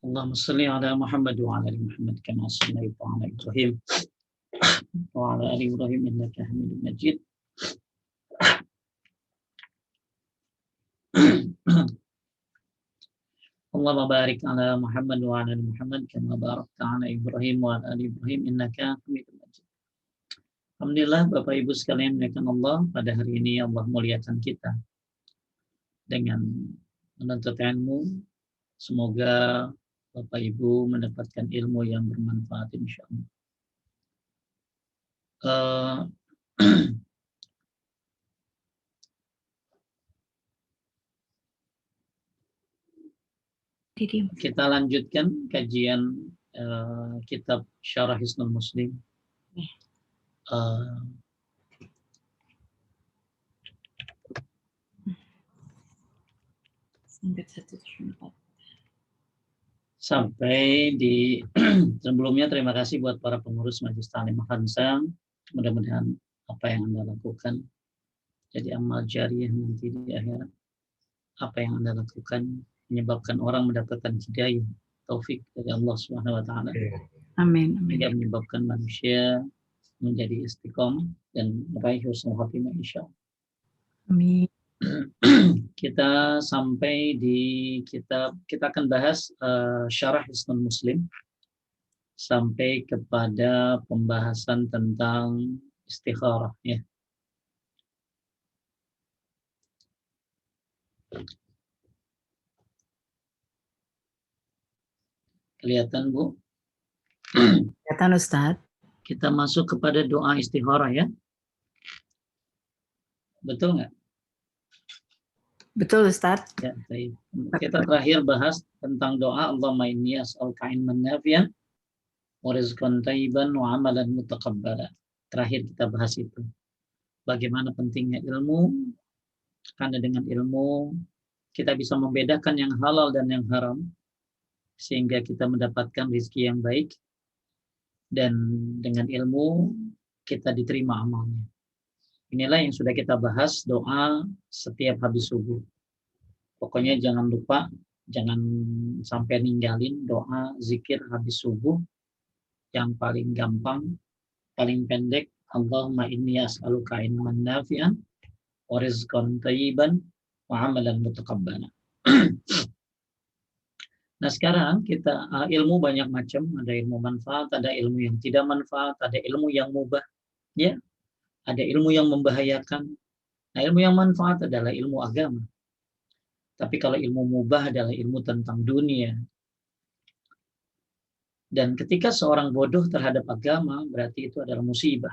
Allahumma salli ala Muhammad wa ala ali Muhammad kama sallaita ala Ibrahim wa ala ali Ibrahim innaka Hamidum Majid. Allahumma barik ala Muhammad wa ala ali Muhammad kama barakta ala Ibrahim wa ala ali Ibrahim innaka Hamidum Majid. Alhamdulillah Bapak Ibu sekalian dimuliakan Allah, pada hari ini Allah muliakan kita dengan menuntut ilmu. Semoga Bapak Ibu mendapatkan ilmu yang bermanfaat insyaallah. Kita lanjutkan kajian kitab Syarah Hisnul Muslim. Sampai di sebelumnya terima kasih buat para pengurus Majelis Ta'lim Hansang. Mudah-mudahan apa yang Anda lakukan jadi amal jariah nanti di akhirat. Apa yang Anda lakukan menyebabkan orang mendapatkan hidayah, taufik dari Allah Subhanahu wa taala. Amin. Hingga menyebabkan manusia menjadi istiqomah dan meraih husnul khatimah insyaallah. Amin. Kita sampai di kitab, kita akan bahas Syarah Hisnul Muslim sampai kepada pembahasan tentang istikharah ya. Kelihatan Bu? Kelihatan Ustaz. Kita masuk kepada doa istikharah ya. Betul nggak? Betul Ustaz. Ya, kita terakhir bahas tentang doa Allahumma inni as'aluka ilman nafi'an wa rizqan thayyiban wa amalan mutaqabbala. Terakhir kita bahas itu. Bagaimana pentingnya ilmu, karena dengan ilmu kita bisa membedakan yang halal dan yang haram, sehingga kita mendapatkan rezeki yang baik, dan dengan ilmu kita diterima amalnya. Inilah yang sudah kita bahas, doa setiap habis subuh. Pokoknya jangan lupa, jangan sampai ninggalin doa zikir habis subuh yang paling gampang, paling pendek. Allahumma inni as'aluka ilman nafi'an wa rizqan thayyiban wa amalan mutaqabbala. Nah sekarang kita ilmu banyak macam, ada ilmu manfaat, ada ilmu yang tidak manfaat, ada ilmu yang mubah, ya, ada ilmu yang membahayakan. Nah ilmu yang manfaat adalah ilmu agama. Tapi kalau ilmu mubah adalah ilmu tentang dunia. Dan ketika seorang bodoh terhadap agama, berarti itu adalah musibah.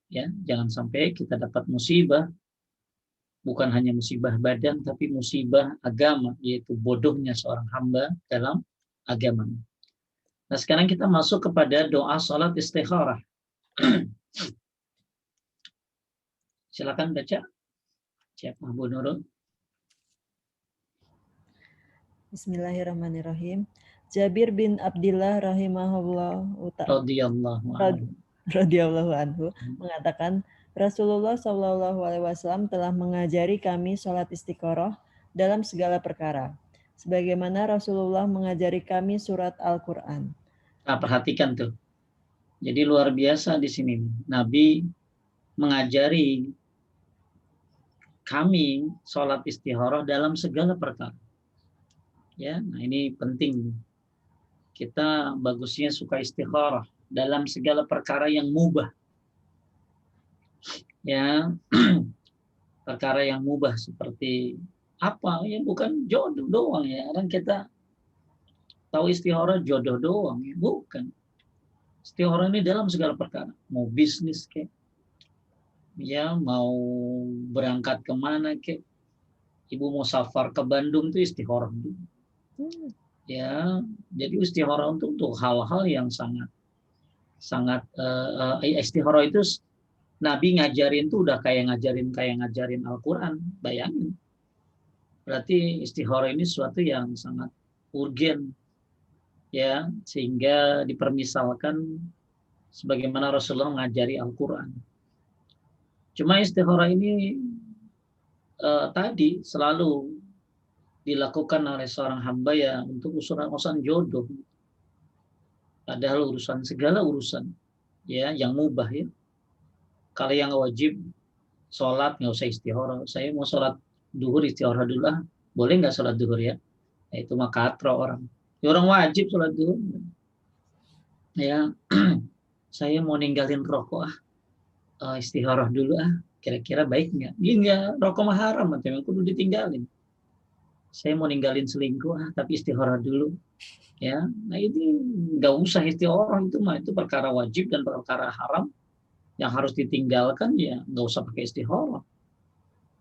Ya, jangan sampai kita dapat musibah, bukan hanya musibah badan, tapi musibah agama, yaitu bodohnya seorang hamba dalam agama. Nah sekarang kita masuk kepada doa salat istikharah. Silakan baca. Siapa Bu Nurul? Bismillahirrahmanirrahim. Jabir bin Abdillah radhiyallahu anhu mengatakan, Rasulullah SAW telah mengajari kami sholat istikharah dalam segala perkara, sebagaimana Rasulullah mengajari kami surat Al-Quran. Nah, perhatikan tuh. Jadi luar biasa di sini. Nabi mengajari kami sholat istikharah dalam segala perkara. Ya, nah ini penting. Kita bagusnya suka istikharah dalam segala perkara yang mubah. Ya, perkara yang mubah seperti apa? Ya bukan jodoh doang ya. Orang kita tahu istikharah jodoh doang ya, bukan. Istikharah ini dalam segala perkara. Mau bisnis kek, ya mau berangkat kemana kek. Ibu mau safar ke Bandung tuh istikharah dulu. Ya, jadi istikharah untuk hal-hal yang sangat istikharah itu Nabi ngajarin tuh udah kayak ngajarin Al-Quran, bayangin. Berarti istikharah ini sesuatu yang sangat urgen, ya, sehingga dipermisalkan sebagaimana Rasulullah mengajari Al-Quran. Cuma istikharah ini tadi selalu dilakukan oleh seorang hamba ya untuk urusan jodoh. Padahal segala urusan ya yang mubah ya. Kalau yang wajib sholat nggak usah istikharah. Saya mau sholat duhur istikharah dulu lah. Boleh nggak sholat duhur ya? Nah, itu mah katro orang. Ya, orang wajib sholat duhur. Ya, saya mau ninggalin rokok istikharah dulu Kira-kira baik nggak? Iya nggak, rokok mah haram, memang kudu ditinggalin. Saya mau ninggalin selingkuh tapi istikharah dulu. Ya, nah ini nggak usah istikharah itu perkara wajib dan perkara haram yang harus ditinggalkan ya nggak usah pakai istikharah.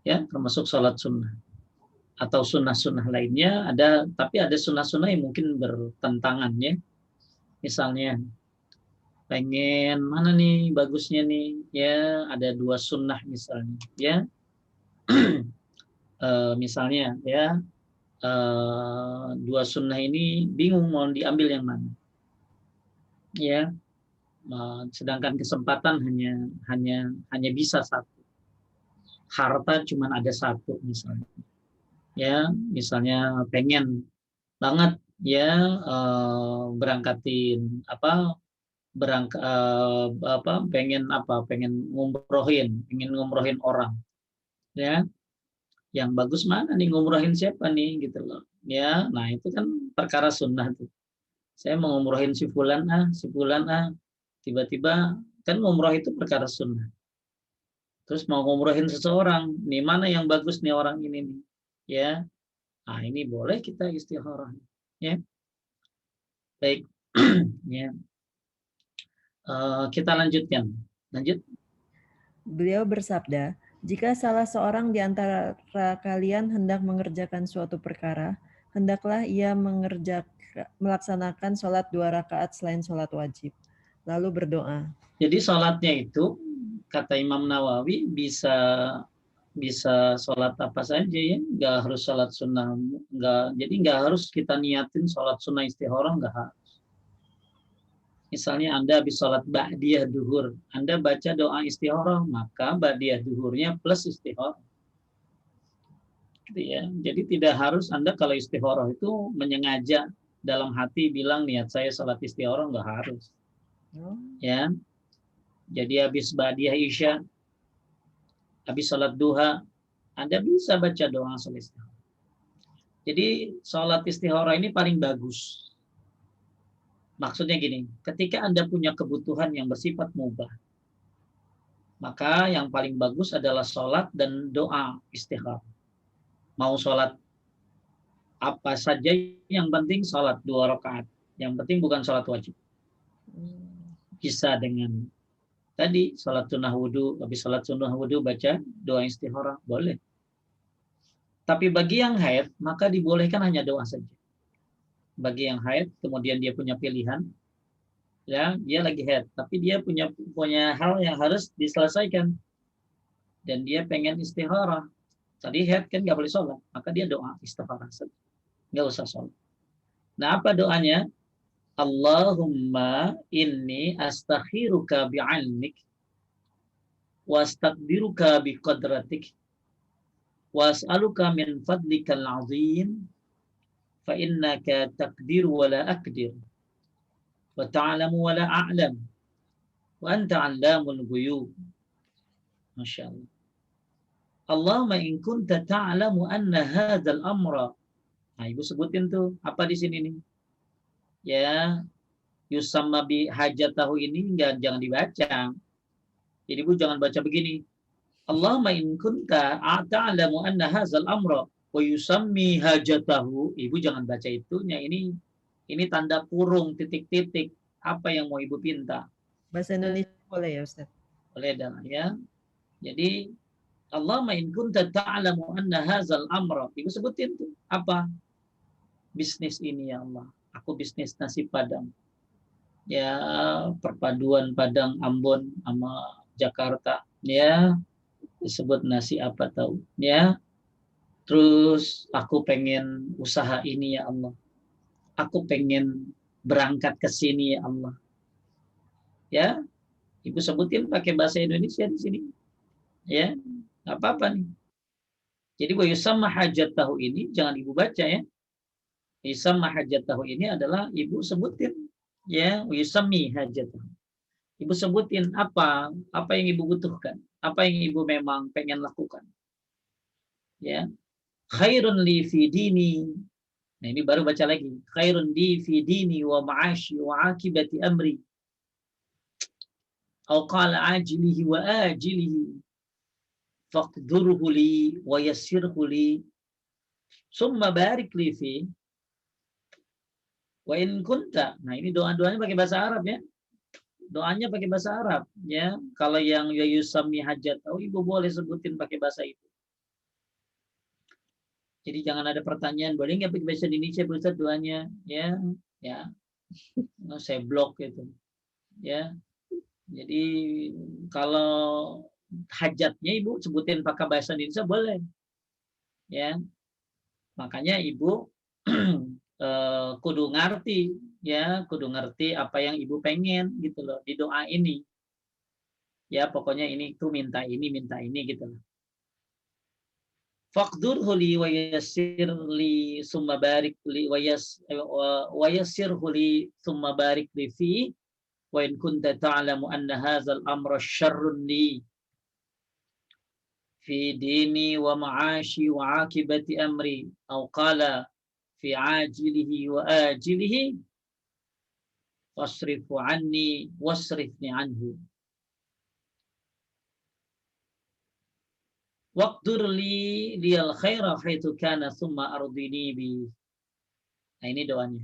Ya, termasuk sholat sunnah atau sunnah-sunnah lainnya tapi ada sunnah-sunnah yang mungkin bertentangannya. Misalnya pengen mana nih bagusnya nih ya ada 2 sunnah misalnya ya misalnya ya 2 sunnah ini bingung mau diambil yang mana ya sedangkan kesempatan hanya bisa satu, harta cuma ada satu misalnya ya, misalnya pengen banget ya berangkatin pengen ngumrohin orang ya, yang bagus mana nih ngumrohin siapa nih gitu loh ya. Nah itu kan perkara sunnah tuh, saya mau ngumrohin si fulan tiba-tiba kan ngumroh itu perkara sunnah, terus mau ngumrohin seseorang nih, mana yang bagus nih orang ini nih ya. Nah ini boleh kita istikharah ya. Baik. Ya. Kita lanjutkan. Lanjut. Beliau bersabda, jika salah seorang di antara kalian hendak mengerjakan suatu perkara, hendaklah ia melaksanakan sholat 2 rakaat selain sholat wajib, lalu berdoa. Jadi sholatnya itu, kata Imam Nawawi, bisa sholat apa saja ya, nggak harus sholat sunnah, jadi nggak harus kita niatin sholat sunnah istikharah, nggak harus. Misalnya Anda habis sholat ba'diyah duhur, Anda baca doa istikharah, maka ba'diyah duhurnya plus istikharah. Gitu ya. Jadi tidak harus Anda kalau istikharah itu menyengaja dalam hati bilang niat saya sholat istikharah, nggak harus. Ya. Jadi habis ba'diyah isya, habis sholat duha, Anda bisa baca doa sholat istikharah. Jadi sholat istikharah ini paling bagus. Maksudnya gini, ketika Anda punya kebutuhan yang bersifat mubah, maka yang paling bagus adalah sholat dan doa istikharah. Mau sholat apa saja, yang penting sholat 2 rakaat. Yang penting bukan sholat wajib. Bisa dengan tadi sholat sunnah wudu, habis sholat sunnah wudu baca doa istikharah, boleh. Tapi bagi yang haid, maka dibolehkan hanya doa saja. Bagi yang haid, kemudian dia punya pilihan, ya dia lagi haid, tapi dia punya hal yang harus diselesaikan, dan dia pengen istikharah. Tadi haid kan nggak boleh sholat, maka dia doa istikharah saja, nggak usah sholat. Nah apa doanya? Allahumma inni astakhiruka bi'ilmik wastaqdiruka biqadratik was'aluka min fadlikal azim fa innaka taqdiru wa la aqdir wa ta'lamu wa la a'lam wa anta 'allamul ghuyub. Masya Allah. Allahumma in kunta ta'lamu anna hadzal amra. Nah, Ibu sebutin tuh apa di sini nih? Ya, yusamma bi hajatahu ini jangan dibaca. Jadi Ibu jangan baca begini. Allahumma in kunta ta'lamu anna hadzal amra wa yusammi hajatahu. Ibu jangan baca itunya. Ini tanda kurung titik-titik. Apa yang mau Ibu pinta? Bahasa Indonesia boleh ya Ustaz? Boleh dah ya. Jadi Allahumma in kunta ta'lamu anna hadzal amra. Ibu sebutin tuh apa? Bisnis ini ya Allah. Aku bisnis nasi Padang. Ya, perpaduan Padang Ambon sama Jakarta. Ya, disebut nasi apa tahu. Ya. Terus aku pengen usaha ini ya Allah. Aku pengen berangkat ke sini ya Allah. Ya, Ibu sebutin pakai bahasa Indonesia di sini. Ya, nggak apa-apa nih. Jadi wa yusamma hajatahu ini jangan ibu baca ya. Yusamma hajatahu ini adalah ibu sebutin ya, wa yusammi hajatahu. Ibu sebutin apa yang ibu butuhkan, apa yang ibu memang pengen lakukan. Ya. Khairun li fi dini. Nah, ini baru baca lagi. Khairun li fi dini wa ma'ashi wa akibati amri. Atau qala ajilihi wa ajilihi. Faqdurhu li wa yassirhu li. Summa barik li fi. Wa in kunta. Nah, ini doa-doanya pakai bahasa Arab ya. Doanya pakai bahasa Arab ya. Kalau yang yusami hajat, ibu boleh sebutin pakai bahasa itu. Jadi jangan ada pertanyaan, boleh nggak pakai bahasa Indonesia Ustaz doanya? Ya. Saya blok itu. Ya. Jadi kalau hajatnya ibu sebutin pakai bahasa Indonesia boleh. Ya. Makanya ibu kudu ngerti ya, kudu ngerti apa yang ibu pengen gitu loh di doa ini. Ya, pokoknya ini tuh minta ini gitu loh. Faqdurhu li wa yassir li summa barik li wa yassirhu li summa barik li fi wa in kunta ta'lamu anna hadzal amra syarrun li fi dini wa ma'ashi wa akibati amri aw qala fi ajilihi wa ajilihi wasrifu anni wasrifni anhu. Waqdur li liyal khaira haitsu kana thumma ardini bi. Nah, ini doanya.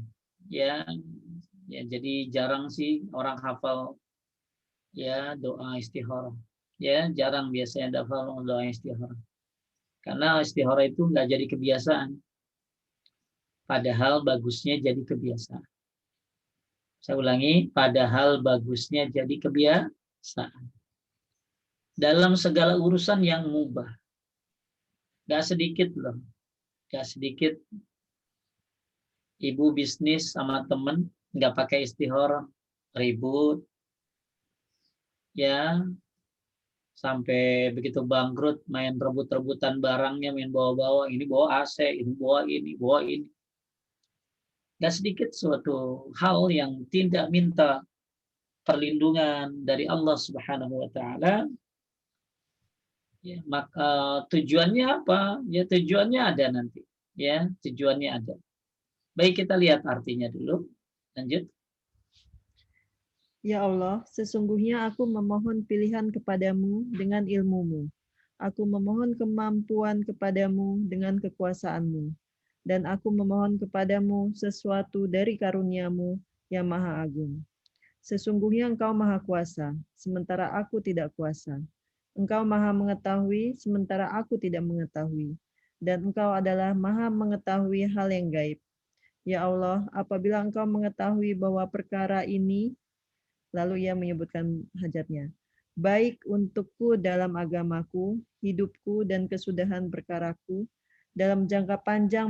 Ya, jadi jarang sih orang hafal ya doa istikharah. Ya, jarang biasanya hafal doa istikharah. Karena istikharah itu nggak jadi kebiasaan. Padahal bagusnya jadi kebiasaan. Saya ulangi, padahal bagusnya jadi kebiasaan. Dalam segala urusan yang mubah. Gak sedikit loh. Gak sedikit ibu bisnis sama temen nggak pakai istikharah, ribut. Ya, sampai begitu bangkrut main rebut-rebutan barangnya, main bawa-bawa, ini bawa AC, ini bawa ini. Gak sedikit suatu hal yang tidak minta perlindungan dari Allah Subhanahu wa taala. Ya, maka tujuannya apa? Ya tujuannya ada nanti. Ya, tujuannya ada. Baik, kita lihat artinya dulu. Lanjut. Ya Allah, sesungguhnya aku memohon pilihan kepadamu dengan ilmumu. Aku memohon kemampuan kepadamu dengan kekuasaanmu. Dan aku memohon kepadamu sesuatu dari karuniamu yang maha agung. Sesungguhnya engkau maha kuasa, sementara aku tidak kuasa. Engkau maha mengetahui, sementara aku tidak mengetahui. Dan engkau adalah maha mengetahui hal yang gaib. Ya Allah, apabila engkau mengetahui bahwa perkara ini, lalu ia menyebutkan hajatnya, baik untukku dalam agamaku, hidupku, dan kesudahan perkaraku, dalam jangka pendek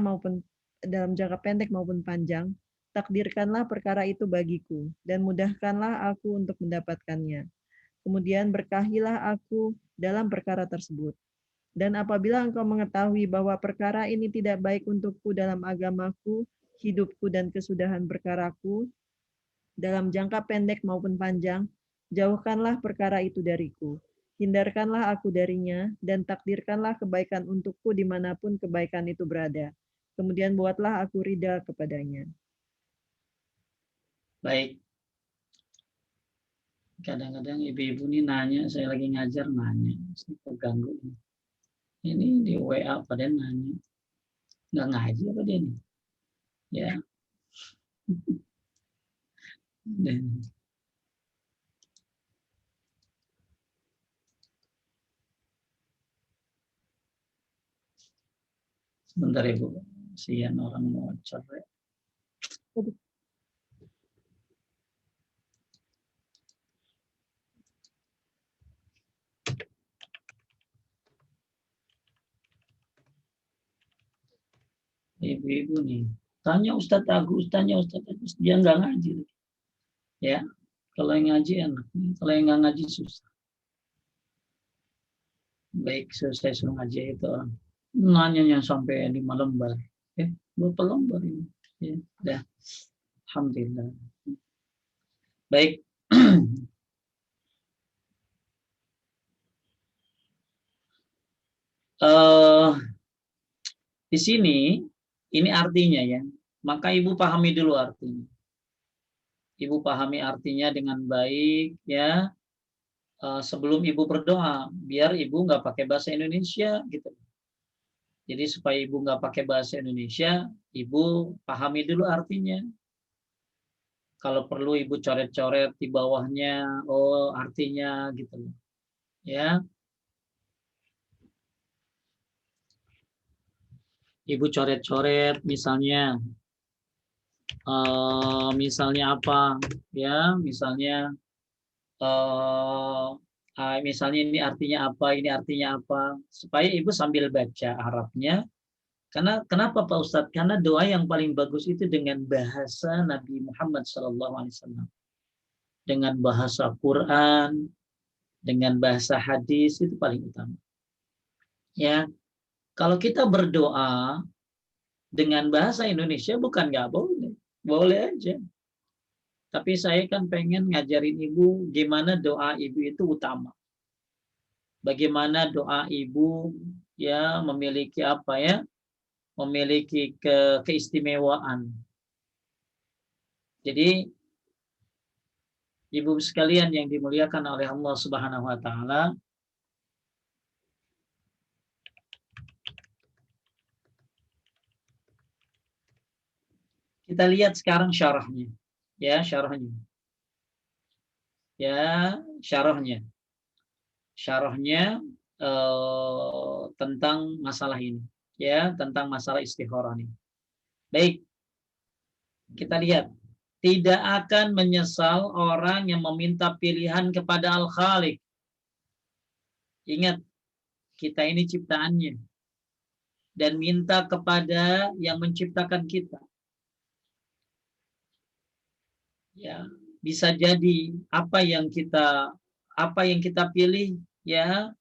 maupun panjang, takdirkanlah perkara itu bagiku, dan mudahkanlah aku untuk mendapatkannya. Kemudian berkahilah aku dalam perkara tersebut. Dan apabila engkau mengetahui bahwa perkara ini tidak baik untukku dalam agamaku, hidupku, dan kesudahan perkaraku, dalam jangka pendek maupun panjang, jauhkanlah perkara itu dariku. Hindarkanlah aku darinya, dan takdirkanlah kebaikan untukku dimanapun kebaikan itu berada. Kemudian buatlah aku ridha kepadanya. Baik. Kadang-kadang ibu-ibu ini nanya, saya lagi ngajar nanya, saya terganggu. Ini di WA pada nanya, nggak ngaji apa dia nih? Ya. Dan sebentar ibu, sian orang mau cerai. Ibu-ibu nih, tanya Ustadz Agus, dia nggak ngaji. Ya, kalau yang ngaji enak, kalau yang nggak ngaji susah. Baik, saya suruh ngaji itu orang. nanyanya sampai 5 lembar. Berapa lembar ini? Ya, dah. Alhamdulillah. Baik. Di sini ini artinya ya. Maka ibu pahami dulu artinya. Ibu pahami artinya dengan baik ya. Sebelum ibu berdoa, biar ibu nggak pakai bahasa Indonesia gitu. Jadi supaya ibu nggak pakai bahasa Indonesia, ibu pahami dulu artinya. Kalau perlu ibu coret-coret di bawahnya, oh artinya gitu. Ya, ibu coret-coret misalnya, misalnya apa? Ya, misalnya, misalnya ini artinya apa, ini artinya apa, supaya ibu sambil baca Arabnya. Karena kenapa Pak Ustadz? Karena doa yang paling bagus itu dengan bahasa Nabi Muhammad SAW, dengan bahasa Quran, dengan bahasa hadis itu paling utama. Ya, kalau kita berdoa dengan bahasa Indonesia bukan nggak boleh, boleh aja. Tapi saya kan pengen ngajarin ibu gimana doa ibu itu utama. Bagaimana doa ibu ya memiliki apa ya? Memiliki keistimewaan. Jadi ibu sekalian yang dimuliakan oleh Allah Subhanahu wa taala, kita lihat sekarang syarahnya. Ya, syarahnya. Ya, syarahnya. Syarahnya tentang masalah ini. Ya, tentang masalah istikharah ini. Baik. Kita lihat. Tidak akan menyesal orang yang meminta pilihan kepada Al-Khaliq. Ingat, kita ini ciptaannya. Dan minta kepada yang menciptakan kita. Ya, bisa jadi apa yang kita pilih ya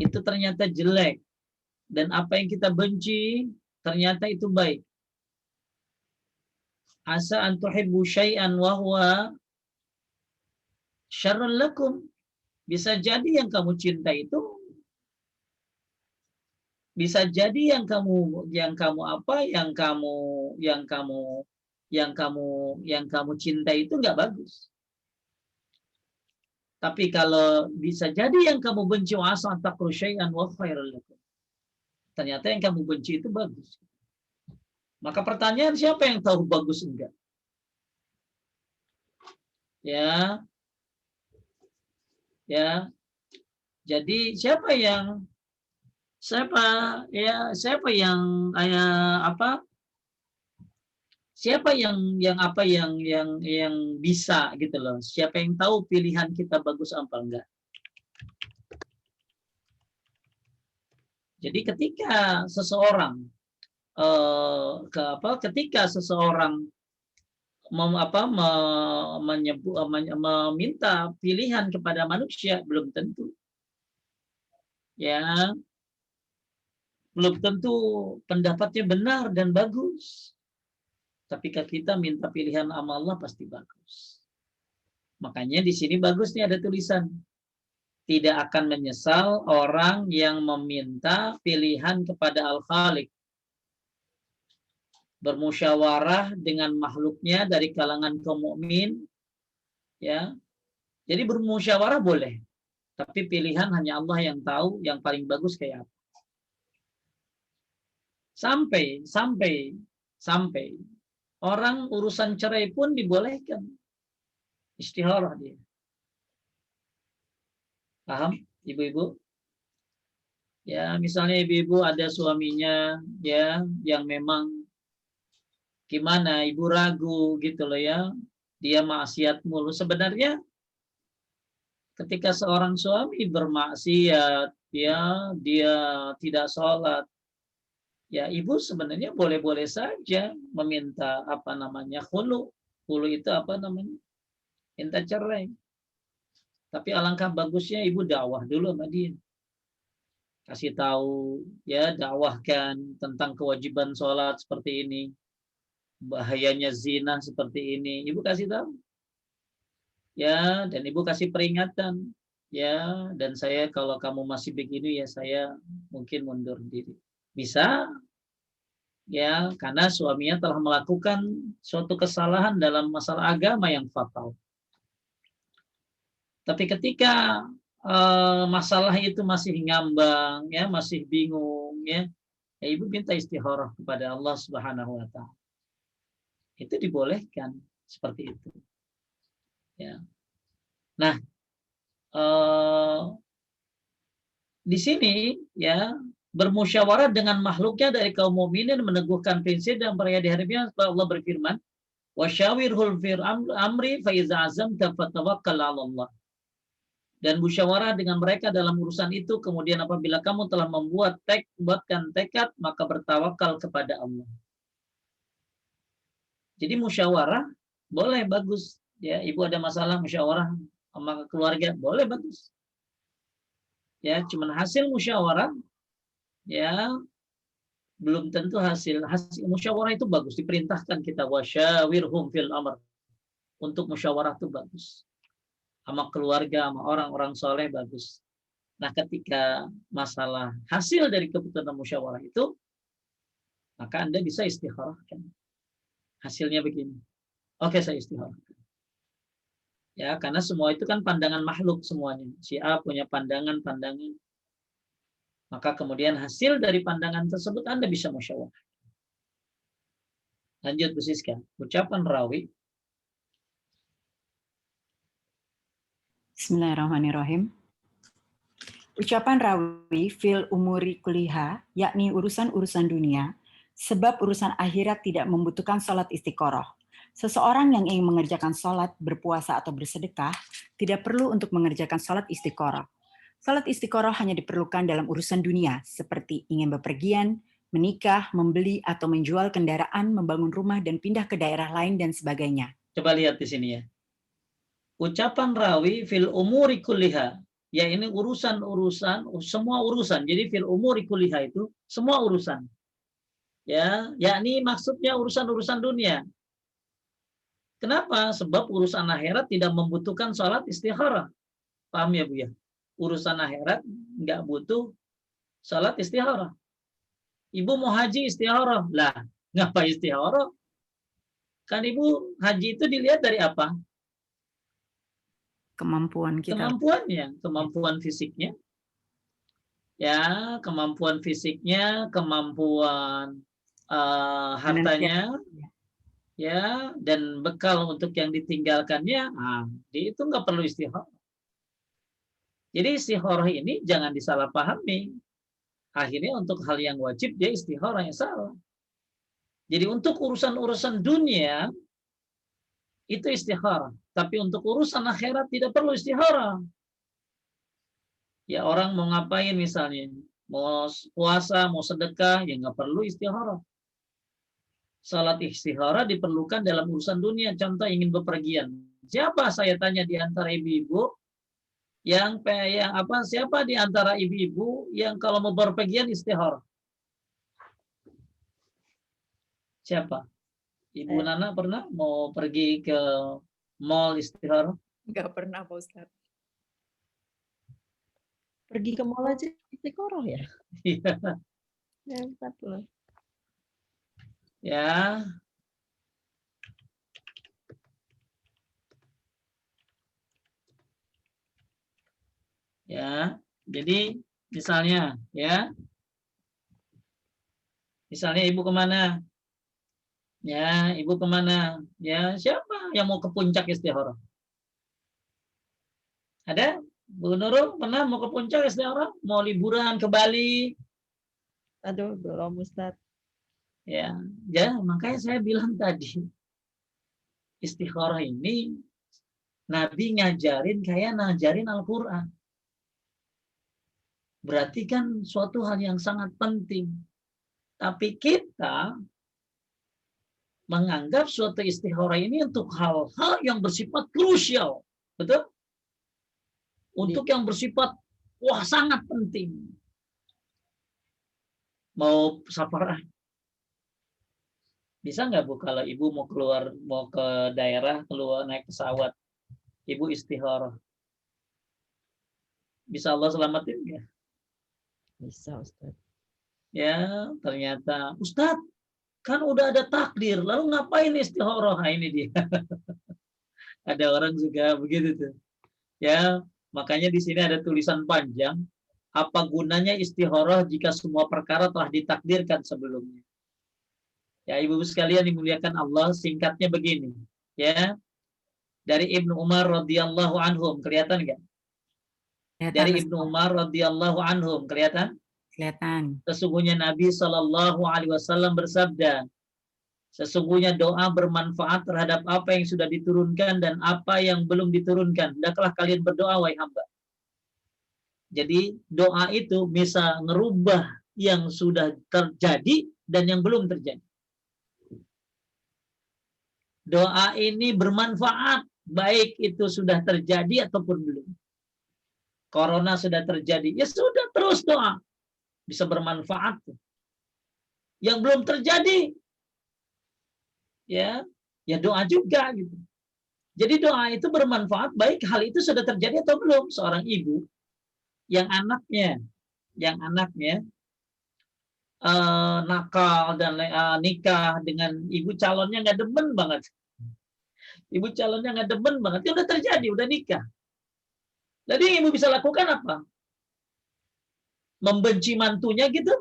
itu ternyata jelek, dan apa yang kita benci ternyata itu baik. Asa an tuhibbu syai'an wa huwa syarrun lakum. Bisa jadi yang kamu cinta itu, bisa jadi yang kamu cinta itu nggak bagus. Tapi kalau bisa jadi yang kamu benci, asa an takrahu syai'an wa khairul lakum. Ternyata yang kamu benci itu bagus. Maka pertanyaan, siapa yang tahu bagus enggak? Ya. Ya. Jadi siapa yang bisa gitu loh. Siapa yang tahu pilihan kita bagus apa enggak? Jadi ketika seseorang meminta pilihan kepada manusia, belum tentu pendapatnya benar dan bagus. Tapi kalau kita minta pilihan sama Allah pasti bagus. Makanya di sini bagus nih ada tulisan, tidak akan menyesal orang yang meminta pilihan kepada Al-Khaliq, bermusyawarah dengan makhluknya dari kalangan kaum mukmin, ya. Jadi bermusyawarah boleh, tapi pilihan hanya Allah yang tahu yang paling bagus kayak apa. Sampai orang urusan cerai pun dibolehkan istikharah dia. Paham, ibu-ibu? Ya, misalnya ibu-ibu ada suaminya ya yang memang gimana, ibu ragu gitu loh ya, dia maksiat mulu. Sebenarnya ketika seorang suami bermaksiat ya, dia tidak sholat, ya ibu sebenarnya boleh-boleh saja meminta khulu. Khulu itu minta cerai. Tapi alangkah bagusnya ibu dakwah dulu sama dia. kasih tahu, ya, dakwahkan tentang kewajiban sholat seperti ini, bahayanya zina seperti ini, ibu kasih tahu, ya, dan ibu kasih peringatan, ya, dan saya kalau kamu masih begini ya saya mungkin mundur diri, bisa, ya, karena suaminya telah melakukan suatu kesalahan dalam masalah agama yang fatal. Tapi ketika masalah itu masih ngambang, ya, masih bingung, ya, ibu minta istikharah kepada Allah Subhanahu wa taala. Itu dibolehkan seperti itu. Ya. Nah, di sini, ya, bermusyawarah dengan makhluknya dari kaum mukminin, meneguhkan prinsip dan percaya di hari kiamat. Allah berfirman, "Wasyawirhul fil amri fa iza azamta fatawakkal 'ala Allah." Dan musyawarah dengan mereka dalam urusan itu, kemudian apabila kamu telah buatkan tekad, maka bertawakal kepada Allah. Jadi musyawarah boleh, bagus, ya, ibu ada masalah musyawarah sama keluarga, boleh, bagus, ya, cuman hasil musyawarah, ya, belum tentu hasil musyawarah itu bagus, diperintahkan kita wasyawirhum fil amr, untuk musyawarah itu bagus, sama keluarga, sama orang-orang soleh, bagus. Nah, ketika masalah hasil dari keputusan musyawarah itu, maka Anda bisa istikharahkan. Hasilnya begini, oke, saya istikharahkan. Ya, karena semua itu kan pandangan makhluk semuanya. Si A punya pandangan. Maka kemudian hasil dari pandangan tersebut Anda bisa musyawarah. Lanjut, Bu Siska. Ucapan rawi. Bismillahirrahmanirrahim. Ucapan rawi fil umuri kuliha, yakni urusan-urusan dunia, sebab urusan akhirat tidak membutuhkan sholat istiqoroh. Seseorang yang ingin mengerjakan sholat, berpuasa, atau bersedekah, tidak perlu untuk mengerjakan sholat istiqoroh. Sholat istiqoroh hanya diperlukan dalam urusan dunia, seperti ingin bepergian, menikah, membeli, atau menjual kendaraan, membangun rumah, dan pindah ke daerah lain, dan sebagainya. Coba lihat di sini, ya. Ucapan rawi fil umuri kulliha, ya, ini urusan-urusan, semua urusan. Jadi fil umuri kulliha itu semua urusan. Ya, yakni maksudnya urusan-urusan dunia. Kenapa? Sebab urusan akhirat tidak membutuhkan sholat istikharah. Paham ya, Bu, ya? Urusan akhirat nggak butuh sholat istikharah. Ibu mau haji istikharah. Lah, ngapa istikharah? Kan ibu haji itu dilihat dari apa? Kemampuan kita. Kemampuannya, kemampuan fisiknya. Ya, kemampuan fisiknya, kemampuan hartanya, ya, dan bekal untuk yang ditinggalkannya. Nah, itu nggak perlu istikharah. Jadi istikharah ini jangan disalahpahami. Akhirnya untuk hal yang wajib dia istikharah yang salah. Jadi untuk urusan-urusan dunia itu istikharah, tapi untuk urusan akhirat tidak perlu istikharah. Ya, orang mau ngapain misalnya, mau puasa, mau sedekah, ya nggak perlu istikharah. Salat istikharah diperlukan dalam urusan dunia. Contoh ingin bepergian. Siapa, saya tanya, di antara ibu-ibu siapa di antara ibu-ibu yang kalau mau berpergian istikharah? Siapa? Ibu Nana pernah mau pergi ke mall istikharah? Enggak pernah, Pak Ustadz. Pergi ke mall aja istikharah ya? Iya. Hebat loh. Ya. Ya, jadi misalnya, ya. Misalnya ibu kemana? Ya, ibu kemana? Ya, siapa yang mau ke puncak istikharah? Ada? Bu Nurul pernah mau ke puncak istikharah? Mau liburan ke Bali? Aduh, belum Ustadz. Ya, makanya saya bilang tadi, istikharah ini Nabi ngajarin kayak ngajarin Al-Quran. Berarti kan suatu hal yang sangat penting. Tapi kita menganggap suatu istikharah ini untuk hal-hal yang bersifat krusial. Betul? Untuk yang bersifat, wah, sangat penting. mau safar, bisa nggak Bu kalau ibu mau keluar, mau ke daerah, keluar naik pesawat, ibu istikharah, bisa Allah selamatin nggak? Bisa, Ustaz. Ya ternyata Ustadz kan udah ada takdir, lalu ngapain istikharah? Nah, ini dia. Ada orang juga begitu tuh. Ya, makanya di sini ada tulisan panjang. Apa gunanya istikharah jika semua perkara telah ditakdirkan sebelumnya? Ya, ibu-ibu sekalian dimuliakan Allah, singkatnya begini. Ya, dari Ibnu Umar radhiyallahu anhum, kelihatan nggak? Kelihatan, Dari Ustaz. Ibnu Umar radhiyallahu anhum, kelihatan? Kelihatan. Sesungguhnya Nabi Shallallahu alaihi wasallam bersabda, sesungguhnya doa bermanfaat terhadap apa yang sudah diturunkan dan apa yang belum diturunkan. Hendaklah kalian berdoa, wahai hamba. Jadi doa itu bisa ngerubah yang sudah terjadi dan yang belum terjadi. Doa ini bermanfaat, baik itu sudah terjadi ataupun belum. Corona sudah terjadi, ya sudah terus doa. Bisa bermanfaat. Yang belum terjadi, ya doa juga gitu. Jadi doa itu bermanfaat, baik hal itu sudah terjadi atau belum. Seorang ibu yang anaknya nakal dan nikah dengan ibu calonnya nggak demen banget. Ibu calonnya nggak demen banget. Itu udah terjadi, udah nikah. Jadi yang ibu bisa lakukan apa? Membenci mantunya gitu?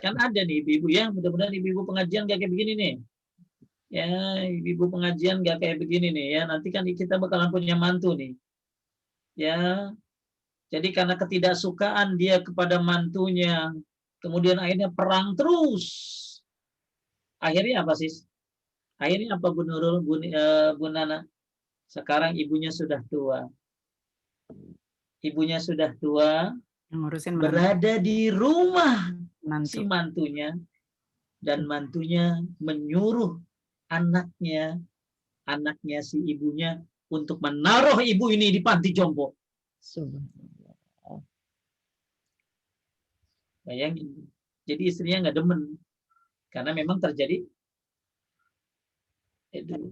Kan ada nih ibu-ibu ya, mudah-mudahan ibu-ibu pengajian gak kayak begini nih. Ya, ibu-ibu pengajian gak kayak begini nih ya. Nanti kan kita bakalan punya mantu nih. Ya, jadi karena ketidaksukaan dia kepada mantunya, kemudian akhirnya perang terus. Akhirnya apa sih? Akhirnya apa Bu Nurul, Bu Nana? Sekarang ibunya sudah tua. Ibunya sudah tua, Ngurusin berada di rumah si menantu. mantunya, dan mantunya menyuruh anaknya si ibunya untuk menaruh ibu ini di panti jompo. Subhanallah. Bayangin. Jadi istrinya nggak demen. Karena memang terjadi.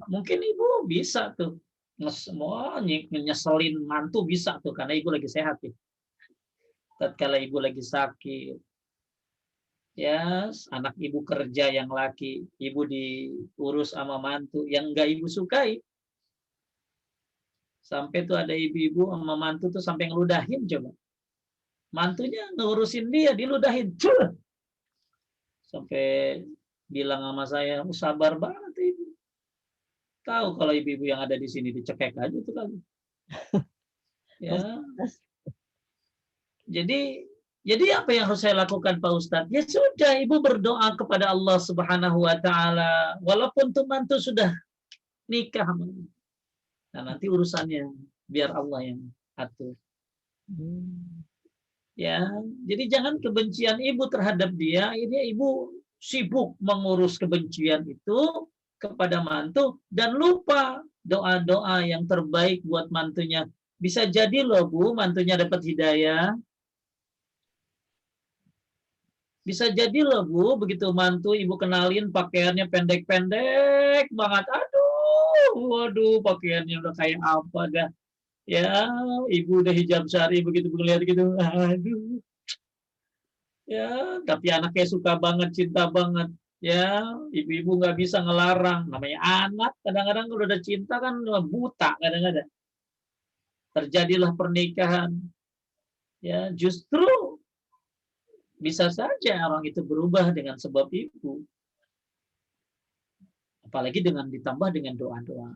Mungkin ibu bisa tuh. Nyeselin mantu bisa tuh. Karena ibu lagi sehat ya. Tatkala ibu lagi sakit. Ya, anak ibu kerja yang laki. Ibu diurus sama mantu. Yang nggak ibu sukai. Sampai tuh ada ibu-ibu sama mantu tuh sampai ngeludahin coba. Mantunya ngurusin dia, diludahin. Sampai bilang sama saya, sabar banget ibu. Tahu kalau ibu-ibu yang ada di sini dicekek aja tuh kali. Ya. Jadi apa yang harus saya lakukan Pak Ustadz? Ya sudah, ibu berdoa kepada Allah Subhanahu wa taala. Walaupun tuh mantu sudah nikah. Nah, nanti urusannya biar Allah yang atur. Ya, jadi jangan kebencian ibu terhadap dia. Ini ibu sibuk mengurus kebencian itu kepada mantu dan lupa doa-doa yang terbaik buat mantunya. Bisa jadi loh Bu, mantunya dapat hidayah. Bisa jadi loh Bu, begitu mantu ibu kenalin pakaiannya pendek-pendek banget. Waduh, pakaiannya udah kayak apa dah. Ya, ibu udah hijab syari begitu melihat gitu. Aduh. Ya, tapi anaknya suka banget, cinta banget. Ya, ibu-ibu nggak bisa ngelarang. Namanya anak, kadang-kadang kalau udah cinta kan buta kadang-kadang. Terjadilah pernikahan. Ya, justru bisa saja orang itu berubah dengan sebab itu. Apalagi ditambah dengan doa-doa.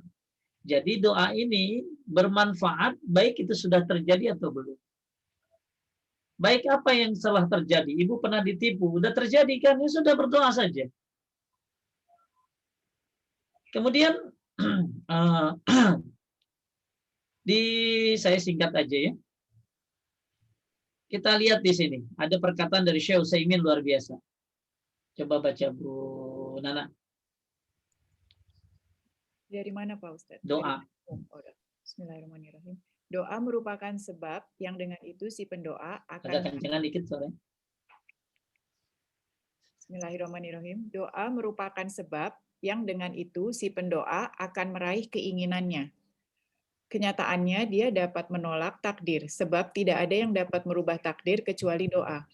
Jadi doa ini bermanfaat baik itu sudah terjadi atau belum. Baik apa yang telah terjadi. Ibu pernah ditipu, udah terjadi kan, ya sudah berdoa saja. Kemudian saya singkat aja ya. Kita lihat di sini ada perkataan dari Syekh Utsaimin luar biasa. Coba baca Bu Nana. Dari mana Pak Ustadz? Doa. Bismillahirrahmanirrahim. Doa merupakan sebab yang dengan itu si pendoa akan Agak kencengan dikit suaranya. Bismillahirrahmanirrahim. Doa merupakan sebab yang dengan itu si pendoa akan meraih keinginannya. Kenyataannya dia dapat menolak takdir, sebab tidak ada yang dapat merubah takdir kecuali doa.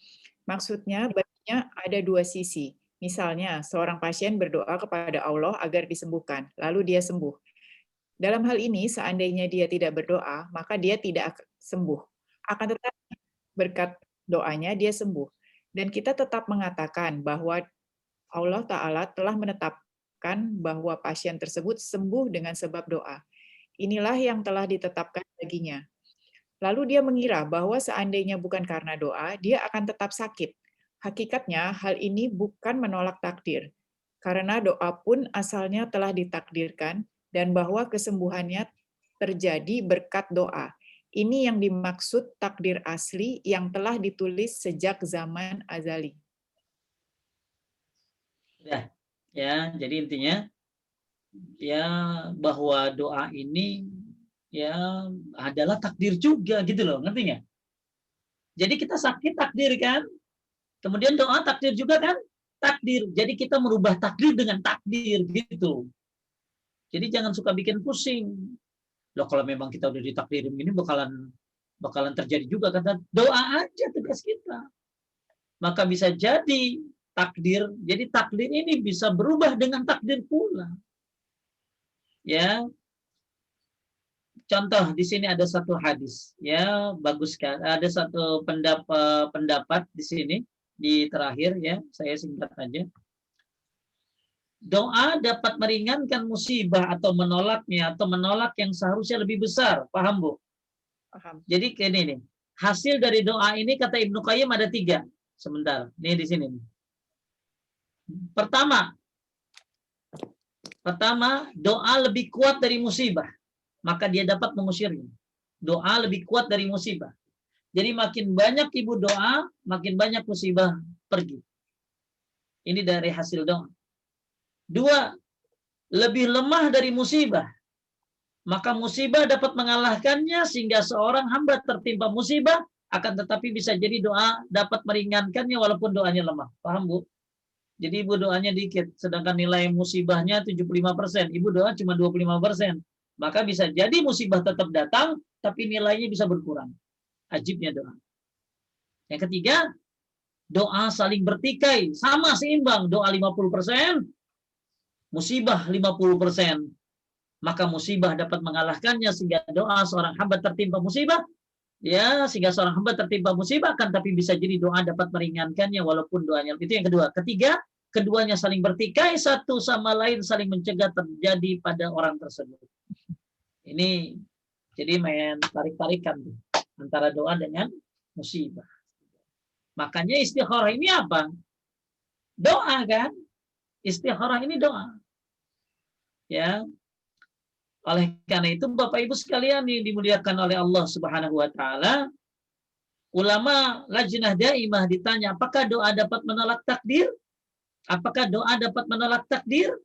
Maksudnya baginya ada dua sisi. Misalnya, seorang pasien berdoa kepada Allah agar disembuhkan, lalu dia sembuh. Dalam hal ini, seandainya dia tidak berdoa, maka dia tidak sembuh. Akan tetapi, berkat doanya dia sembuh. Dan kita tetap mengatakan bahwa Allah Ta'ala telah menetapkan bahwa pasien tersebut sembuh dengan sebab doa. Inilah yang telah ditetapkan baginya. Lalu dia mengira bahwa seandainya bukan karena doa, dia akan tetap sakit. Hakikatnya, hal ini bukan menolak takdir, karena doa pun asalnya telah ditakdirkan dan bahwa kesembuhannya terjadi berkat doa. Ini yang dimaksud takdir asli yang telah ditulis sejak zaman azali. Ya, jadi intinya ya bahwa doa ini ya adalah takdir juga gitu loh, ngerti nggak? Jadi kita sakit takdir kan, kemudian doa takdir juga kan, takdir. Jadi kita merubah takdir dengan takdir gitu. Jadi jangan suka bikin pusing. Loh kalau memang kita udah ditakdirin ini bakalan terjadi juga, kata doa aja tugas kita. Maka bisa jadi takdir. Jadi takdir ini bisa berubah dengan takdir pula. Ya. Contoh di sini ada satu hadis, ya bagus kan? Ada satu pendapat di sini di terakhir ya, saya singkat aja. Doa dapat meringankan musibah atau menolaknya atau menolak yang seharusnya lebih besar, paham Bu? Paham. Jadi kayak ini nih, hasil dari doa ini kata Ibnu Qayyim ada 3. Sebentar, nih di sini. Pertama, doa lebih kuat dari musibah, maka dia dapat mengusirnya. Doa lebih kuat dari musibah. Jadi makin banyak ibu doa, makin banyak musibah pergi. Ini dari hasil doa. 2, lebih lemah dari musibah, maka musibah dapat mengalahkannya sehingga seorang hamba tertimpa musibah, akan tetapi bisa jadi doa dapat meringankannya walaupun doanya lemah. Paham Bu? Jadi ibu doanya dikit, sedangkan nilai musibahnya 75%, ibu doa cuma 25%. Maka bisa jadi musibah tetap datang, tapi nilainya bisa berkurang. Ajibnya doa. Yang ketiga, doa saling bertikai, sama seimbang, doa 50%, musibah 50%. Maka musibah dapat mengalahkannya sehingga doa seorang hamba tertimpa musibah, ya sehingga seorang hamba tertimpa musibah kan, tapi bisa jadi doa dapat meringankannya walaupun doanya. Itu yang kedua. Ketiga, keduanya saling bertikai, satu sama lain saling mencegah terjadi pada orang tersebut. Ini jadi main tarik-tarikan antara doa dengan musibah. Makanya istikharah ini apa? Doa kan? Istikharah ini doa. Ya. Oleh karena itu Bapak Ibu sekalian yang dimuliakan oleh Allah Subhanahu wa taala, ulama Lajnah Daimah ditanya, apakah doa dapat menolak takdir? Apakah doa dapat menolak takdir?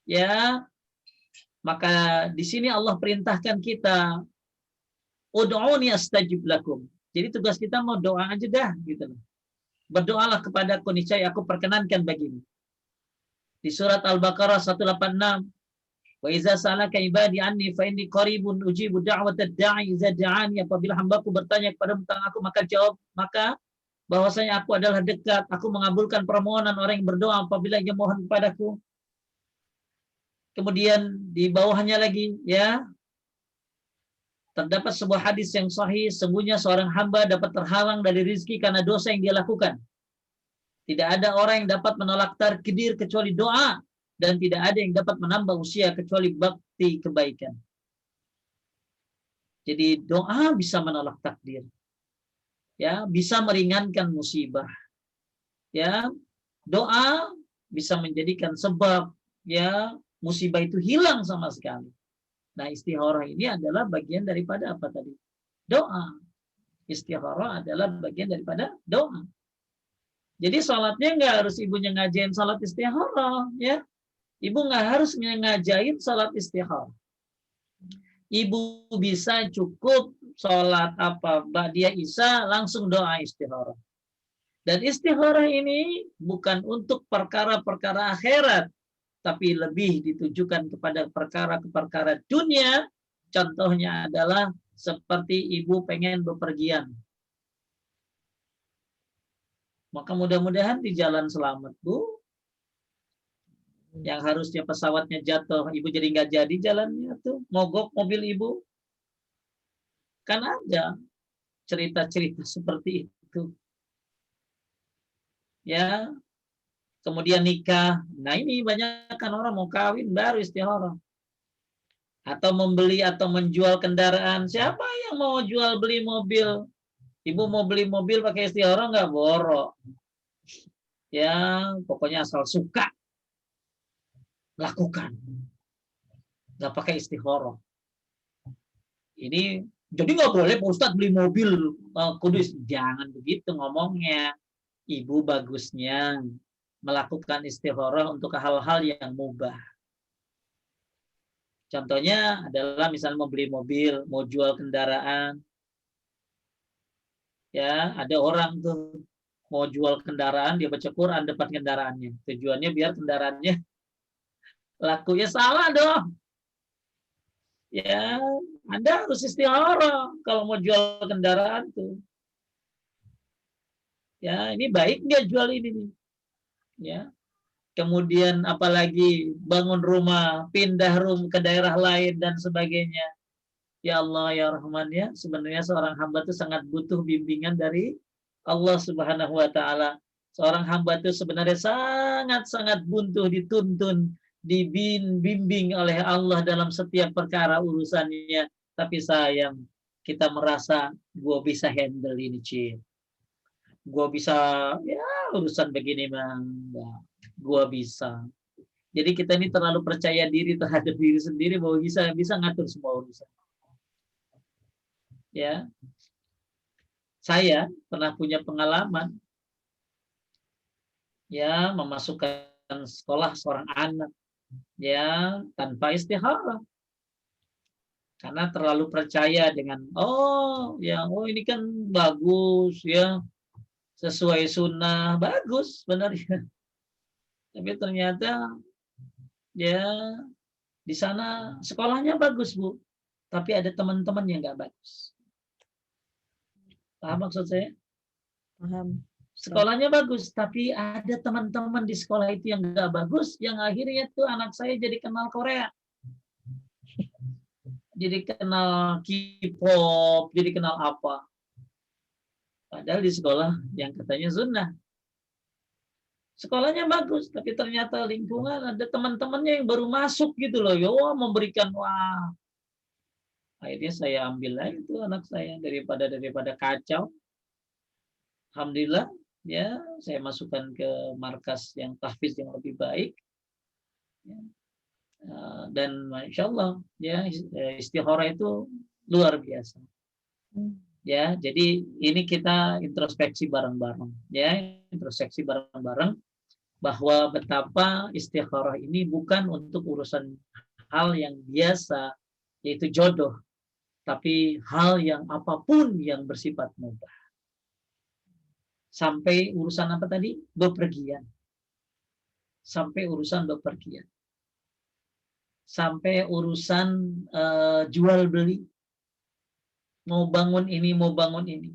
Ya. Maka di sini Allah perintahkan kita, ud'uni astajib lakum. Jadi tugas kita mau doa aja dah gitu. Berdoalah kepadaku, niscaya aku perkenankan bagimu. Di surat Al-Baqarah 186, wa iza sa'alaka ibadi anni fa inni qaribun ujibu da'watad da'i iza da'ani, apabila hambaku bertanya kepada tentang aku maka jawab, maka bahwasanya aku adalah dekat, aku mengabulkan permohonan orang yang berdoa apabila ia mohon kepadaku. Kemudian di bawahnya lagi ya, terdapat sebuah hadis yang sahih, sesungguhnya seorang hamba dapat terhalang dari rezeki karena dosa yang dia lakukan. Tidak ada orang yang dapat menolak takdir kecuali doa, dan tidak ada yang dapat menambah usia kecuali bakti kebaikan. Jadi doa bisa menolak takdir. Ya, bisa meringankan musibah. Ya, doa bisa menjadikan sebab ya musibah itu hilang sama sekali. Nah, istikharah ini adalah bagian daripada apa tadi? Doa. Istikharah adalah bagian daripada doa. Jadi salatnya nggak harus ibunya ngajain salat istikharah, ya. Ibu nggak harus ngajain salat istikharah. Ibu bisa cukup salat apa ba'diyah isya langsung doa istikharah. Dan istikharah ini bukan untuk perkara-perkara akhirat, tapi lebih ditujukan kepada perkara-perkara dunia. Contohnya adalah seperti ibu pengen bepergian. Maka mudah-mudahan di jalan selamat, Bu. Yang harusnya pesawatnya jatuh, ibu jadi nggak jadi jalannya tuh, mogok mobil ibu. Kan ada cerita-cerita seperti itu. Ya, kemudian nikah. Nah ini banyak kan orang mau kawin baru istikharah. Atau membeli atau menjual kendaraan. Siapa yang mau jual beli mobil? Ibu mau beli mobil pakai istikharah nggak? Borok. Ya, pokoknya asal suka lakukan. Nggak pakai istikharah. Ini jadi nggak boleh Pak Ustadz beli mobil kudus. Jangan begitu ngomongnya. Ibu bagusnya melakukan istikharah untuk hal-hal yang mubah. Contohnya adalah misalnya mau beli mobil, mau jual kendaraan. Ya, ada orang tuh mau jual kendaraan, dia baca Quran depan kendaraannya. Tujuannya biar kendaraannya laku. Ya salah dong. Ya, Anda harus istikharah kalau mau jual kendaraan tuh. Ya, ini baik dia jual ini nih. Ya. Kemudian apalagi bangun rumah, pindah rumah ke daerah lain dan sebagainya. Ya Allah ya Rahman ya, sebenarnya seorang hamba itu sangat butuh bimbingan dari Allah Subhanahu wa taala. Seorang hamba itu sebenarnya sangat-sangat butuh dituntun, dibimbing oleh Allah dalam setiap perkara urusannya. Tapi sayang, kita merasa gua bisa handle ini, Cik. Gua bisa ya urusan begini mah, gua bisa. Jadi kita ini terlalu percaya diri terhadap diri sendiri bahwa bisa ngatur semua urusan. Ya, saya pernah punya pengalaman ya memasukkan sekolah seorang anak ya tanpa istikharah karena terlalu percaya dengan ini kan bagus ya sesuai sunnah bagus sebenarnya tapi ternyata ya di sana sekolahnya bagus Bu tapi ada teman-teman yang nggak bagus. Paham maksud saya? Paham. Sekolahnya bagus, tapi ada teman-teman di sekolah itu yang nggak bagus, yang akhirnya tuh anak saya jadi kenal Korea. Jadi kenal K-pop, jadi kenal apa. Padahal di sekolah yang katanya sunnah. Sekolahnya bagus, tapi ternyata lingkungan ada teman-temannya yang baru masuk gitu loh. Ya memberikan wah. Akhirnya saya ambil aja itu anak saya daripada kacau. Alhamdulillah ya saya masukkan ke markas yang tahfiz yang lebih baik ya. Dan masya Allah ya istikharah itu luar biasa ya. Jadi ini kita introspeksi bareng-bareng ya, introspeksi bareng-bareng bahwa betapa istikharah ini bukan untuk urusan hal yang biasa yaitu jodoh, tapi hal yang apapun yang bersifat mubah. Sampai urusan apa tadi? Bepergian. Sampai urusan bepergian. Sampai urusan jual beli. Mau bangun ini, mau bangun ini.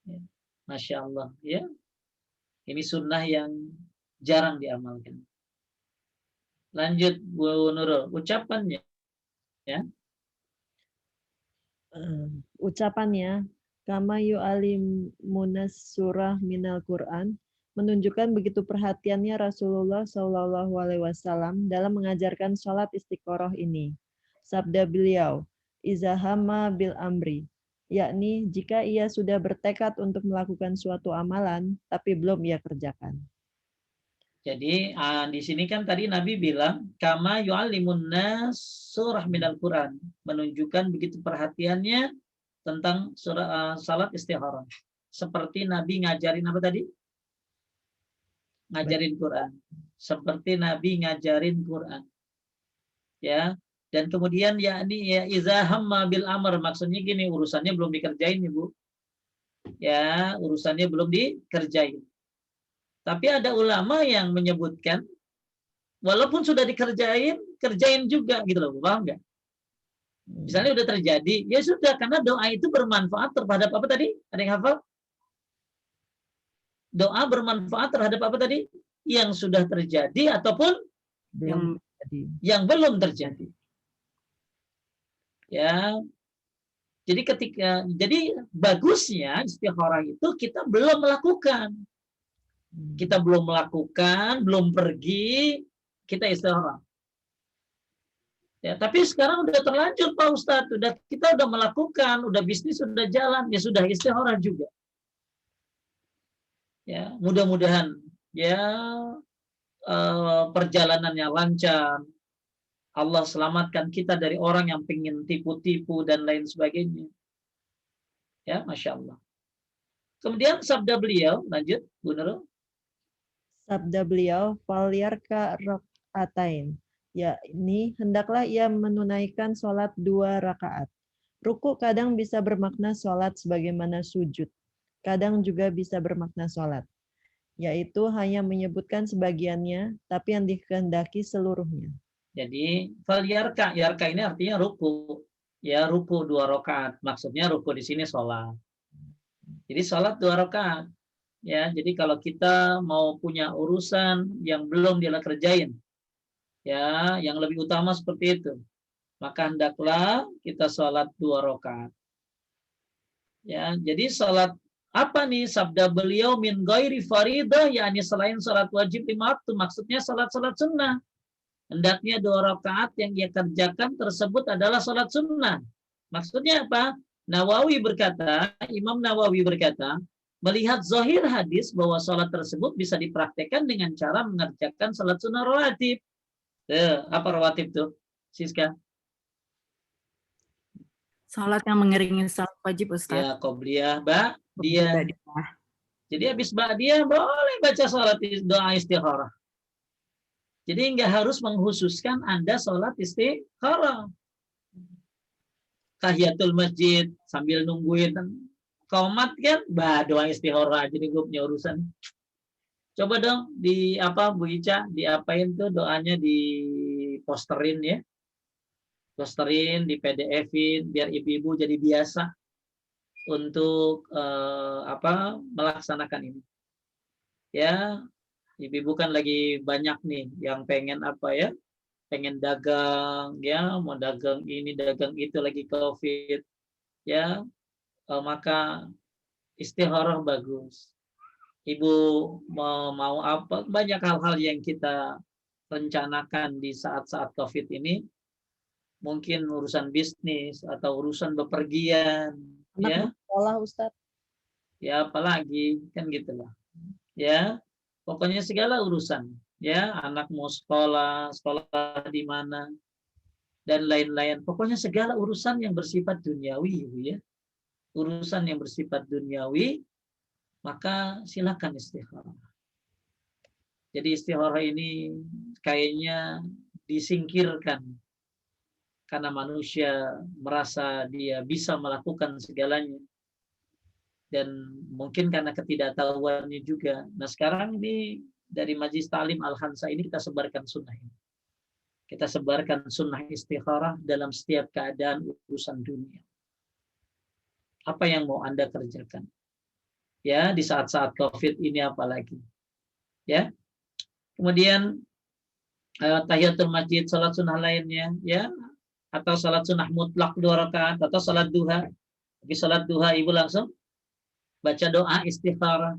Ya. Masya Allah. Ya. Ini sunnah yang jarang diamalkan. Lanjut Bu Nurul. Ucapannya. Ya. Ucapannya. Kama yu'alimunas surah minal Qur'an menunjukkan begitu perhatiannya Rasulullah Shallallahu Alaihi Wasallam dalam mengajarkan sholat istikharah ini. Sabda beliau, izahama bil amri, yakni jika ia sudah bertekad untuk melakukan suatu amalan tapi belum ia kerjakan. Jadi di sini kan tadi Nabi bilang kama yu'alimunas surah minal Qur'an, menunjukkan begitu perhatiannya tentang salat istikharah. Seperti Nabi ngajarin apa tadi? Ngajarin Quran. Seperti Nabi ngajarin Quran. Ya. Dan kemudian yakni ya iza hamma bil amr, maksudnya gini, urusannya belum dikerjain Ibu. Ya, urusannya belum dikerjain. Tapi ada ulama yang menyebutkan walaupun sudah dikerjain, kerjain juga gitu loh, paham nggak? Misalnya udah terjadi, ya sudah, karena doa itu bermanfaat terhadap apa tadi? Ada yang hafal? Doa bermanfaat terhadap apa tadi? Yang sudah terjadi ataupun Belum terjadi. yang belum terjadi. Ya, jadi bagusnya istikharah itu kita belum melakukan. Kita belum melakukan, belum pergi, kita istikharah. Ya, tapi sekarang udah terlanjur Pak Ustadz, kita udah melakukan, udah bisnis udah jalan, ya sudah istikharah juga. Ya, mudah-mudahan ya perjalanannya lancar. Allah selamatkan kita dari orang yang pengen tipu-tipu dan lain sebagainya. Ya, Masya Allah. Kemudian sabda beliau, lanjut, Bu Nurul. Sabda beliau, "Falyarka rakaatain." Yakni, hendaklah ia menunaikan sholat 2 rakaat. Ruku kadang bisa bermakna sholat sebagaimana sujud. Kadang juga bisa bermakna sholat. Yaitu hanya menyebutkan sebagiannya, tapi yang dikehendaki seluruhnya. Jadi, falyarka, yarka ini artinya ruku. Ya, ruku 2 rakaat. Maksudnya ruku di sini sholat. Jadi sholat 2 rakaat. Ya, jadi kalau kita mau punya urusan yang belum dia kerjain, ya, yang lebih utama seperti itu, maka hendaklah kita sholat 2 rakaat. Ya, jadi sholat apa nih sabda beliau min ghairi faridah, yakni selain sholat wajib 5 waktu, maksudnya sholat-sholat sunnah. Hendaknya 2 rakaat yang ia kerjakan tersebut adalah sholat sunnah. Maksudnya apa? Imam Nawawi berkata, melihat zahir hadis bahwa sholat tersebut bisa dipraktekkan dengan cara mengerjakan sholat sunnah rawatib. Apa rawatib tuh, Siska? Sholat yang mengiringi sholat wajib, Ustaz. Ya, qobliyah, ba'diyah. Jadi habis ba'diyah boleh baca sholat doa istikharah. Jadi nggak harus mengkhususkan Anda sholat istikharah. Tahiyatul masjid sambil nungguin qomat kan, doa istikharah. Jadi gue punya urusan. Coba dong di Bu Ica, diapain tuh doanya, di posterin ya. Posterin, di PDF-in biar ibu-ibu jadi biasa untuk melaksanakan ini. Ya, ibu-ibu kan lagi banyak nih yang pengen pengen dagang ya, mau dagang ini dagang itu, lagi COVID ya, maka istikharah bagus. Ibu mau apa, banyak hal-hal yang kita rencanakan di saat-saat COVID ini, mungkin urusan bisnis atau urusan bepergian. Anak sekolah, Ustadz. Ya, apalagi kan gitulah. Ya, pokoknya segala urusan. Ya, anak mau sekolah di mana, dan lain-lain. Pokoknya segala urusan yang bersifat duniawi, ya. Urusan yang bersifat duniawi, maka silakan istikharah. Jadi istikharah ini kayaknya disingkirkan karena manusia merasa dia bisa melakukan segalanya. Dan mungkin karena ketidaktahuannya juga. Nah sekarang ini dari Majelis Ta'lim Al-Hansa ini kita sebarkan sunnah ini. Kita sebarkan sunnah istikharah dalam setiap keadaan urusan dunia. Apa yang mau Anda kerjakan? Ya, di saat-saat COVID ini apalagi. Ya. Kemudian tahiyatul masjid, salat sunnah lainnya, ya, atau salat sunnah mutlak 2 rakaat, atau salat duha. Tapi salat duha ibu langsung baca doa istikharah.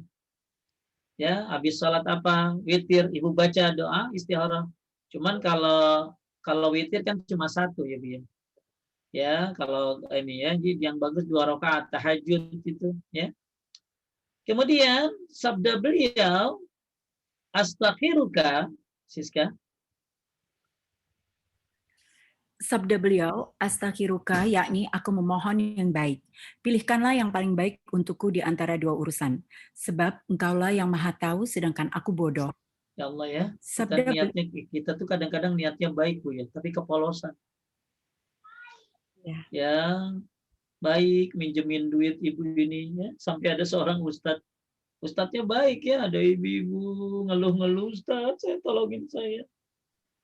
Ya, habis salat witir, ibu baca doa istikharah. Cuman kalau witir kan cuma 1 ya, Bu. Ya, kalau ini ya, yang bagus 2 rakaat tahajud itu, ya. Kemudian sabda beliau, astakhiruka, Siska. Sabda beliau, astakhiruka, yakni aku memohon yang baik. Pilihkanlah yang paling baik untukku di antara 2 urusan. Sebab engkaulah yang maha tahu, sedangkan aku bodoh. Ya Allah ya, Sabda niatnya kita tuh kadang-kadang niatnya baik, Bu ya, tapi kepolosan. Ya. Ya, baik, minjemin duit ibu ini ya. Sampai ada seorang ustadznya baik ya, ada ibu-ibu ngeluh-ngeluh, Ustadz, saya tolongin saya.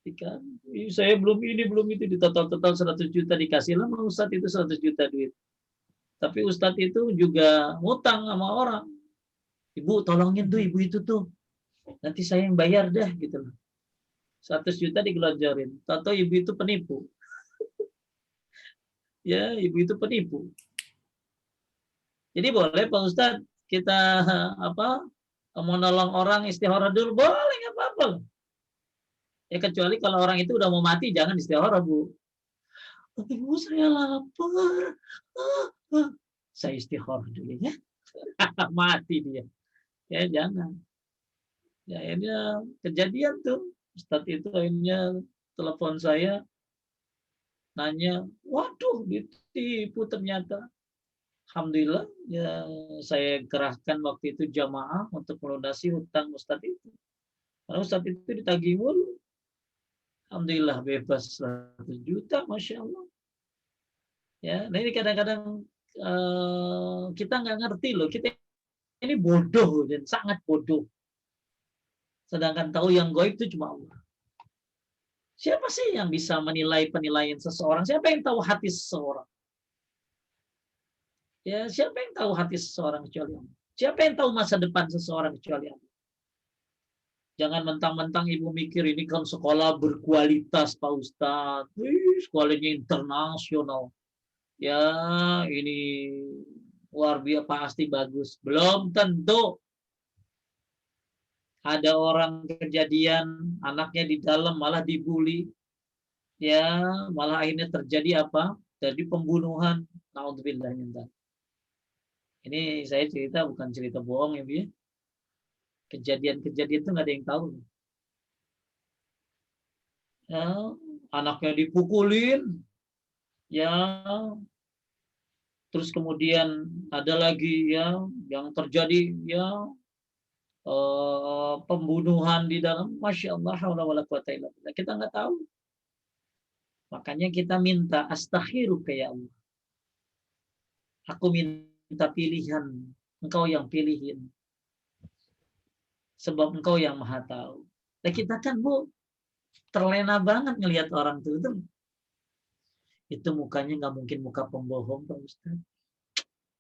Kan, saya belum ini, belum itu, di total 100 juta dikasih lah sama ustadz itu 100 juta duit. Tapi ustadz itu juga ngutang sama orang. Ibu tolongin tuh ibu itu tuh. Nanti saya yang bayar dah gitu loh. 100 juta digelonjorin. Tahu ibu itu penipu. Ya, ibu itu penipu. Jadi boleh Pak Ustadz kita mau nolong orang istikharah dulu, boleh, nggak apa-apa. Ya kecuali kalau orang itu udah mau mati, jangan istikharah, Bu. Ibu saya lapar. Saya istikharah dulu ya. Mati dia. Ya jangan. Ya akhirnya kejadian tuh. Ustadz itu akhirnya telepon saya, nanya, waduh ditipu ternyata. Alhamdulillah ya saya kerahkan waktu itu jamaah untuk melunasi hutang Ustadz itu. Karena Ustadz itu ditagih mulu. Alhamdulillah bebas 100 juta, Masya Allah. Ya, nah ini kadang-kadang kita nggak ngerti loh. Kita ini bodoh dan sangat bodoh. Sedangkan tahu yang gaib itu cuma Allah. Siapa sih yang bisa menilai penilaian seseorang? Siapa yang tahu hati seseorang? Ya, siapa yang tahu hati seseorang kecuali Allah? Siapa yang tahu masa depan seseorang kecuali Allah? Jangan mentang-mentang ibu mikir ini kan sekolah berkualitas Pak Ustadz. Sekolahnya internasional. Ya, ini luar biasa pasti bagus. Belum tentu. Ada orang kejadian anaknya di dalam malah dibully. Ya, malah akhirnya terjadi apa? Jadi pembunuhan. Naudzubillah min dzalik. Ini saya cerita bukan cerita bohong ya, Bu ya. Kejadian-kejadian itu nggak ada yang tahu. Ya, anaknya dipukulin, ya, terus kemudian ada lagi ya yang terjadi ya pembunuhan di dalam, Masya Allah, kita nggak tahu. Makanya kita minta astaghfiruka ya Allah. Aku minta pilihan, engkau yang pilihin. Sebab engkau yang maha tahu. Nah kita kan Bu, terlena banget ngelihat orang tuh. Itu mukanya nggak mungkin muka pembohong Pak Ustaz.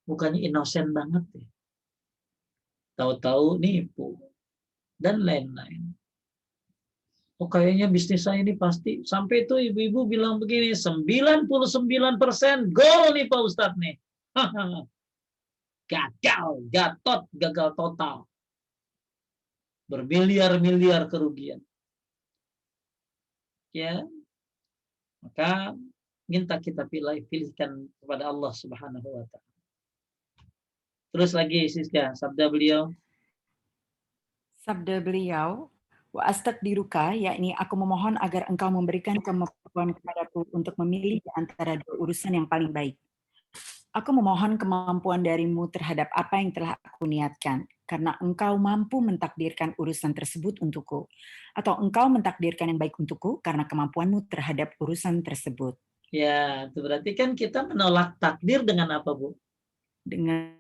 Mukanya inosen banget ya. Tahu-tahu nipu. Dan lain-lain. Oh kayaknya bisnis saya ini pasti. Sampai itu ibu-ibu bilang begini, 99% gol nih Pak Ustaz nih. Gagal total. Bermiliar-miliar kerugian. Ya, maka minta kita pilihkan kepada Allah Subhanahu wa Ta'ala. Terus lagi Siska, sabda beliau. Sabda beliau, wa astaqdiruka, yakni aku memohon agar engkau memberikan kemampuan kepadaku untuk memilih di antara dua urusan yang paling baik. Aku memohon kemampuan darimu terhadap apa yang telah aku niatkan, karena engkau mampu mentakdirkan urusan tersebut untukku. Atau engkau mentakdirkan yang baik untukku karena kemampuanmu terhadap urusan tersebut. Ya, itu berarti kan kita menolak takdir dengan apa, Bu? Dengan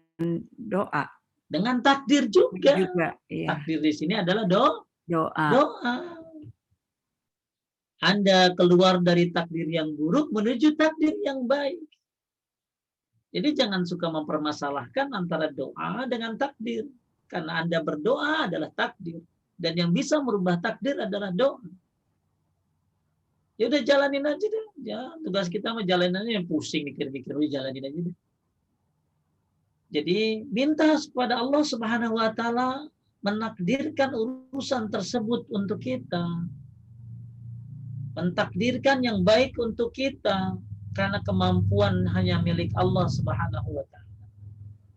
doa. Dengan takdir juga. Iya. Takdir di sini adalah doa. Anda keluar dari takdir yang buruk menuju takdir yang baik. Jadi jangan suka mempermasalahkan antara doa dengan takdir. Karena Anda berdoa adalah takdir. Dan yang bisa merubah takdir adalah doa. Ya udah jalanin aja deh. Ya, tugas kita mah jalaninnya yang pusing mikir-mikir, jalanin aja deh. Jadi minta kepada Allah Subhanahu wa Ta'ala menakdirkan urusan tersebut untuk kita. Mentakdirkan yang baik untuk kita. Karena kemampuan hanya milik Allah Subhanahu wa Ta'ala.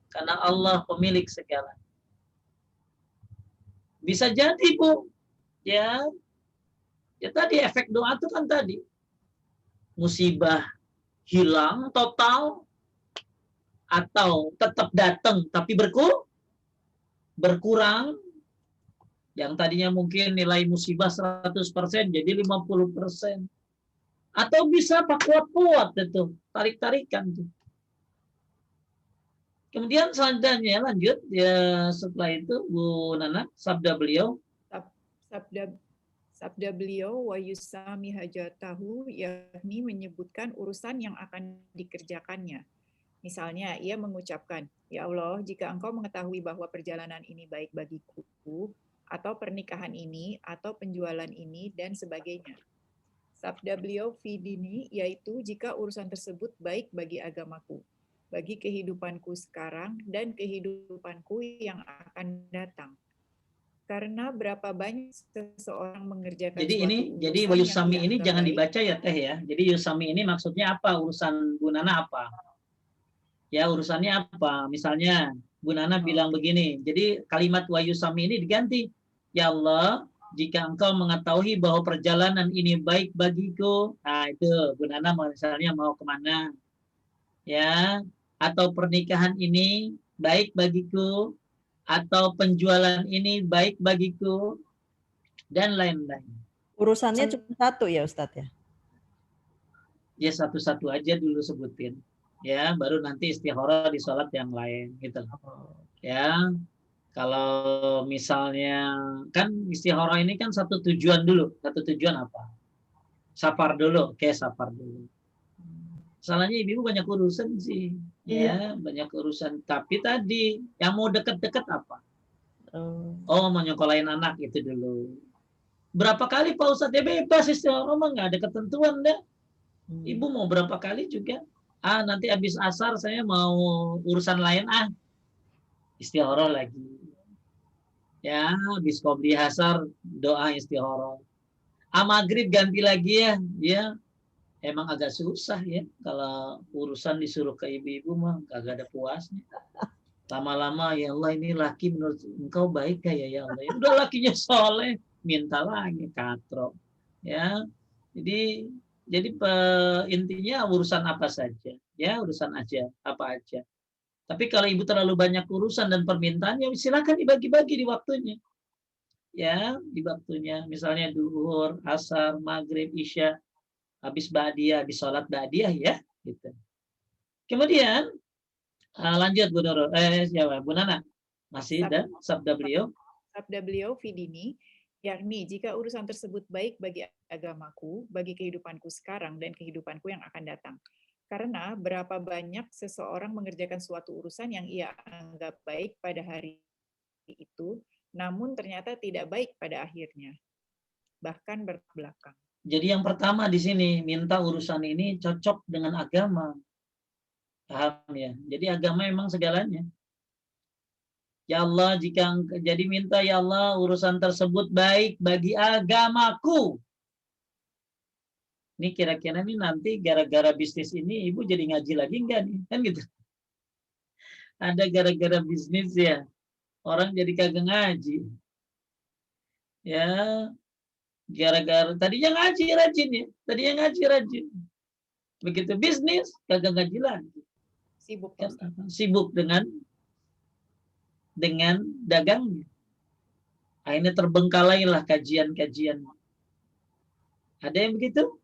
Karena Allah pemilik segala. Bisa jadi, Bu. Ya tadi efek doa itu kan tadi. Musibah hilang total atau tetap datang tapi berkurang. Yang tadinya mungkin nilai musibah 100% jadi 50%. Atau bisa pak kuat-kuat itu, tarik-tarikan tuh. Kemudian selanjutnya lanjut ya, setelah itu Bu Nana, sabda beliau. Sabda beliau wa yusami hajatahu, yakni menyebutkan urusan yang akan dikerjakannya. Misalnya, ia mengucapkan, "Ya Allah, jika Engkau mengetahui bahwa perjalanan ini baik bagiku, atau pernikahan ini, atau penjualan ini, dan sebagainya." Sabda beliau fidini, yaitu jika urusan tersebut baik bagi agamaku, bagi kehidupanku sekarang, dan kehidupanku yang akan datang. Karena berapa banyak seseorang mengerjakan Jadi suatu ini, urusan jadi yang wayusami ia ini anggap jangan baik. dibaca ya Teh ya. Jadi yusami ini maksudnya apa? Urusan Bu Nana apa? Ya urusannya apa? Misalnya Bu Nana bilang begini. Jadi kalimat wayusami ini diganti. Ya Allah, jika Engkau mengetahui bahwa perjalanan ini baik bagiku, nah itu Bu Nana misalnya mau kemana? Ya, atau pernikahan ini baik bagiku, atau penjualan ini baik bagiku, dan lain-lain. Urusannya cuma satu ya Ustadz ya? Ya satu-satu aja dulu sebutin. Ya, baru nanti istikharah di sholat yang lain gitu. Ya, kalau misalnya kan istikharah ini kan satu tujuan dulu. Satu tujuan apa? Safar dulu, oke safar dulu. Salahnya ibu banyak urusan sih. Ya, banyak urusan. Tapi tadi yang mau deket-deket apa? Oh, mau nyokolain anak itu dulu. Berapa kali Pak Ustadz? Ya bebas istikharah mah nggak ada ketentuan deh. Ibu mau berapa kali juga. Nanti habis asar saya mau urusan lain istikharah lagi. Ya, habis qobliyah asar doa istikharah. Maghrib ganti lagi ya. Ya, emang agak susah ya kalau urusan disuruh ke ibu-ibu mah kagak ada puasnya. Lama-lama ya Allah ini laki menurut engkau baik ya Allah. Ya udah lakinya soleh, minta lagi katro. Ya. Jadi intinya urusan apa saja. Ya, urusan aja, apa aja. Tapi kalau ibu terlalu banyak urusan dan permintaannya, silakan dibagi-bagi di waktunya. Ya, di waktunya. Misalnya duhur, asar, maghrib, isya, habis ba'diyah, habis sholat ba'diyah ya. Gitu. Kemudian, lanjut Bu Nurul. Bu Nana. Masih dan sabda beliau. Sabda beliau fidini, yakni jika urusan tersebut baik bagi agamaku, bagi kehidupanku sekarang, dan kehidupanku yang akan datang. Karena berapa banyak seseorang mengerjakan suatu urusan yang ia anggap baik pada hari itu, namun ternyata tidak baik pada akhirnya, bahkan berbelakang. Jadi yang pertama di sini, minta urusan ini cocok dengan agama. Paham ya? Jadi agama emang segalanya. Ya Allah, jadi minta ya Allah urusan tersebut baik bagi agamaku. Ini kira-kira nih nanti gara-gara bisnis ini ibu jadi ngaji lagi enggak nih? Kan gitu. Ada gara-gara bisnis ya. Orang jadi kagak ngaji. Ya, gara-gara tadinya ngaji rajin ya. Tadinya ngaji rajin. Begitu bisnis kagak ngaji lagi. Sibuk, sibuk dengan dagangnya. Akhirnya terbengkalailah kajian-kajian. Ada yang begitu?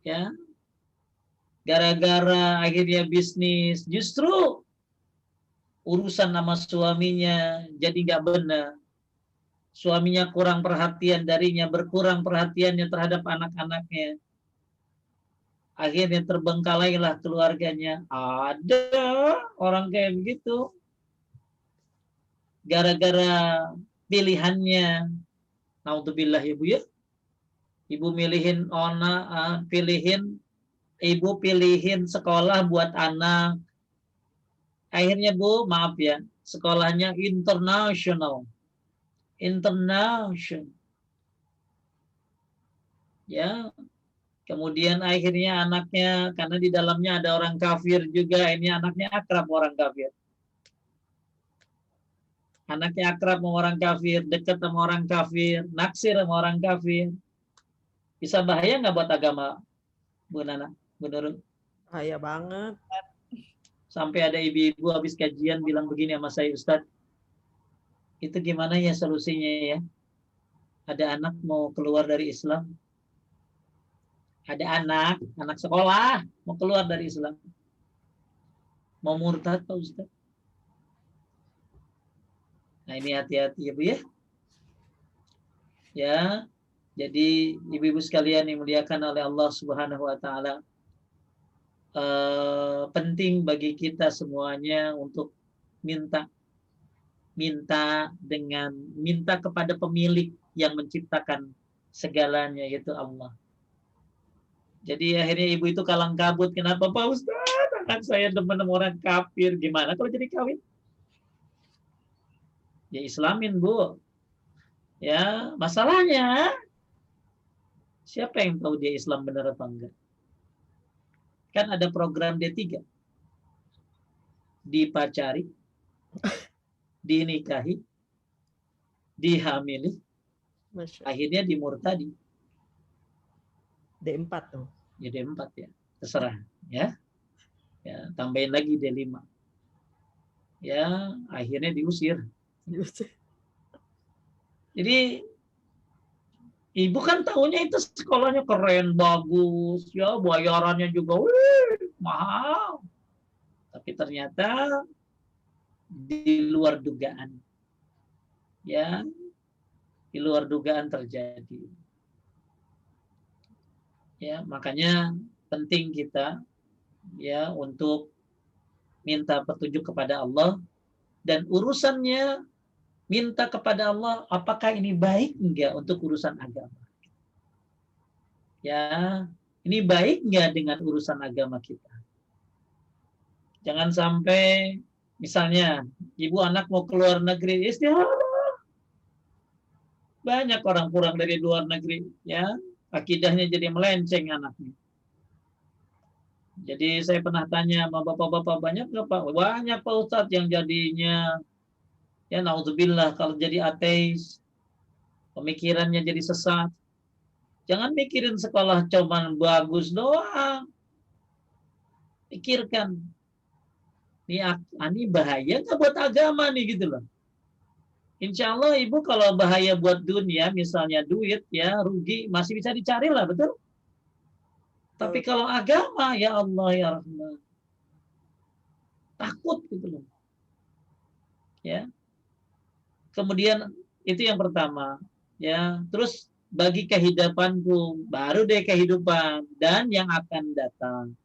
Ya, gara-gara akhirnya bisnis, justru urusan sama suaminya jadi nggak benar. Suaminya kurang perhatian darinya, berkurang perhatiannya terhadap anak-anaknya. Akhirnya terbengkalailah keluarganya. Ada orang kayak begitu. Gara-gara pilihannya, naudzubillah ya Bu ya. Ibu pilihin sekolah buat anak. Akhirnya Bu, maaf ya, sekolahnya internasional. Ya, kemudian akhirnya anaknya, karena di dalamnya ada orang kafir juga, ini anaknya akrab orang kafir. Anaknya akrab sama orang kafir, dekat sama orang kafir, naksir sama orang kafir. Bisa bahaya nggak buat agama, Bu Nana? Menurut? Bahaya banget. Sampai ada ibu-ibu habis kajian bilang begini sama saya, Ustadz, itu gimana ya solusinya ya? Ada anak mau keluar dari Islam. Ada anak sekolah mau keluar dari Islam. mau murtad Pak Ustaz. Nah ini hati-hati ya Bu ya. Ya, jadi ibu-ibu sekalian yang dimuliakan oleh Allah Subhanahu wa taala, penting bagi kita semuanya untuk minta kepada pemilik yang menciptakan segalanya, yaitu Allah. Jadi akhirnya ibu itu kalang kabut, kenapa Pak Ustaz? Anak saya demen sama orang kafir, gimana kalau jadi kawin? Ya islamin Bu. Ya, masalahnya siapa yang tahu dia Islam benar apa enggak? Kan ada program D3. Dipacari, dinikahi, dihamili, akhirnya dimurtadi. D4 tuh. Ya D4 ya, terserah ya. Ya, tambahin lagi D5. Ya, akhirnya diusir. Jadi ibu kan tahunya itu sekolahnya keren, bagus, ya bayarannya juga mahal. Tapi ternyata di luar dugaan. Ya, di luar dugaan terjadi. Ya, makanya penting kita ya untuk minta petunjuk kepada Allah, dan urusannya minta kepada Allah apakah ini baik enggak untuk urusan agama. Ya, ini baik enggak dengan urusan agama kita. Jangan sampai misalnya ibu anak mau keluar negeri, banyak orang pulang dari luar negeri, ya akidahnya jadi melenceng anaknya. Jadi saya pernah tanya sama bapak-bapak, banyak nggak Pak? Banyak Pak Ustadz yang jadinya, ya naudzubillah, kalau jadi ateis, pemikirannya jadi sesat. Jangan mikirin sekolah cuman bagus doang. Pikirkan, ini bahaya nggak buat agama nih gitu loh. Insya Allah ibu kalau bahaya buat dunia, misalnya duit, ya rugi, masih bisa dicari lah, betul? Tapi kalau agama, ya Allah ya Rahman, takut gitu loh. Ya. Kemudian itu yang pertama, ya. Terus bagi kehidupanku, baru deh kehidupan dan yang akan datang.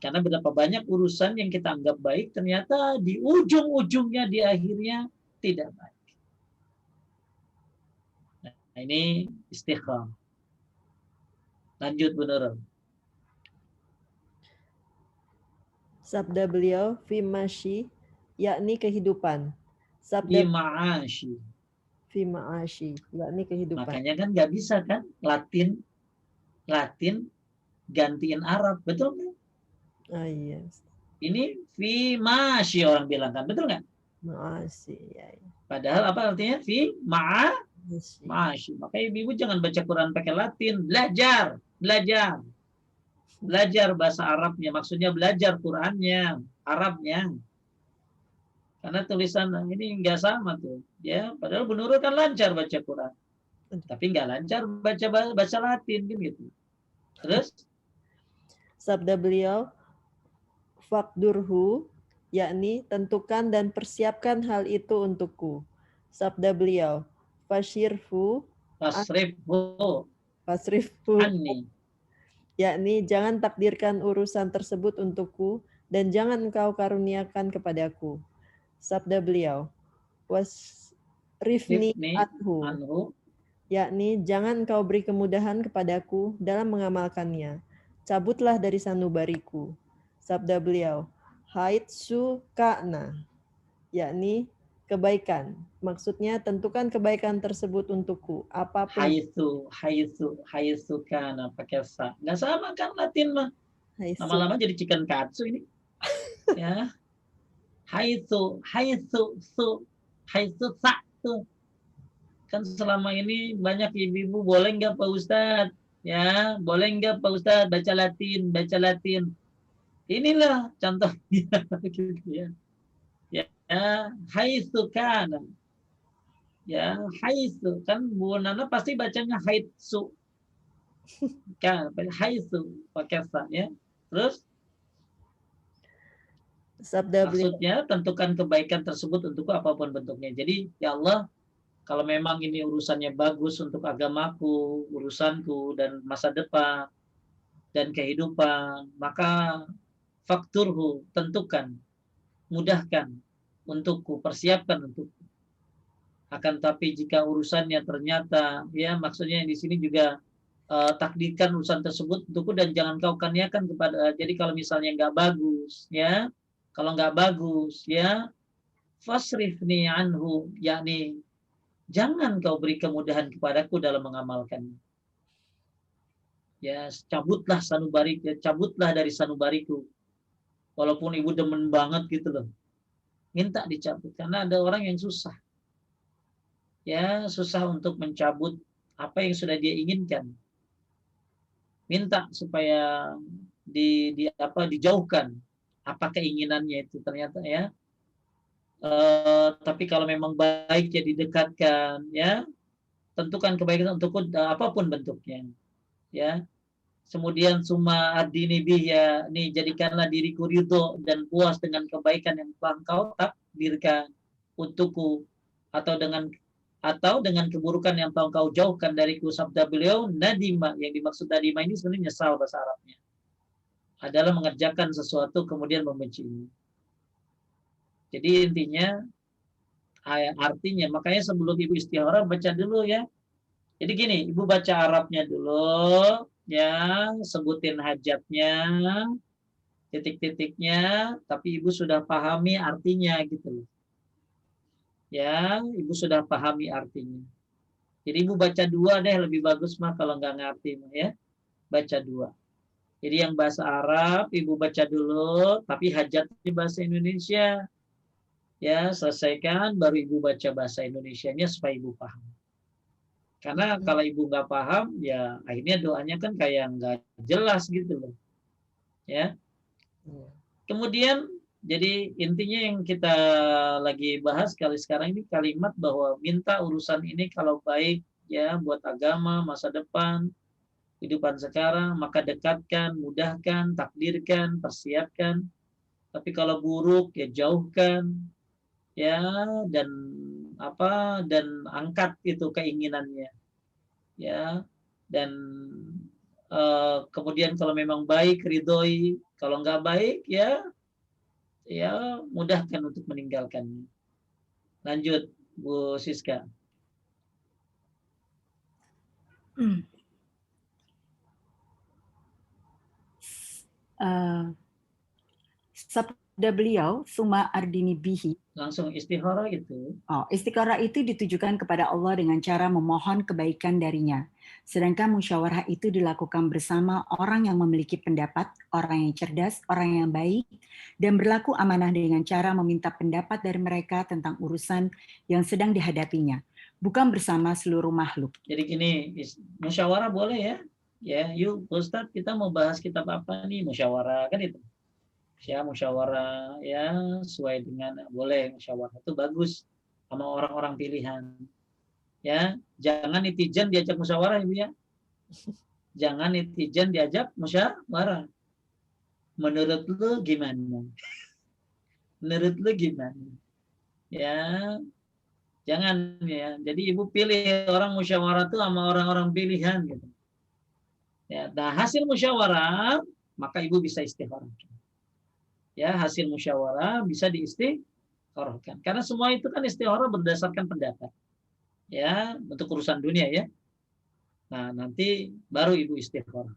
Karena berapa banyak urusan yang kita anggap baik, ternyata di ujung-ujungnya, di akhirnya tidak baik. Nah, ini istiqamah. Lanjut Bu Nurul. Sabda beliau, Fimashi, yakni kehidupan. Sabda Fima'ashi, yakni kehidupan. Makanya kan nggak bisa kan Latin gantiin Arab, betul kan? Ah iya. Ini Fimashi orang bilang kan, betul nggak? Ma'ashi, ya. Padahal apa artinya? Ma'ashi. Makanya ibu jangan baca Quran pakai Latin, belajar bahasa Arabnya, maksudnya belajar Qurannya, Arabnya. Karena tulisan ini nggak sama tuh, ya. Padahal Bu Nurul kan lancar baca Quran, tapi nggak lancar baca Latin gitu. Terus sabda beliau, Fakdurhu, yakni tentukan dan persiapkan hal itu untukku. Sabda beliau, Fasrifhu, anni, yakni jangan takdirkan urusan tersebut untukku dan jangan engkau karuniakan kepadaku. Sabda beliau, wasrifni anhu, yakni jangan engkau beri kemudahan kepadaku dalam mengamalkannya. Cabutlah dari sanubariku. Sabda beliau, haitsu ka'na, yakni kebaikan. Maksudnya tentukan kebaikan tersebut untukku. Apapun. Haitsu kana pakai sa. Nggak sama kan Latin mah. Lama-lama jadi chicken katsu ini. Ya. Haitsu sa tuh. Kan selama ini banyak ibu-ibu, boleh nggak Pak Ustadz? Ya, boleh nggak Pak Ustadz baca Latin? Inilah contohnya gitu ya. Ya, haitsu kana. Ya, haitsu kan Bu Nana pasti bacanya haitsu. Kan haitsu pakai sa ya. Terus Sabda beliau. Maksudnya tentukan kebaikan tersebut untuk apapun bentuknya. Jadi ya Allah, kalau memang ini urusannya bagus untuk agamaku, urusanku dan masa depan dan kehidupan, maka fakturhu, tentukan, mudahkan untukku, persiapkan untukku. Akan tapi jika urusannya ternyata, ya maksudnya di sini juga takdirkan urusan tersebut untukku dan jangan kau karuniakan kepada. Jadi kalau misalnya nggak bagus, ya, kalau nggak bagus, ya, fasrifni anhu, yakni jangan kau beri kemudahan kepadaku dalam mengamalkannya. Ya, cabutlah sanubari, ya, cabutlah dari sanubariku. Walaupun ibu demen banget gitu loh, minta dicabut karena ada orang yang susah. Ya, susah untuk mencabut apa yang sudah dia inginkan. Minta supaya dijauhkan apa keinginannya itu ternyata, ya. Tapi kalau memang baik ya didekatkan, ya, tentukan kebaikan untukku apapun bentuknya, ya. Kemudian summa adini biya, nih jadikanlah diriku ridho dan puas dengan kebaikan yang telah engkau takdirkan untukku, atau dengan keburukan yang telah engkau jauhkan dariku. Sabda beliau nadima, yang dimaksud nadima ini sebenarnya nyesal bahasa Arabnya, adalah mengerjakan sesuatu kemudian membencinya. Jadi intinya, artinya, makanya sebelum ibu istikharah baca dulu, ya. Jadi gini, ibu baca Arabnya dulu, ya, sebutin hajatnya, titik-titiknya, tapi ibu sudah pahami artinya gitu loh. Ya, ibu sudah pahami artinya. Jadi ibu baca dua deh, lebih bagus mah kalau nggak ngerti mah, ya. Baca dua. Jadi yang bahasa Arab ibu baca dulu, tapi hajatnya bahasa Indonesia. Ya, selesaikan baru ibu baca bahasa Indonesianya supaya ibu paham. Karena kalau ibu nggak paham, ya akhirnya doanya kan kayak nggak jelas gitu loh. Ya. Kemudian, jadi intinya yang kita lagi bahas kali sekarang ini kalimat bahwa minta urusan ini kalau baik, ya, buat agama, masa depan, kehidupan sekarang, maka dekatkan, mudahkan, takdirkan, persiapkan. Tapi kalau buruk, ya jauhkan, ya, dan angkat itu keinginannya, ya. Dan kemudian kalau memang baik ridhoi, kalau nggak baik, ya mudahkan untuk meninggalkannya. Lanjut Bu Siska. Sabda beliau, summa ardini bihi. Langsung istikharah itu. Istikharah itu ditujukan kepada Allah dengan cara memohon kebaikan darinya. Sedangkan musyawarah itu dilakukan bersama orang yang memiliki pendapat, orang yang cerdas, orang yang baik, dan berlaku amanah dengan cara meminta pendapat dari mereka tentang urusan yang sedang dihadapinya, bukan bersama seluruh makhluk. Jadi gini, musyawarah boleh ya? Ya, yuk Ustadz, kita mau bahas kitab apa nih? Musyawarah kan itu. Ya, musyawarah, ya, sesuai dengan, boleh musyawarah itu bagus sama orang-orang pilihan. Ya, jangan netizen diajak musyawarah Ibu, ya. Jangan netizen diajak musyawarah. Menurut lu gimana? Menurut lu gimana? Ya, jangan, ya. Jadi Ibu pilih orang musyawarah itu sama orang-orang pilihan gitu. Ya, nah hasil musyawarah maka Ibu bisa istikharah. Ya, hasil musyawarah bisa diistikharahkan. Karena semua itu kan istikharah berdasarkan pendapat. Ya, untuk urusan dunia, ya. Nah, nanti baru Ibu istikharah.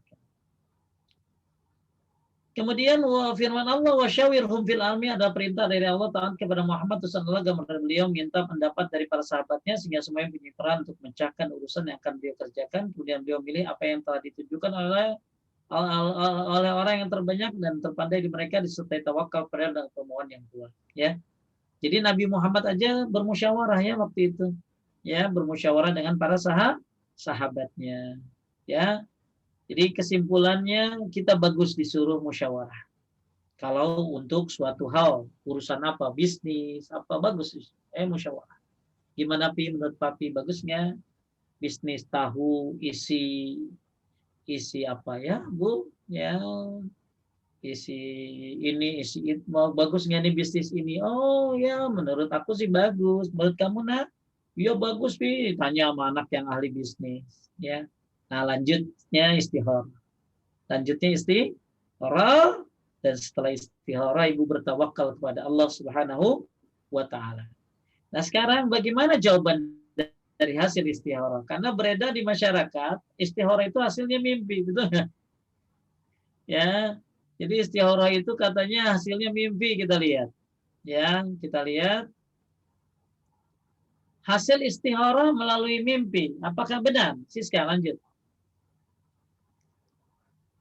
Kemudian firman Allah wasyawirhum fil amri, ada perintah dari Allah Ta'ala kepada Muhammad sallallahu alaihi wasallam, beliau minta pendapat dari para sahabatnya sehingga semuanya punya peran untuk memecahkan urusan yang akan beliau kerjakan. Kemudian beliau milih apa yang telah ditujukan oleh orang yang terbanyak dan terpandai di mereka disertai tawakal pada dan permohonan yang kuat, ya. Jadi Nabi Muhammad aja bermusyawarah, ya, waktu itu, ya, bermusyawarah dengan para sahabatnya, ya. Jadi kesimpulannya kita bagus disuruh musyawarah. Kalau untuk suatu hal, urusan apa, bisnis, apa, bagus, musyawarah. Gimana Pi, menurut Papi bagusnya bisnis tahu isi apa ya Bu, ya, isi ini, isi itu, mau bagus nggak nih bisnis ini? Oh ya, menurut aku sih bagus. Menurut kamu nak? Ya bagus nih. Tanya sama anak yang ahli bisnis, ya. Nah lanjutnya istihara. Lanjutnya istihara, dan setelah istihara ibu bertawakal kepada Allah Subhanahu wa taala. Nah, sekarang bagaimana jawaban dari hasil istihara? Karena beredar di masyarakat, istihara itu hasilnya mimpi, betul nggak? Ya. Jadi istihara itu katanya hasilnya mimpi, kita lihat. Ya, kita lihat hasil istihara melalui mimpi. Apakah benar? Siska, lanjut.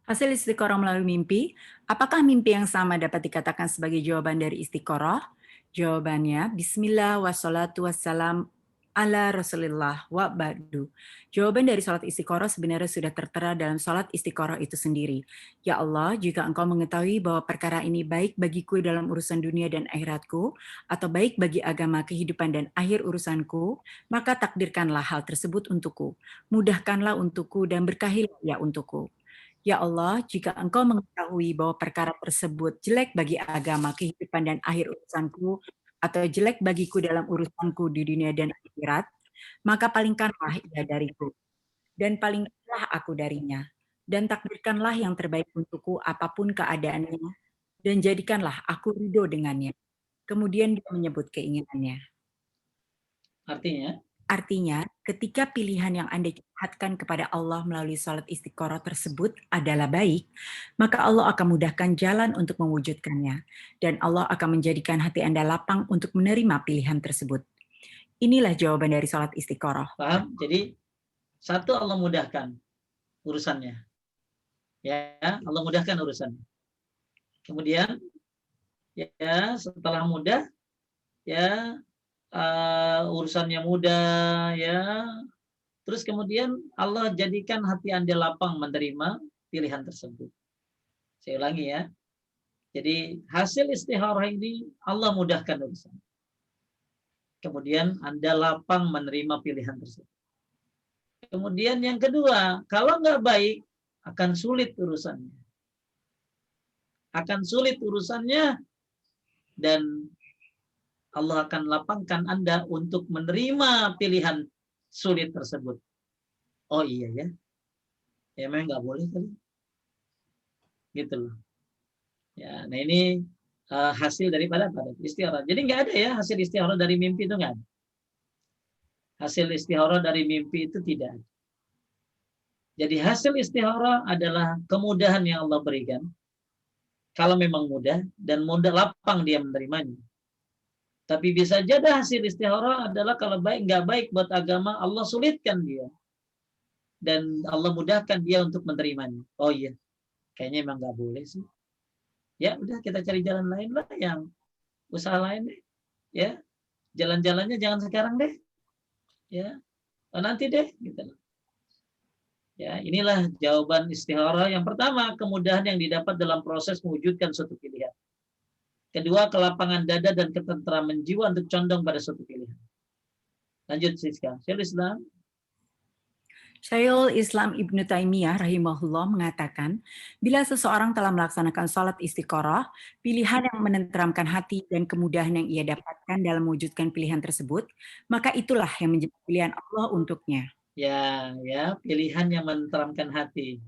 Hasil istiqoroh melalui mimpi, apakah mimpi yang sama dapat dikatakan sebagai jawaban dari istiqoroh? Jawabannya, Bismillah wassalatu wassalam ala Rasulillah wa ba'du. Jawaban dari sholat istiqoroh sebenarnya sudah tertera dalam sholat istiqoroh itu sendiri. Ya Allah, jika Engkau mengetahui bahwa perkara ini baik bagiku dalam urusan dunia dan akhiratku, atau baik bagi agama, kehidupan, dan akhir urusanku, maka takdirkanlah hal tersebut untukku. Mudahkanlah untukku dan berkahilah ya untukku. Ya Allah, jika Engkau mengetahui bahwa perkara tersebut jelek bagi agama, kehidupan, dan akhir urusanku, atau jelek bagiku dalam urusanku di dunia dan akhirat, maka palingkanlah ia dariku, dan palingkanlah aku darinya, dan takdirkanlah yang terbaik untukku apapun keadaannya, dan jadikanlah aku ridho dengannya. Kemudian dia menyebut keinginannya. Artinya, ketika pilihan yang Anda curhatkan kepada Allah melalui salat istiqoroh tersebut adalah baik, maka Allah akan mudahkan jalan untuk mewujudkannya, dan Allah akan menjadikan hati Anda lapang untuk menerima pilihan tersebut. Inilah jawaban dari salat istiqoroh. Paham? Jadi, satu, Allah mudahkan urusannya. Ya, Allah mudahkan urusannya. Kemudian, ya setelah mudah, ya urusannya mudah, ya. Terus kemudian Allah jadikan hati Anda lapang menerima pilihan tersebut. Saya ulangi ya. Jadi hasil istikharah ini Allah mudahkan urusan. Kemudian Anda lapang menerima pilihan tersebut. Kemudian yang kedua, kalau nggak baik, akan sulit urusannya. Akan sulit urusannya, dan Allah akan lapangkan Anda untuk menerima pilihan sulit tersebut. Oh iya ya. Ya memang nggak boleh kali. Gitu loh. Ya, nah ini hasil daripada istihara. Jadi nggak ada ya hasil istihara dari mimpi, itu nggak ada. Hasil istihara dari mimpi itu tidak ada. Jadi hasil istihara adalah kemudahan yang Allah berikan. Kalau memang mudah, dan mudah lapang dia menerimanya. Tapi bisa jadi hasil istihara adalah kalau baik nggak baik buat agama, Allah sulitkan dia. Dan Allah mudahkan dia untuk menerimanya. Oh iya, kayaknya emang nggak boleh sih. Ya udah, kita cari jalan lain lah, yang usaha lain deh. Ya, jalan-jalannya jangan sekarang deh. Ya, nanti deh. Gitu. Ya, inilah jawaban istihara. Yang pertama, kemudahan yang didapat dalam proses mewujudkan suatu pilihan. Kedua, kelapangan dada dan ketentraman jiwa untuk condong pada suatu pilihan. Lanjut, Siska. Syekhul Islam Ibnu Taimiyah rahimahullah mengatakan, bila seseorang telah melaksanakan salat istiqoroh, pilihan yang menenteramkan hati dan kemudahan yang ia dapatkan dalam mewujudkan pilihan tersebut, maka itulah yang menjadi pilihan Allah untuknya. Ya, pilihan yang menenteramkan hati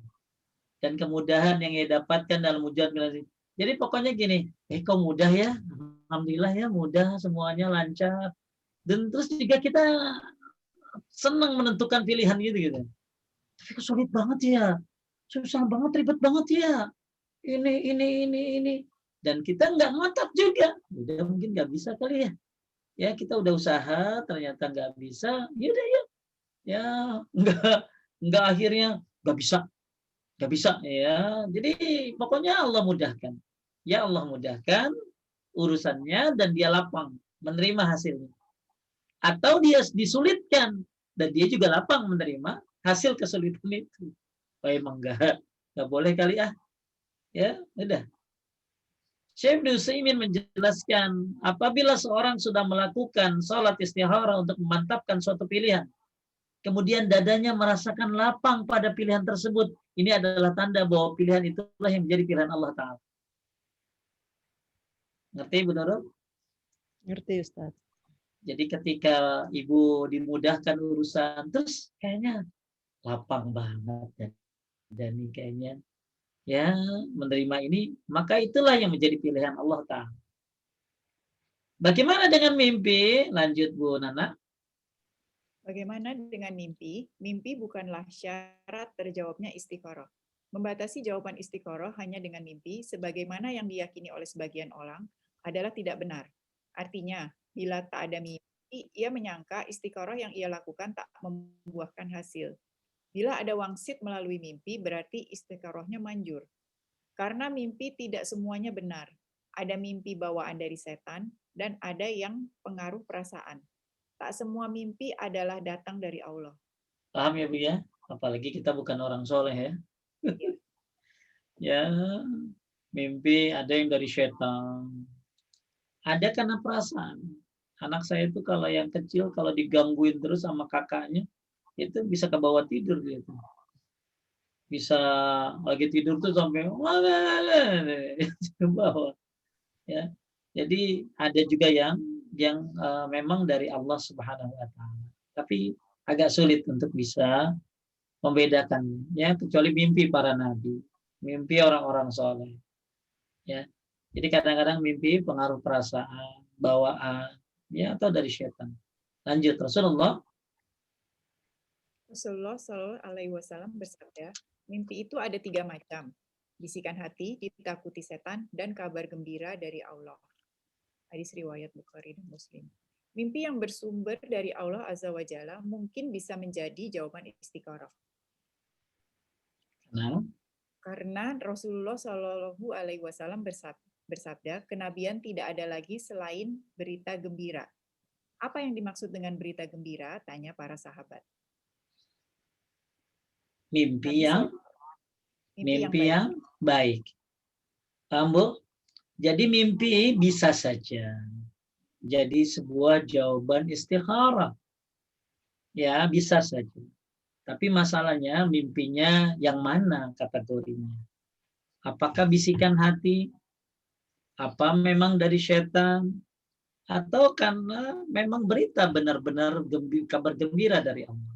dan kemudahan yang ia dapatkan dalam mewujudkan pilihan. Jadi pokoknya gini, kok mudah ya, alhamdulillah ya, mudah, semuanya lancar. Dan terus juga kita senang menentukan pilihan gitu. Tapi kok sulit banget ya, susah banget, ribet banget ya. Ini. Dan kita nggak ngotot juga. Udah mungkin nggak bisa kali ya. Ya kita udah usaha, ternyata nggak bisa. Yaudah ya. Ya nggak akhirnya nggak bisa ya. Jadi pokoknya Allah mudahkan. Ya Allah mudahkan urusannya dan dia lapang menerima hasilnya. Atau dia disulitkan dan dia juga lapang menerima hasil kesulitan itu. Oh emang nggak boleh kali ah. Ya udah. Syekh Ibnu Utsaimin menjelaskan, apabila seorang sudah melakukan sholat istihara untuk memantapkan suatu pilihan, kemudian dadanya merasakan lapang pada pilihan tersebut, ini adalah tanda bahwa pilihan itulah yang menjadi pilihan Allah Ta'ala. Ngerti Bu Nurul? Ngerti Ustaz. Jadi ketika ibu dimudahkan urusan, terus kayaknya lapang banget ya. Dan ini kayaknya ya menerima ini, maka itulah yang menjadi pilihan Allah Ta'ala. Bagaimana dengan mimpi? Lanjut Bu Nana. Bagaimana dengan mimpi? Mimpi bukanlah syarat terjawabnya istikharah. Membatasi jawaban istikharah hanya dengan mimpi, sebagaimana yang diyakini oleh sebagian orang, adalah tidak benar. Artinya, bila tak ada mimpi, ia menyangka istikharah yang ia lakukan tak membuahkan hasil. Bila ada wangsit melalui mimpi, berarti istikharahnya manjur. Karena mimpi tidak semuanya benar. Ada mimpi bawaan dari setan, dan ada yang pengaruh perasaan. Tak semua mimpi adalah datang dari Allah. Paham ya Bu ya? Apalagi kita bukan orang soleh ya. Ya, mimpi ada yang dari setan. Ada karena perasaan. Anak saya itu kalau yang kecil, kalau digangguin terus sama kakaknya, itu bisa ke bawah tidur gitu. Bisa lagi tidur tuh sampai ke bawah. Ya. Jadi ada juga yang memang dari Allah Subhanahu wa taala. Tapi agak sulit untuk bisa membedakan ya, kecuali mimpi para nabi, mimpi orang-orang soleh. Ya. Jadi kadang-kadang mimpi pengaruh perasaan, bawaan, ya atau dari setan. Lanjut Rasulullah Shallallahu Alaihi Wasallam bersabda, mimpi itu ada 3 macam: bisikan hati, ditakuti setan, dan kabar gembira dari Allah. Hadis riwayat Bukhari dan Muslim. Mimpi yang bersumber dari Allah Azza wa Jalla mungkin bisa menjadi jawaban istikharah. Nah, Karena Rasulullah Shallallahu Alaihi Wasallam bersabda, kenabian tidak ada lagi selain berita gembira. Apa yang dimaksud dengan berita gembira? Tanya para sahabat. mimpi Nabi yang baik. Paham Bu? Jadi mimpi bisa saja jadi sebuah jawaban istikharah. Ya, bisa saja. Tapi masalahnya mimpinya yang mana kategorinya? Apakah bisikan hati? Apa memang dari setan? Atau karena memang berita benar-benar kabar gembira dari Allah?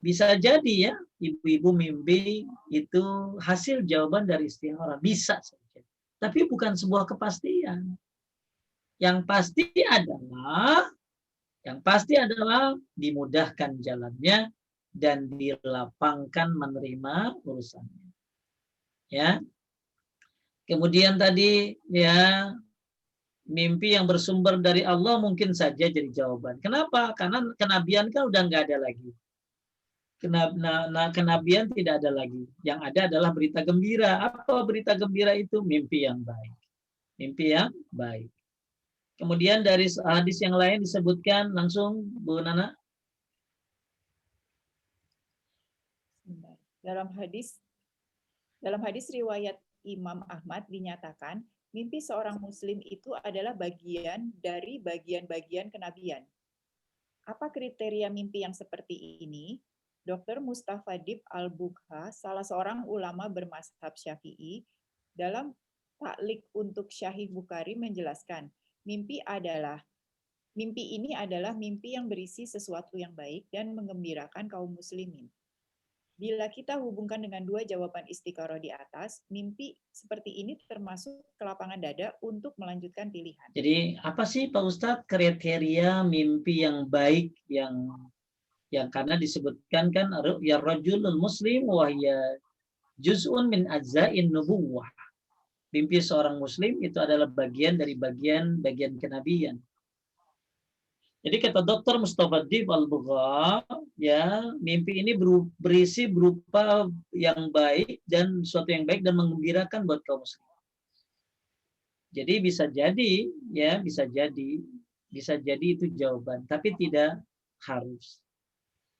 Bisa jadi ya, ibu-ibu mimpi itu hasil jawaban dari istikharah. Bisa saja. Tapi bukan sebuah kepastian. Yang pasti adalah dimudahkan jalannya dan dilapangkan menerima urusannya. Ya. Kemudian tadi ya mimpi yang bersumber dari Allah mungkin saja jadi jawaban. Kenapa? Karena kenabian kan udah nggak ada lagi. Kenabian tidak ada lagi. Yang ada adalah berita gembira. Apa berita gembira itu? Mimpi yang baik. Mimpi yang baik. Kemudian dari hadis yang lain disebutkan langsung Bu Nana. Dalam hadis riwayat Imam Ahmad dinyatakan, mimpi seorang muslim itu adalah bagian dari bagian-bagian kenabian. Apa kriteria mimpi yang seperti ini? Dr. Mustafa Dib Al-Bugha, salah seorang ulama bermazhab Syafi'i, dalam Ta'liq untuk Syahih Bukhari menjelaskan, mimpi ini adalah mimpi yang berisi sesuatu yang baik dan menggembirakan kaum muslimin. Bila kita hubungkan dengan 2 jawaban istikharah di atas, mimpi seperti ini termasuk kelapangan dada untuk melanjutkan pilihan. Jadi apa sih Pak Ustadz kriteria mimpi yang baik yang karena disebutkan kan ya rajulul muslim wa ya juz'un min ajza'in nubuwah. Mimpi seorang muslim itu adalah bagian dari bagian kenabian. Jadi kata Dr. Mustafa Dib Al-Bugha, ya, mimpi ini berisi berupa yang baik dan sesuatu yang baik dan menggembirakan buat kaum muslim. Jadi bisa jadi itu jawaban, tapi tidak harus.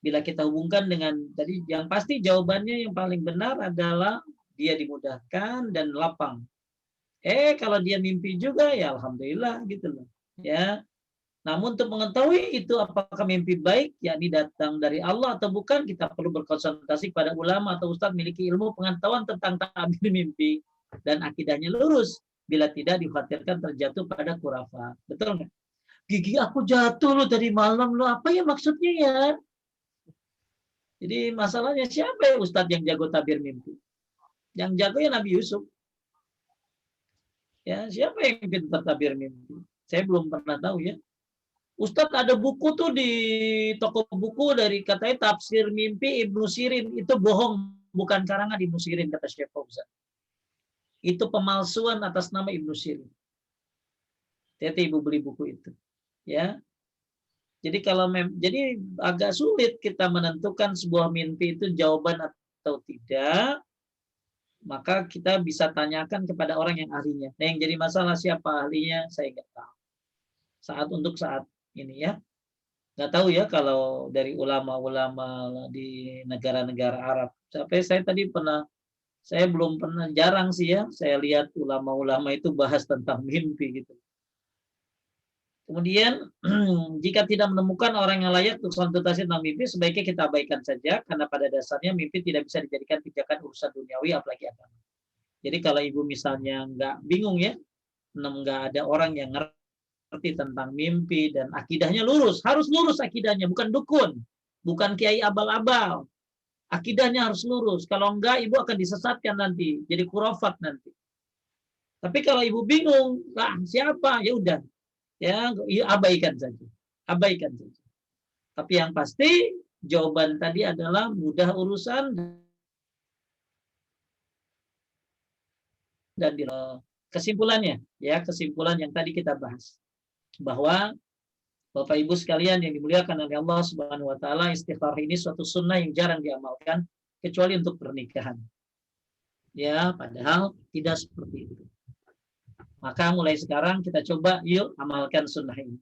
Bila kita hubungkan dengan tadi, yang pasti jawabannya yang paling benar adalah dia dimudahkan dan lapang. Kalau dia mimpi juga ya alhamdulillah gitu loh. Ya. Namun untuk mengetahui itu apakah mimpi baik yakni datang dari Allah atau bukan, kita perlu berkonsultasi kepada ulama atau ustadz miliki ilmu pengetahuan tentang ta'bir mimpi dan akidahnya lurus. bila tidak dikhawatirkan terjatuh pada khurafat. Betul nggak? Gigi aku jatuh loh tadi malam loh. Apa ya maksudnya ya? Jadi masalahnya siapa ya Ustadz yang jago tabir mimpi? Yang jago ya Nabi Yusuf. Ya, siapa yang pintar tabir mimpi? Saya belum pernah tahu ya. Ustadz ada buku tuh di toko buku dari katanya tafsir mimpi Ibnu Sirin. Itu bohong, bukan karangan Ibnu Sirin kata Syekh Fauzan. Itu pemalsuan atas nama Ibnu Sirin. Hati-hati ibu beli buku itu. Ya. Jadi jadi agak sulit kita menentukan sebuah mimpi itu jawaban atau tidak. Maka kita bisa tanyakan kepada orang yang ahlinya. Nah, yang jadi masalah siapa ahlinya, saya nggak tahu. Saat ini ya. Nggak tahu ya kalau dari ulama-ulama di negara-negara Arab. Sampai saya belum pernah, jarang sih ya, saya lihat ulama-ulama itu bahas tentang mimpi gitu. Kemudian, jika tidak menemukan orang yang layak untuk konsultasi tentang mimpi, sebaiknya kita abaikan saja, karena pada dasarnya mimpi tidak bisa dijadikan pijakan urusan duniawi, apalagi agama. Jadi kalau ibu misalnya nggak bingung ya, nggak ada orang yang ngerti tentang mimpi dan akidahnya lurus, harus lurus akidahnya, bukan dukun, bukan kiai abal-abal. Akidahnya harus lurus. Kalau enggak, ibu akan disesatkan nanti, jadi khurafat nanti. Tapi kalau ibu bingung, siapa? Ya udah, ya abaikan saja. Abaikan saja. Tapi yang pasti jawaban tadi adalah mudah urusan dan kesimpulannya, ya kesimpulan yang tadi kita bahas bahwa Bapak Ibu sekalian yang dimuliakan oleh Allah Subhanahu wa taala, istikharah ini suatu sunnah yang jarang diamalkan kecuali untuk pernikahan. Ya, padahal tidak seperti itu. Maka mulai sekarang kita coba yuk amalkan sunnah ini.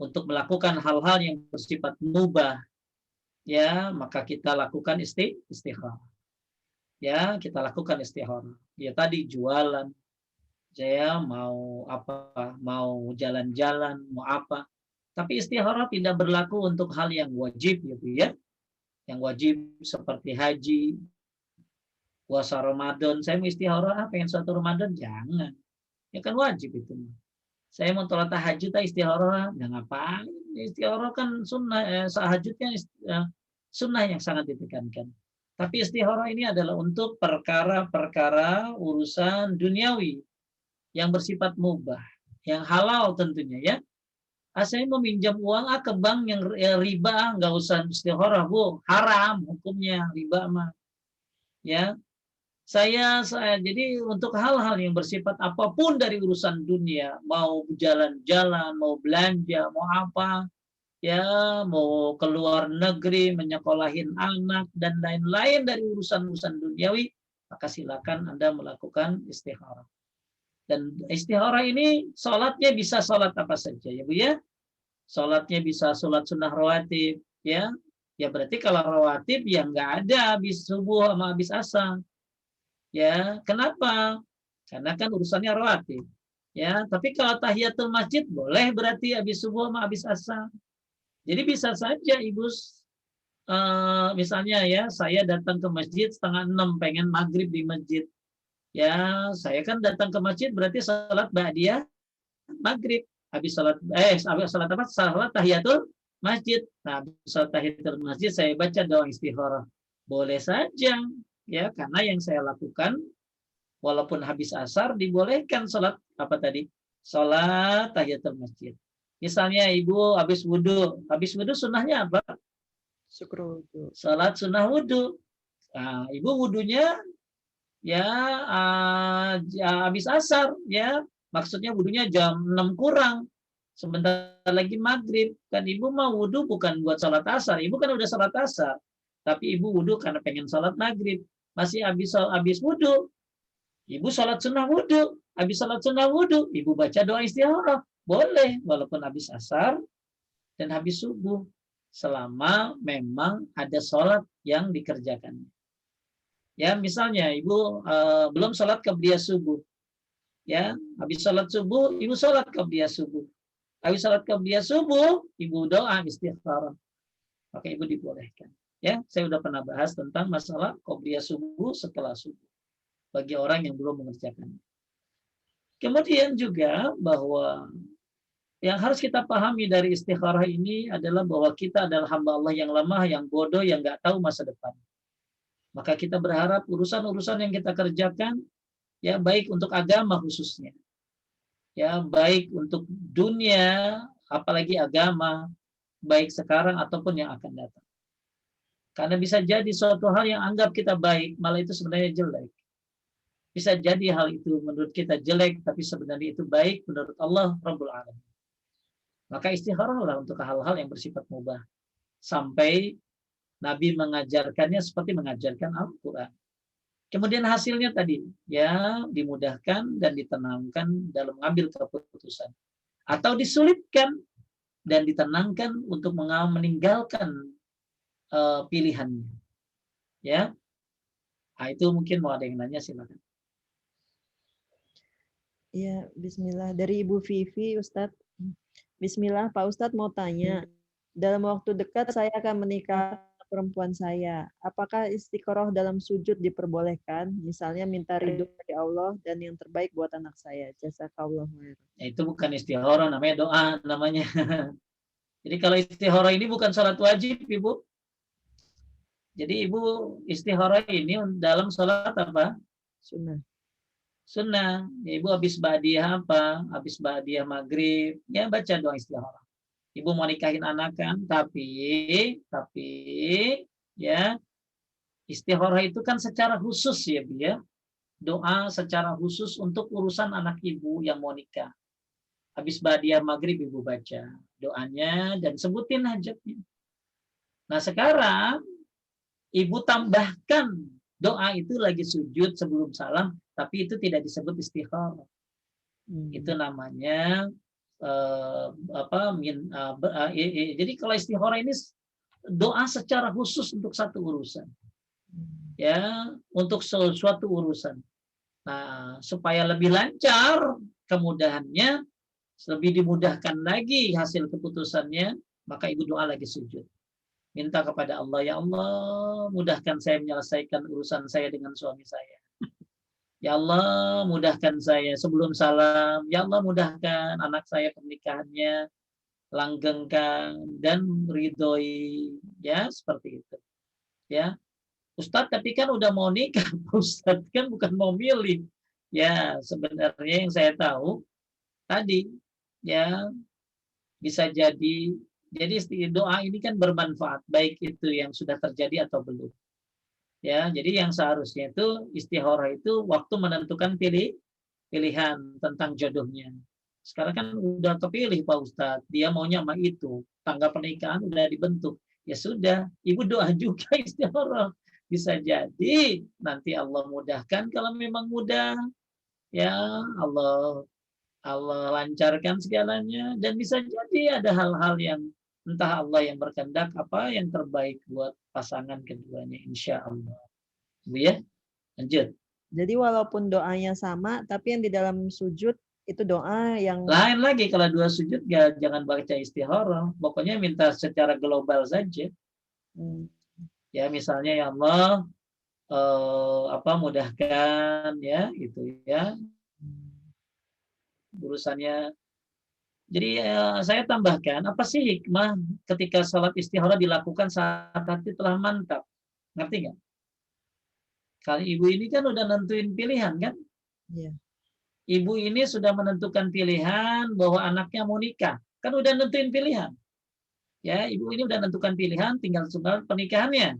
Untuk melakukan hal-hal yang bersifat mubah, ya, maka kita lakukan istikharah. Ya, kita lakukan istikharah. Ya tadi jualan, saya mau apa, mau jalan-jalan, mau apa. Tapi istikharah tidak berlaku untuk hal yang wajib gitu ya. Yang wajib seperti haji, puasa Ramadan. Saya mau istikharah, pengen suatu Ramadan, jangan. Ya kan wajib itu. Saya mau sholat tahajud, istikharah, nggak ngapain. Istikharah kan sunnah, tahajudnya sunnah yang sangat ditekankan. Tapi istikharah ini adalah untuk perkara-perkara urusan duniawi yang bersifat mubah, yang halal tentunya ya. Saya meminjam uang ke bank yang riba, nggak usah istikharah bu, haram hukumnya riba mah. Ya, saya jadi untuk hal-hal yang bersifat apapun dari urusan dunia, mau jalan-jalan, mau belanja, mau apa, ya mau keluar negeri, menyekolahin anak dan lain-lain dari urusan-urusan duniawi, maka silakan Anda melakukan istikharah. Dan istikharah ini sholatnya bisa sholat apa saja ya Bu ya. Sholatnya bisa sholat sunnah rawatib ya. Ya berarti kalau rawatib ya nggak ada habis subuh sama habis asar. Ya, kenapa? Karena kan urusannya rawatib. Ya, tapi kalau tahiyatul masjid boleh berarti habis subuh sama habis asar. Jadi bisa saja ibu misalnya ya saya datang ke masjid 5:30 pengen maghrib di masjid. Ya, saya kan datang ke masjid berarti salat ba'diyah maghrib. Habis salat apa? Salat tahiyatul masjid. Nah, habis salat tahiyatul masjid saya baca doa istikharah. Boleh saja ya, karena yang saya lakukan walaupun habis asar dibolehkan salat apa tadi? Salat tahiyatul masjid. Misalnya ibu habis wudhu sunnahnya apa? Syukur wudhu. Salat sunnah wudhu. Nah, ibu wudhunya ya habis asar ya, maksudnya wudhunya jam 6 kurang, sebentar lagi maghrib. Kan ibu mau wudhu bukan buat salat asar, ibu kan udah salat asar, tapi ibu wudhu karena pengen salat maghrib. Masih habis wudhu, ibu salat sunnah wudhu. Habis salat sunnah wudhu, ibu baca doa istikharah. Boleh, walaupun habis asar dan habis subuh, selama memang ada sholat yang dikerjakan. Ya, misalnya ibu belum sholat qabliyah subuh. Ya, habis sholat subuh, ibu sholat qabliyah subuh. Habis sholat qabliyah subuh, ibu doa istikharah. Maka ibu dibolehkan. Ya, saya sudah pernah bahas tentang masalah qabliyah subuh setelah subuh bagi orang yang belum mengerjakannya. Kemudian juga bahwa yang harus kita pahami dari istikharah ini adalah bahwa kita adalah hamba Allah yang lemah, yang bodoh, yang nggak tahu masa depan. Maka kita berharap urusan-urusan yang kita kerjakan, ya baik untuk agama khususnya, ya baik untuk dunia, apalagi agama, baik sekarang ataupun yang akan datang. Karena bisa jadi suatu hal yang anggap kita baik, malah itu sebenarnya jelek. Bisa jadi hal itu menurut kita jelek, tapi sebenarnya itu baik menurut Allah Rabbul Alamin. Maka istikharahlah untuk hal-hal yang bersifat mubah. Sampai Nabi mengajarkannya seperti mengajarkan Al-Quran. Kemudian hasilnya tadi, ya dimudahkan dan ditenangkan dalam mengambil keputusan. Atau disulitkan dan ditenangkan untuk meninggalkan pilihannya. Ya, nah, itu mungkin mau ada yang nanya, silakan. Ya, bismillah. Dari Ibu Vivi, Ustadz. Bismillah, Pak Ustadz mau tanya. Dalam waktu dekat saya akan menikah perempuan saya. Apakah istikharah dalam sujud diperbolehkan? Misalnya minta ridho dari Allah dan yang terbaik buat anak saya. Jazakallahu khairan. Itu bukan istikharah, namanya doa namanya. Jadi kalau istikharah ini bukan salat wajib, Ibu. Jadi Ibu istikharah ini dalam salat apa? Sunnah. Sunnah. Ya, Ibu habis ba'diyah apa? Habis ba'diyah maghrib, ya baca doa istikharah. Ibu mau nikahin anak kan, tapi ya istikharah itu kan secara khusus ya, Bu ya. Doa secara khusus untuk urusan anak Ibu yang mau nikah. Habis ba'diyah maghrib Ibu baca doanya dan sebutin hajatnya. Nah, sekarang Ibu tambahkan doa itu lagi sujud sebelum salam, tapi itu tidak disebut istikharah. Itu namanya jadi kalau istikharah ini doa secara khusus untuk satu urusan, ya, untuk suatu urusan. Nah, supaya lebih lancar kemudahannya, lebih dimudahkan lagi hasil keputusannya, maka Ibu doa lagi sujud. Minta kepada Allah, ya Allah, mudahkan saya menyelesaikan urusan saya dengan suami saya. Ya Allah, mudahkan saya sebelum salam. Ya Allah, mudahkan anak saya pernikahannya, langgengkan dan ridhoi, ya seperti itu. Ya, Ustadz, tapi kan udah mau nikah, Ustadz kan bukan mau milih. Ya, sebenarnya yang saya tahu tadi, ya bisa jadi doa ini kan bermanfaat, baik itu yang sudah terjadi atau belum. Ya, jadi yang seharusnya itu istikharah itu waktu menentukan pilihan tentang jodohnya. Sekarang kan udah kepilih Pak Ustadz, dia maunya sama itu, tanggal pernikahan udah dibentuk. Ya sudah, Ibu doa juga istikharah. Bisa jadi nanti Allah mudahkan kalau memang mudah. Ya, Allah lancarkan segalanya dan bisa jadi ada hal-hal yang entah Allah yang berkehendak apa yang terbaik buat pasangan keduanya, insya Allah. Bu ya, lanjut. Jadi walaupun doanya sama, tapi yang di dalam sujud itu doa yang lain lagi. Kalau dua sujud jangan baca istikharah, pokoknya minta secara global saja. Ya misalnya ya Allah mudahkan ya itu ya urusannya. Jadi saya tambahkan, apa sih hikmah ketika sholat istikharah dilakukan saat hati telah mantap? Ngerti nggak? Kalau Ibu ini kan udah nentuin pilihan kan? Iya. Ibu ini sudah menentukan pilihan bahwa anaknya mau nikah. Kan udah nentuin pilihan. Ya, Ibu ini udah nentukan pilihan, tinggal pernikahannya.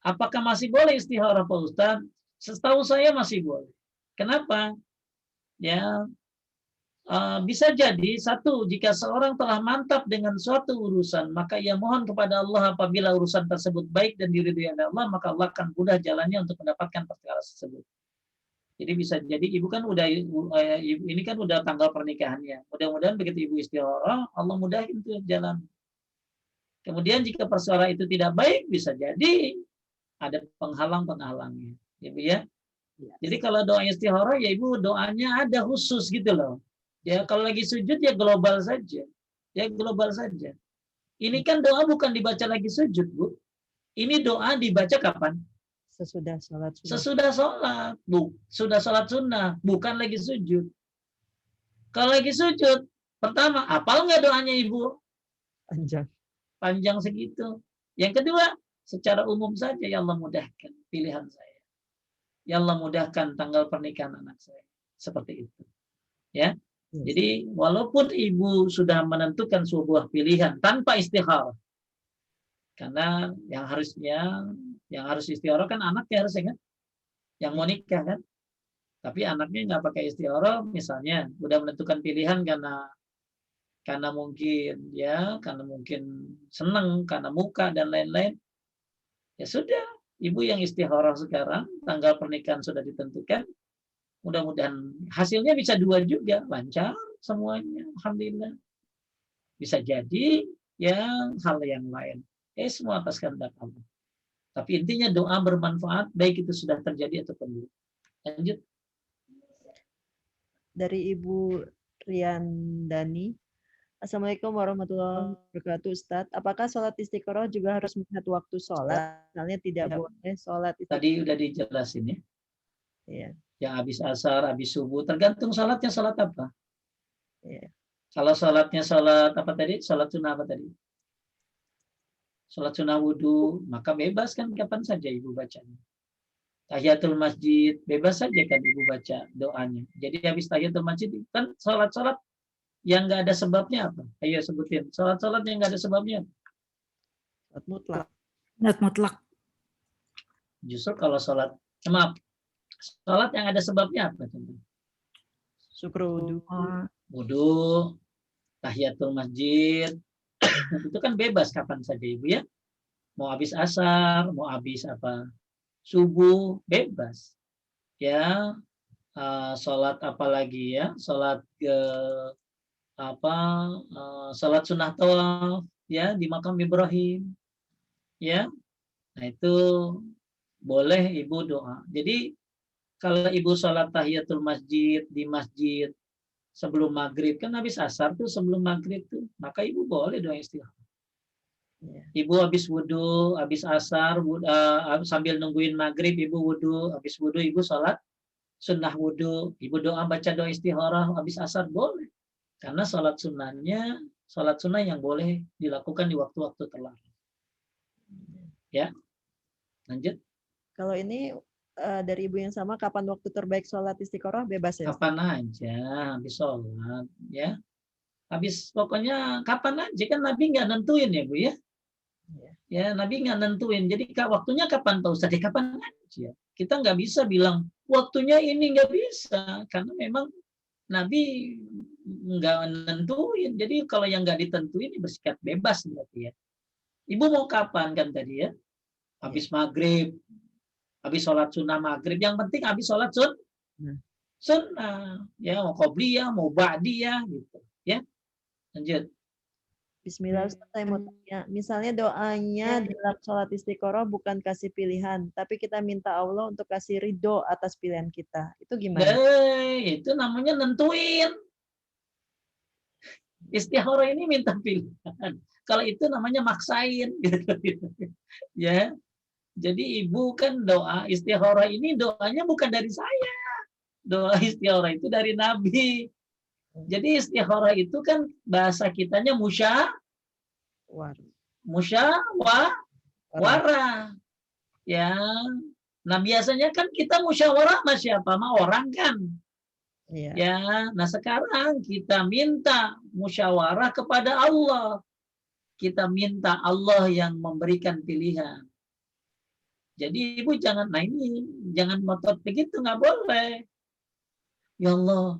Apakah masih boleh istikharah Pak Ustadz? Setahu saya masih boleh. Kenapa? Ya, bisa jadi satu, jika seorang telah mantap dengan suatu urusan, maka ia mohon kepada Allah apabila urusan tersebut baik dan diridhoi oleh Allah, maka Allah akan mudah jalannya untuk mendapatkan perkara tersebut. Jadi bisa jadi Ibu kan ini kan udah tanggal pernikahannya. Mudah-mudahan begitu Ibu istikharah, Allah mudahin tuh jalan. Kemudian jika persoalan itu tidak baik, bisa jadi ada penghalang-penghalangnya. Ibu ya. Jadi kalau doa istikharah ya Ibu doanya ada khusus gitu loh. Ya kalau lagi sujud ya global saja. Ya global saja. Ini kan doa bukan dibaca lagi sujud, Bu. Ini doa dibaca kapan? Sesudah sholat sunnah. Sesudah sholat, sudah sholat sunnah, bukan lagi sujud. Kalau lagi sujud, pertama, hafal nggak doanya ibu? Panjang. Panjang segitu. Yang kedua, secara umum saja, ya Allah mudahkan pilihan saya. Ya Allah mudahkan tanggal pernikahan anak saya. Seperti itu. Ya. Jadi walaupun ibu sudah menentukan sebuah pilihan tanpa istikharah, karena yang harus istikharah kan anaknya harusnya kan, yang mau nikah kan. Tapi anaknya nggak pakai istikharah, misalnya udah menentukan pilihan karena mungkin senang, karena muka dan lain-lain. Ya sudah, ibu yang istikharah sekarang, tanggal pernikahan sudah ditentukan. Mudah-mudahan hasilnya bisa 2 juga, lancar semuanya, alhamdulillah. Bisa jadi hal yang lain. Semua atas kehendak Allah. Tapi intinya doa bermanfaat, baik itu sudah terjadi atau belum. Lanjut. Dari Ibu Riandani. Assalamualaikum warahmatullahi wabarakatuh, Ustadz. Apakah sholat istiqoroh juga harus melihat waktu sholat? Misalnya tidak boleh sholat istiqoroh. Tadi udah dijelasin ya. Iya. Yang habis asar, habis subuh, tergantung sholatnya sholat apa. Iya. Kalau sholatnya sholat apa tadi? Sholat sunnah apa tadi? Sholat sunnah wudhu, maka bebas kan kapan saja ibu bacanya. Tahiyatul masjid, bebas saja kan ibu baca doanya. Jadi habis tahiyatul masjid kan sholat-sholat yang nggak ada sebabnya apa? Ayo sebutin. Sholat-sholat yang nggak ada sebabnya. Sholat mutlak. Sholat mutlak. Justru kalau sholat yang ada sebabnya apa? Syukur wudhu. Wudhu, tahiyatul masjid, itu kan bebas kapan saja ibu ya. Mau habis asar, mau habis subuh, bebas. Ya, sholat apalagi ya, sholat sholat sunnah tawaf ya di makam Ibrahim. Ya, nah itu boleh ibu doa. Jadi kalau ibu sholat tahiyatul masjid di masjid sebelum maghrib, kan habis asar tuh sebelum maghrib tuh, maka ibu boleh doa istikharah. Ibu habis wudhu, habis asar, sambil nungguin maghrib, ibu wudhu, habis wudhu ibu sholat sunnah wudhu, ibu doa baca doa istikharah, habis asar boleh. Karena sholat sunnah yang boleh dilakukan di waktu-waktu terlarang. Ya, lanjut. Kalau ini dari ibu yang sama, kapan waktu terbaik sholat istiqoroh? Bebas ya? Kapan aja habis sholat ya. Habis pokoknya kapan aja, kan Nabi nggak nentuin ya Bu ya. Ya Nabi nggak nentuin. Jadi waktunya kapan Pak Ustadz? Kapan aja. Kita nggak bisa bilang waktunya ini, nggak bisa. Karena memang Nabi nggak nentuin. Jadi kalau yang nggak ditentuin bersikap bebas berarti ya. Ibu mau kapan kan tadi ya? Habis maghrib. Habis sholat sunnah maghrib, yang penting habis sholat sunnah, ya mau qobliyah, mau ba'diyah gitu, ya. Lanjut. Bismillah, Ustaz, saya mau tanya. Misalnya doanya dalam sholat istiqoroh bukan kasih pilihan, tapi kita minta Allah untuk kasih ridho atas pilihan kita. Itu gimana? Itu namanya nentuin. Istikharah ini minta pilihan. Kalau itu namanya maksain, gitu. Ya. Jadi ibu kan doa istikharah ini doanya bukan dari saya. Doa istikharah itu dari Nabi. Jadi istikharah itu kan bahasa kitanya musyawarah. Ya. Nah biasanya kan kita musyawarah sama siapa? Sama orang kan. Iya. Ya. Nah sekarang kita minta musyawarah kepada Allah. Kita minta Allah yang memberikan pilihan. Jadi ibu jangan ngotot begitu, nggak boleh. Ya Allah,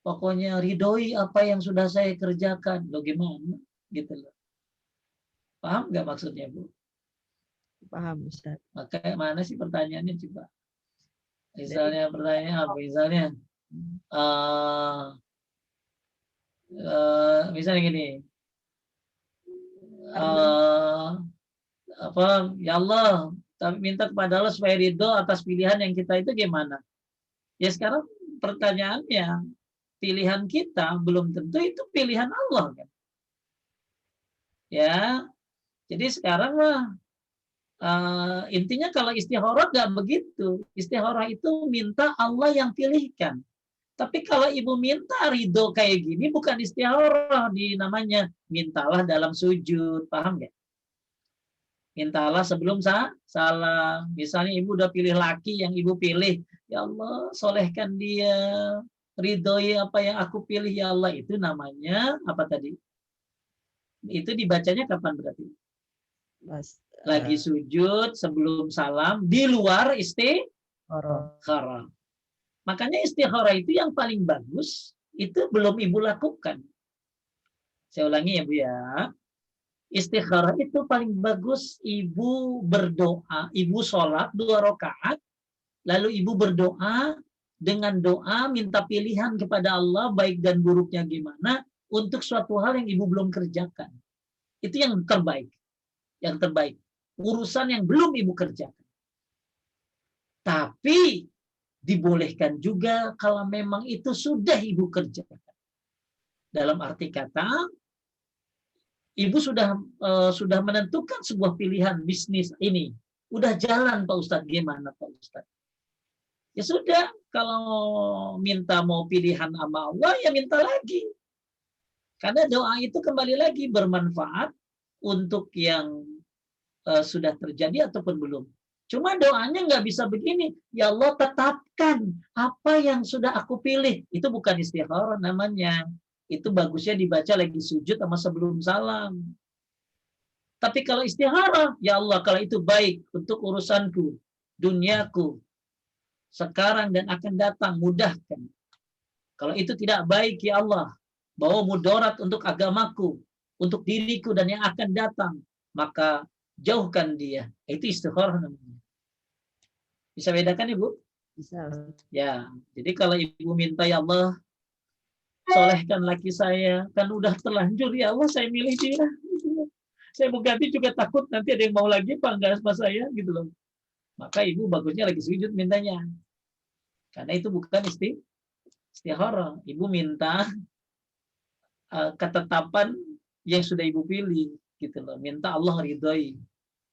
pokoknya ridhoi apa yang sudah saya kerjakan. Loh gimana? Gitu loh. Paham nggak maksudnya Bu? Paham Ustaz. Maka mana sih pertanyaannya coba? Misalnya pertanyaan apa? Misalnya, misalnya gini. Ya Allah, tapi minta kepada Allah supaya ridho atas pilihan yang kita itu gimana? Ya sekarang pertanyaannya, pilihan kita belum tentu itu pilihan Allah kan? Ya, jadi sekarang Intinya kalau istikharah nggak begitu. Istikharah itu minta Allah yang pilihkan. Tapi kalau ibu minta ridho kayak gini bukan istikharah, namanya mintalah dalam sujud, paham nggak? Mintalah sebelum salam. Misalnya ibu udah pilih laki yang ibu pilih, ya Allah solehkan dia, ridhoi apa yang aku pilih ya Allah, itu namanya apa tadi? Itu dibacanya kapan berarti? Lagi sujud sebelum salam di luar istikharah. Makanya istikharah itu yang paling bagus itu belum ibu lakukan. Saya ulangi ya Bu ya. Istikharah itu paling bagus ibu berdoa, ibu sholat 2 rakaat, lalu ibu berdoa dengan doa minta pilihan kepada Allah baik dan buruknya gimana untuk suatu hal yang ibu belum kerjakan. Itu yang terbaik. Yang terbaik. Urusan yang belum ibu kerjakan. Tapi dibolehkan juga kalau memang itu sudah ibu kerjakan. Dalam arti kata, ibu sudah menentukan sebuah pilihan bisnis ini. Udah jalan Pak Ustadz, gimana Pak Ustadz? Ya sudah, kalau minta mau pilihan sama Allah, ya minta lagi. Karena doa itu kembali lagi bermanfaat untuk yang sudah terjadi ataupun belum. Cuma doanya nggak bisa begini, ya Allah tetapkan apa yang sudah aku pilih. Itu bukan istikharah namanya. Itu bagusnya dibaca lagi sujud sama sebelum salam. Tapi kalau istikharah, ya Allah kalau itu baik untuk urusanku, duniaku, sekarang dan akan datang, mudahkan. Kalau itu tidak baik, ya Allah, bawa mudarat untuk agamaku, untuk diriku dan yang akan datang, maka jauhkan dia. Itu istikharah namanya. Bisa bedakan Ibu? Bisa. Ya, jadi kalau Ibu minta ya Allah solehkan laki saya, kan udah terlanjur ya Allah saya milih dia. Saya mau ganti juga takut nanti ada yang mau lagi apa enggak sama saya gitu loh. Maka Ibu bagusnya lagi sujud mintanya. Karena itu bukan istikharah. Ibu minta ketetapan yang sudah Ibu pilih gitu loh. Minta Allah ridhoi.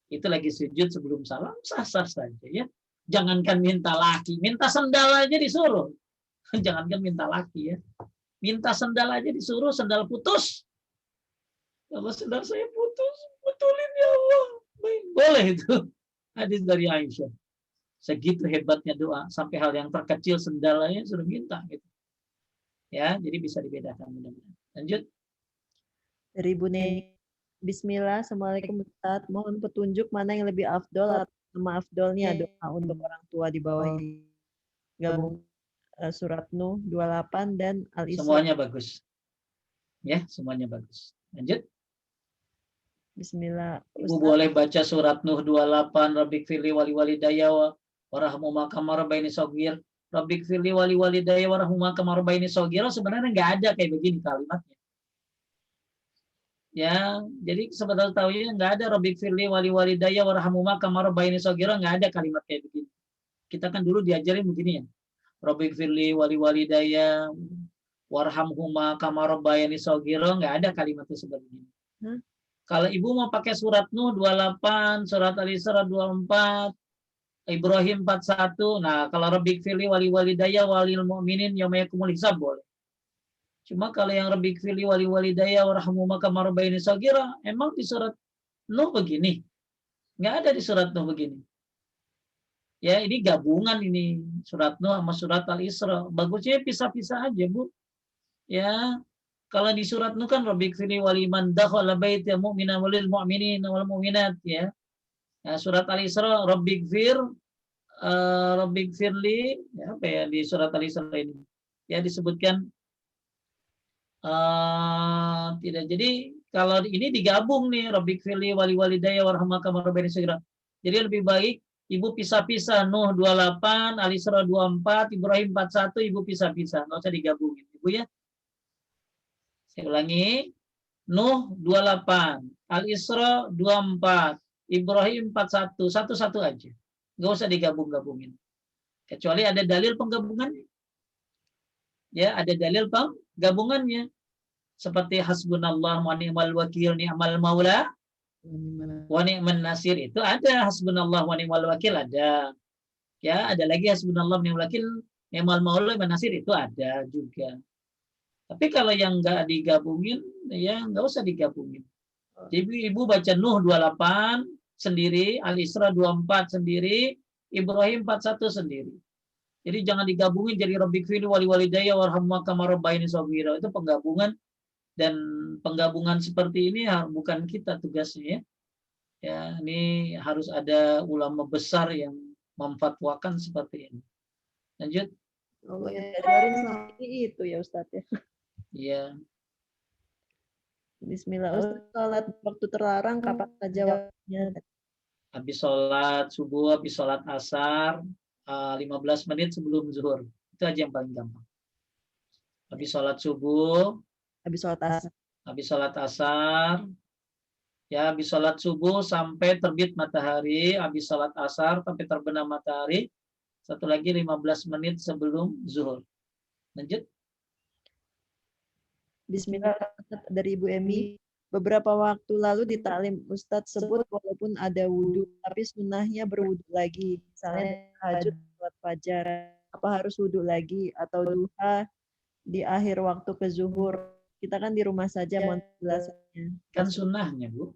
Itu lagi sujud sebelum salam, sah-sah saja ya. Jangankan minta laki, minta sendal aja disuruh. Jangankan minta laki ya. Minta sendal aja disuruh, sendal putus. Kalau sendal saya putus, betulin ya Allah. Boleh itu. Hadis dari Aisyah. Segitu hebatnya doa, sampai hal yang terkecil sendalnya suruh minta gitu. Ya, jadi bisa dibedakan mudah-mudahan. Lanjut. Dari Bu Neni. Bismillah, Assalamualaikum Ustaz. Mohon petunjuk mana yang lebih afdol atau nama afdolnya doa untuk orang tua di bawah ini. Gabung surat Nuh 28 dan Al-Isra. Semuanya bagus. Ya, semuanya bagus. Lanjut. Bismillah. Ibu boleh baca surat Nuh 28, Rabbik firli wali walidayya warahmuma kama rabbaini shaghir. Rabbik firli wali walidayya warahmuma kama rabbaini shaghir. Sebenarnya nggak ada kayak begini kalimatnya. Ya, jadi sebenarnya tahu ya nggak ada Rabbik firli wali walidayya warahmuma kama rabbaini shaghir, nggak ada kalimat kayak begini. Kita kan dulu diajarin begini ya. Rabbik firli wali walidayya warhamhuma kama rabbayani shaghir, nggak ada kalimatnya seperti ini. Kalau ibu mau pakai surat Nuh 28, surat Al-Isra 24, Ibrahim 41, nah kalau Rabbik firli wali walidayya walil mu'minin yauma yakumul hisab boleh. Cuma kalau yang Rabbik firli wali walidayya warhamhuma kama rabbayani shaghira, emang di surat Nuh begini? Nggak ada di surat Nuh begini. Ya, ini gabungan ini surat Nuh sama surat Al-Isra. Bagusnya pisah-pisah aja, Bu. Ya. Kalau di surat Nuh kan Rabbik firli waliman dakhala baita mu'minan walil mu'minin wal mu'minat ya. Nah, surat Al-Isra Rabbik firli ya, apa ya di surat Al-Isra ini. Ya disebutkan tidak. Jadi kalau ini digabung nih Rabbik firli wali walidayya warhamhuma kama rabbayani shaghira. Jadi lebih baik ibu pisah-pisah Nuh 28, Al-Isra 24, Ibrahim 41 ibu pisah-pisah, enggak usah digabungin Ibu ya. Saya ulangi, Nuh 28, Al-Isra 24, Ibrahim 41, satu-satu aja. Nggak usah digabung-gabungin. Kecuali ada dalil penggabungannya. Ya, ada dalil penggabungannya. Seperti hasbunallah wa ni'mal wakil ni'mal maula Wa ni'man nasir itu ada, hasbunallah wa ni'mal wakil ada. Ya, ada lagi hasbunallah wa ni'mal wakil, ni'mal maula wa nasir itu ada juga. Tapi kalau yang enggak digabungin, ya enggak usah digabungin. Jadi ibu baca Nuh 28 sendiri, Al-Isra 24 sendiri, Ibrahim 41 sendiri. Jadi jangan digabungin jadi Rabbikfirli wali walidayya warhamhuma kama rabbayani shaghira. Itu penggabungan, dan penggabungan seperti ini bukan kita tugasnya ya. Ya, ini harus ada ulama besar yang memfatwakan seperti ini. Lanjut. Allah yang ngajarin selama ini itu ya Ustadz ya. Iya. Bismillah. Ustadz, sholat waktu terlarang kapan saja waktunya? Habis sholat subuh, habis sholat asar, 15 menit sebelum zuhur. Itu aja yang paling gampang. Habis sholat subuh, Habis sholat asar. habis sholat asar, ya habis sholat subuh sampai terbit matahari, habis sholat asar sampai terbenam matahari, satu lagi 15 menit sebelum zuhur. Lanjut. Bismillah, dari Ibu Emi. Beberapa waktu lalu di taklim Ustadz sebut walaupun ada wudhu, tapi sunnahnya berwudhu lagi. Misalnya tahajud, sholat fajar, apa harus wudhu lagi? Atau duha di akhir waktu ke zuhur? Kita kan di rumah saja, mohon penjelasannya. Kan sunnahnya, Bu.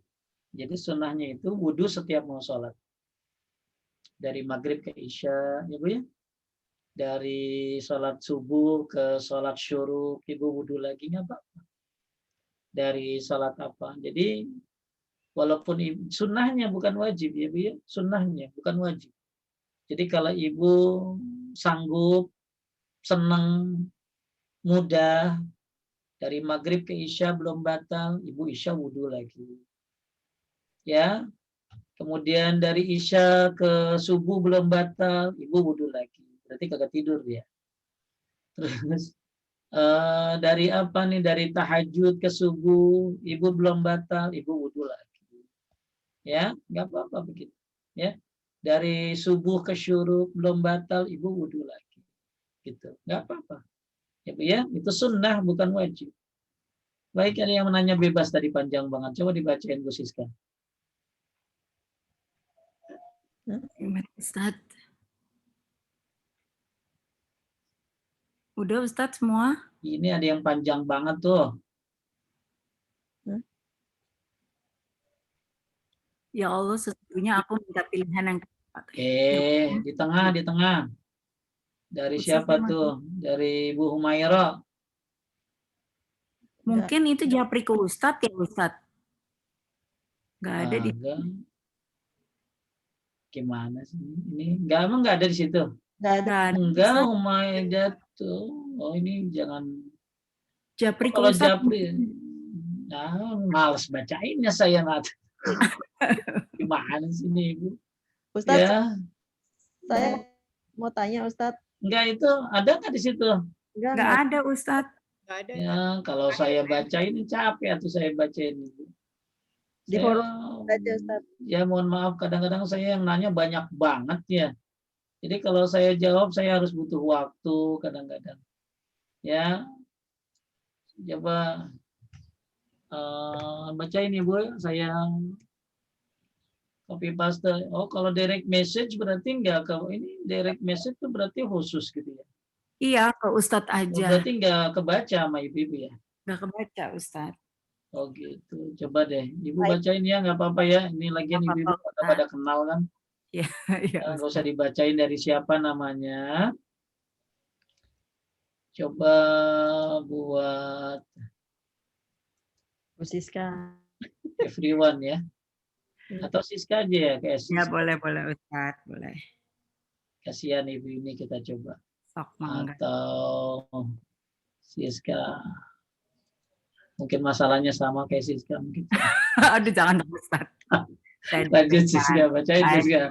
Jadi sunnahnya itu wudhu setiap mau sholat. Dari maghrib ke isya, ya Bu ya. Dari sholat subuh ke sholat syuruk, Ibu wudhu lagi nggak apa-apa. Dari sholat apa. Jadi walaupun sunnahnya bukan wajib ya Bu ya. Sunnahnya bukan wajib. Jadi kalau Ibu sanggup, senang, mudah, dari maghrib ke isya belum batal, Ibu isya wudhu lagi. Ya. Kemudian dari isya ke subuh belum batal, Ibu wudhu lagi. Berarti kagak tidur dia. Terus dari apa nih, dari tahajud ke subuh, Ibu belum batal, Ibu wudhu lagi. Ya, nggak apa-apa begitu. Ya, dari subuh ke syuruk belum batal, Ibu wudhu lagi. Gitu, nggak apa-apa. Ya, Bu, ya, itu sunnah bukan wajib. Baik, ada yang menanya bebas tadi panjang banget. Coba dibacain Bu Siska. Ustadz. Udah Ustadz semua? Ini ada yang panjang banget tuh. Ya Allah, sesungguhnya aku minta pilihan yang tepat. Di tengah. Dari siapa tuh? Dari Bu Humaira. Mungkin itu japri ke Ustadz ya Ustadz? Nggak ada di. Gimana sih ini? Emang nggak ada di situ? Nggak ada. Enggak, Humaira tuh. Oh, ini jangan. Japri ke Kalau Ustadz. japri, males bacainnya saya nanti. Gimana sih ini Ibu? Ustadz, Ya. Saya mau tanya Ustadz. Enggak, itu ada nggak di situ? Nggak ada Ustadz. Nggak ada. Ya, kalau saya bacain capek atau saya bacain Ibu. Di forum aja Ustadz. Ya mohon maaf, kadang-kadang saya yang nanya banyak banget ya. Jadi kalau saya jawab saya harus butuh waktu kadang-kadang. Ya, coba bacain Ibu, saya copy paste. Oh, kalau direct message berarti enggak, kalau ini direct message itu berarti khusus gitu ya. Iya, ke Ustadz aja. Berarti enggak kebaca sama Ibu ya. Nggak kebaca Ustadz. Oh gitu. Coba deh Ibu bacain ya, nggak apa-apa ya. Ini lagian Ibu pada kenal kan. Iya, Nggak usah dibacain dari siapa namanya. Coba buat Bu Siska. everyone ya. Atau Siska aja ya, kayak Siska. Ya boleh Ustadz, boleh. Kasihan Ibu ini, kita coba. Sok mangga. Atau Siska. Mungkin masalahnya sama kayak Siska mungkin. Aduh, jangan Ustadz. Lanjut Siska, bacain Siska.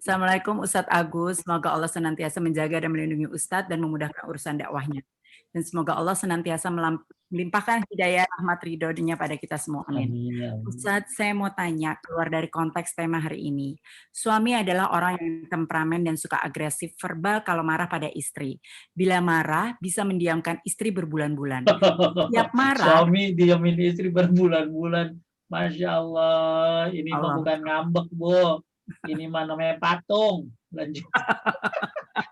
Assalamualaikum Ustadz Agus, semoga Allah senantiasa menjaga dan melindungi Ustadz dan memudahkan urusan dakwahnya. Dan semoga Allah senantiasa melimpahkan hidayah, rahmat, ridho-Nya pada kita semua. Amin. Ustadz, saya mau tanya, keluar dari konteks tema hari ini. Suami adalah orang yang temperamen dan suka agresif verbal kalau marah pada istri. Bila marah, bisa mendiamkan istri berbulan-bulan. Tiap marah. Suami diamin istri berbulan-bulan. Masya Allah, ini mah Allah. bukan ngambek, Bu. Ini mah namanya patung. Lanjut.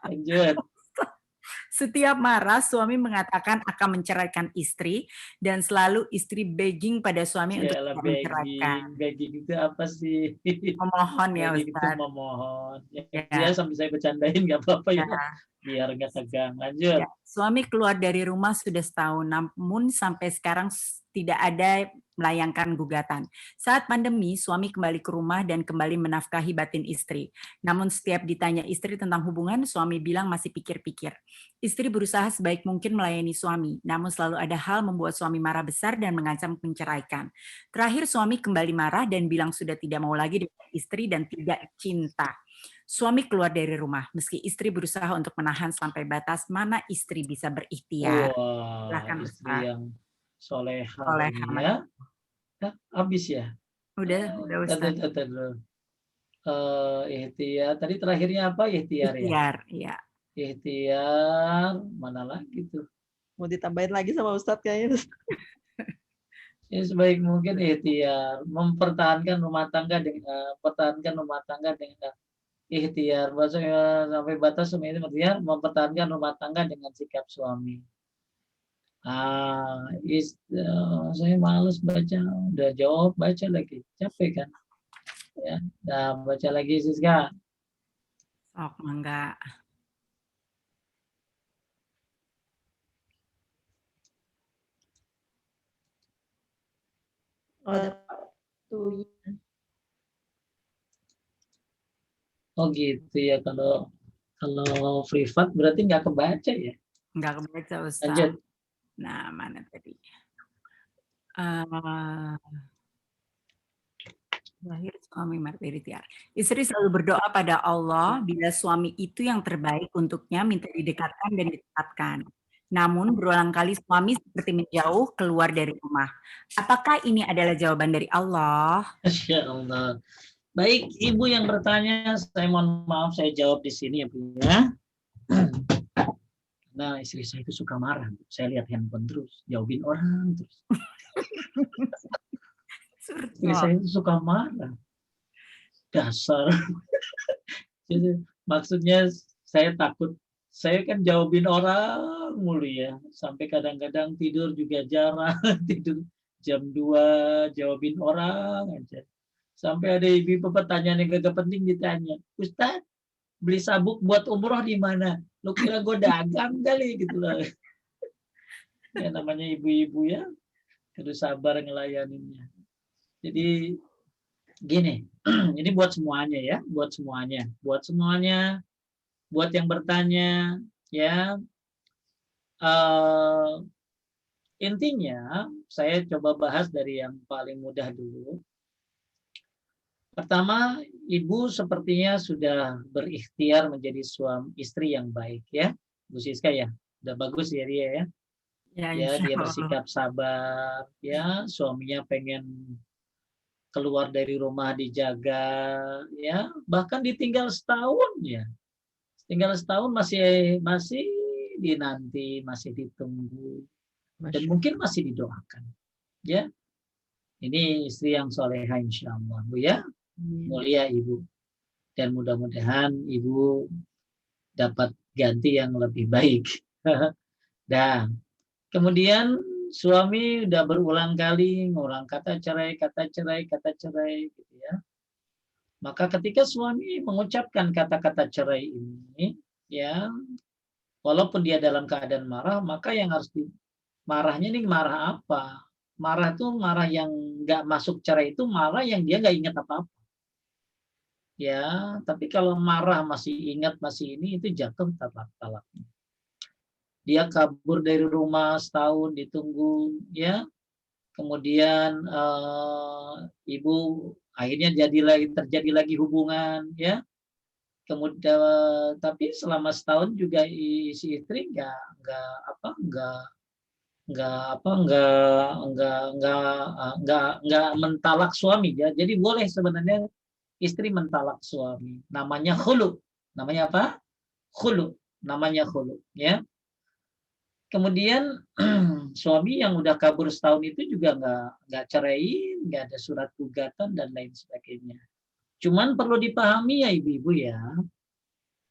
Lanjut. Setiap marah, suami mengatakan akan menceraikan istri dan selalu istri begging pada suami untuk Yalah, tidak menceraikan. begging itu apa sih? Memohon ya Begging itu Ustaz. memohon. Ya, Ya. sambil saya bercandain nggak apa-apa ya. Ya. Biar nggak tegang. Lanjut. Ya, suami keluar dari rumah sudah setahun, namun sampai sekarang tidak ada melayangkan gugatan. Saat pandemi, suami kembali ke rumah dan kembali menafkahi batin istri. Namun setiap ditanya istri tentang hubungan, suami bilang masih pikir-pikir. Istri berusaha sebaik mungkin melayani suami, namun selalu ada hal membuat suami marah besar dan mengancam menceraikan. Terakhir suami kembali marah dan bilang sudah tidak mau lagi dengan istri dan tidak cinta. Suami keluar dari rumah, meski istri berusaha untuk menahan sampai batas mana istri bisa berikhtiar. Wah, Silahkan istri Ustaz. yang soleha Soleh ini amat. ya. Hah, habis ya? Udah Ustaz. Ikhtiar. Tadi terakhirnya apa? Ikhtiar ya? Ikhtiar, ya. Ikhtiar. Mana lagi tuh? Mau ditambahin lagi sama Ustadz kayaknya. Ya, sebaik mungkin ikhtiar. Mempertahankan rumah tangga dengan ikhtiar. Maksudnya sampai batas suami itu ikhtiar, mempertahankan rumah tangga dengan sikap suami. Saya males baca, udah jawab baca lagi, capek kan? Ya, nah baca lagi Siska. Sok mangga. Oh, ada tuh. Oh gitu ya, kalau privat berarti nggak kebaca ya? Nggak kebaca Ustaz. Lanjut. Nah, mana tadi? Lahir suami berikhtiar. Istri selalu berdoa pada Allah bila suami itu yang terbaik untuknya minta didekatkan dan ditetapkan. Namun berulang kali suami seperti menjauh keluar dari rumah. Apakah ini adalah jawaban dari Allah? Masya Allah. Baik, Ibu yang bertanya, saya mohon maaf saya jawab di sini ya Bu ya. Nah, istri saya itu suka marah. Saya lihat handphone terus, jawabin orang terus. Istri saya itu suka marah. Dasar. Jadi, maksudnya saya takut, saya kan jawabin orang mulu ya. Sampai kadang-kadang tidur juga jarang, tidur jam 2 jawabin orang aja. Sampai ada ibu pertanyaan yang gak penting ditanya, Ustaz, beli sabuk buat umroh di mana? Lu kira gue dagang kali gitu lah. Ya namanya ibu-ibu ya, harus sabar ngelayaninnya. Jadi gini, ini buat semuanya ya, buat semuanya, buat yang bertanya ya. Intinya saya coba bahas dari yang paling mudah dulu. Pertama, ibu sepertinya sudah berikhtiar menjadi suami istri yang baik ya, Bu Siska ya, udah bagus ya dia ya. Ya, dia bersikap sabar ya, suaminya pengen keluar dari rumah dijaga ya, bahkan ditinggal setahun ya. Tinggal setahun masih dinanti, masih ditunggu dan mungkin masih didoakan. Ya. Ini istri yang soleha insya Allah Bu ya. Mulia Ibu. Dan mudah-mudahan Ibu dapat ganti yang lebih baik. Dan kemudian suami udah berulang kali ngulang kata cerai gitu ya. Maka ketika suami mengucapkan kata-kata cerai ini ya, walaupun dia dalam keadaan marah, maka yang harus marahnya ini marah apa? Marah itu marah yang nggak masuk cerai, itu marah yang dia nggak ingat apa-apa. Ya, tapi kalau marah masih ingat masih ini, itu jatuh talak-talaknya. Dia kabur dari rumah setahun ditunggu ya, kemudian ibu akhirnya terjadi lagi hubungan ya, kemudian tapi selama setahun juga si istri nggak mentalak suami ya. Jadi boleh sebenarnya istri mentalak suami. Namanya khulu. Namanya apa? Khulu. Namanya khulu ya. Kemudian suami yang udah kabur setahun itu juga nggak ceraiin, nggak ada surat gugatan dan lain sebagainya. Cuman perlu dipahami ya ibu-ibu ya,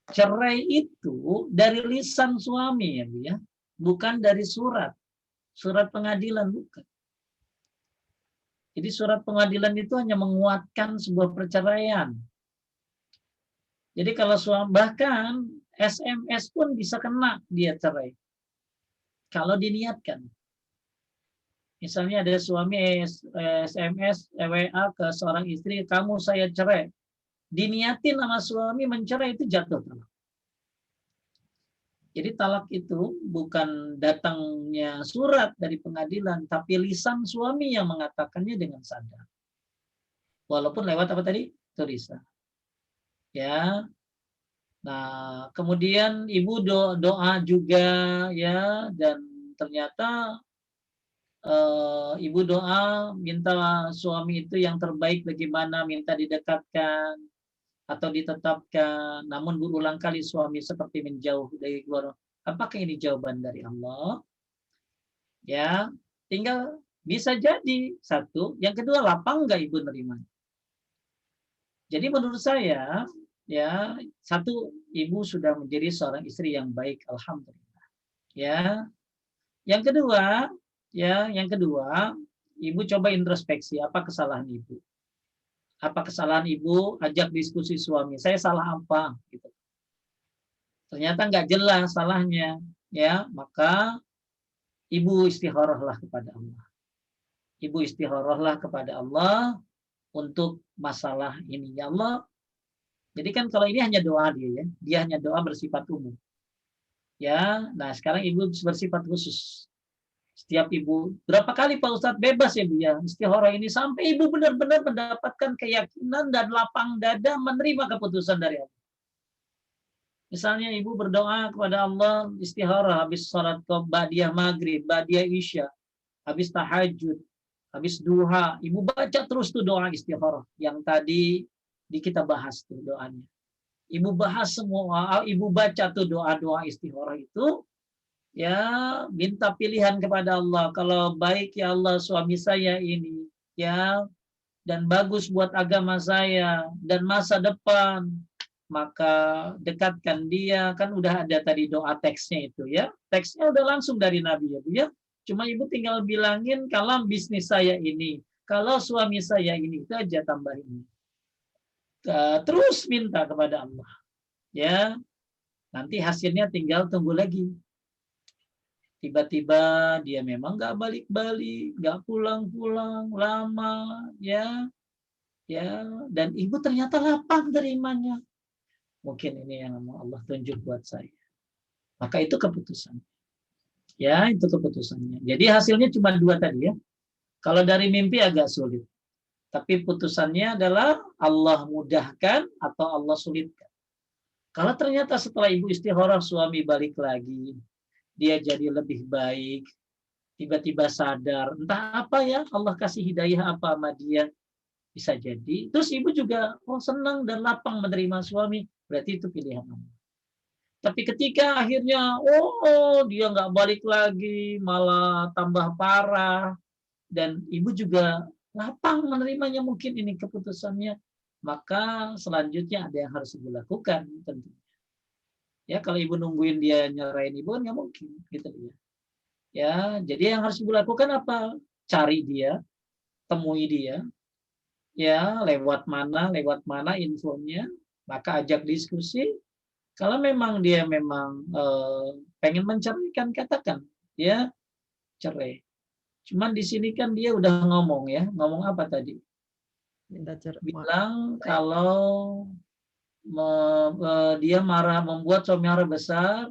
cerai itu dari lisan suami ya Bu ya, bukan dari surat pengadilan bukan. Jadi surat pengadilan itu hanya menguatkan sebuah perceraian. Jadi kalau suami, bahkan SMS pun bisa kena dia cerai kalau diniatkan. Misalnya ada suami SMS, WA ke seorang istri, kamu saya cerai. Diniatin sama suami mencerai itu jatuh talak. Jadi talak itu bukan datangnya surat dari pengadilan, tapi lisan suami yang mengatakannya dengan sadar. Walaupun lewat apa tadi? Tulisan. Ya. Nah, kemudian ibu doa juga ya, dan ternyata ibu doa minta suami itu yang terbaik bagaimana, minta didekatkan atau ditetapkan, namun berulang kali suami seperti menjauh dari keluarga. Apakah ini jawaban dari Allah? Ya, tinggal bisa jadi satu, yang kedua lapang nggak ibu nerima. Jadi menurut saya ya, satu, ibu sudah menjadi seorang istri yang baik, alhamdulillah. Ya, yang kedua, ibu coba introspeksi apa kesalahan ibu. Apa kesalahan ibu? Ajak diskusi suami. Saya salah apa? Gitu. Ternyata nggak jelas salahnya, ya. Maka ibu istikharahlah kepada Allah. Ibu istikharahlah kepada Allah untuk masalah ini. Ya Allah. Jadi kan kalau ini hanya doa dia ya. Dia hanya doa bersifat umum. Ya. Nah sekarang ibu bersifat khusus. Setiap ibu, berapa kali Pak Ustadz bebas ya Bu ya, istikharah ini sampai ibu benar-benar mendapatkan keyakinan dan lapang dada menerima keputusan dari Allah. Misalnya ibu berdoa kepada Allah istikharah habis salat ba'diyah maghrib, ba'diyah isya, habis tahajud, habis duha, ibu baca terus tuh doa istikharah yang tadi kita bahas tuh doanya. Ibu bahas semua, ibu baca tuh doa-doa istikharah itu. Ya, minta pilihan kepada Allah. Kalau baik ya Allah suami saya ini, ya, dan bagus buat agama saya dan masa depan, maka dekatkan dia. Kan udah ada tadi doa teksnya itu ya. Teksnya udah langsung dari Nabi ya Bu ya. Cuma ibu tinggal bilangin kalau bisnis saya ini, kalau suami saya ini, itu aja tambahin. Terus minta kepada Allah. Ya. Nanti hasilnya tinggal tunggu lagi. Tiba-tiba dia memang nggak balik-balik, nggak pulang-pulang, lama, ya, dan ibu ternyata lapang terimanya. Mungkin ini yang Allah tunjuk buat saya. Maka itu keputusan. Ya, itu keputusannya. Jadi hasilnya cuma dua tadi ya. Kalau dari mimpi agak sulit. Tapi putusannya adalah Allah mudahkan atau Allah sulitkan. Kalau ternyata setelah ibu istikharah suami balik lagi, dia jadi lebih baik, tiba-tiba sadar, entah apa ya, Allah kasih hidayah apa sama dia, bisa jadi. Terus ibu juga senang dan lapang menerima suami, berarti itu pilihan Allah. Tapi ketika akhirnya, dia nggak balik lagi, malah tambah parah, dan ibu juga lapang menerimanya, mungkin ini keputusannya, maka selanjutnya ada yang harus ibu lakukan tentunya. Ya, kalau ibu nungguin dia nyerahin ibu kan nggak mungkin, gitu ya. Ya, jadi yang harus ibu lakukan apa? Cari dia, temui dia, ya, lewat mana infonya, maka ajak diskusi. Kalau memang dia memang pengen menceraikan, katakan, ya, cerai. Cuman di sini kan dia udah ngomong ya, ngomong apa tadi? Minta cerai. Bilang kalau dia marah, membuat suami marah besar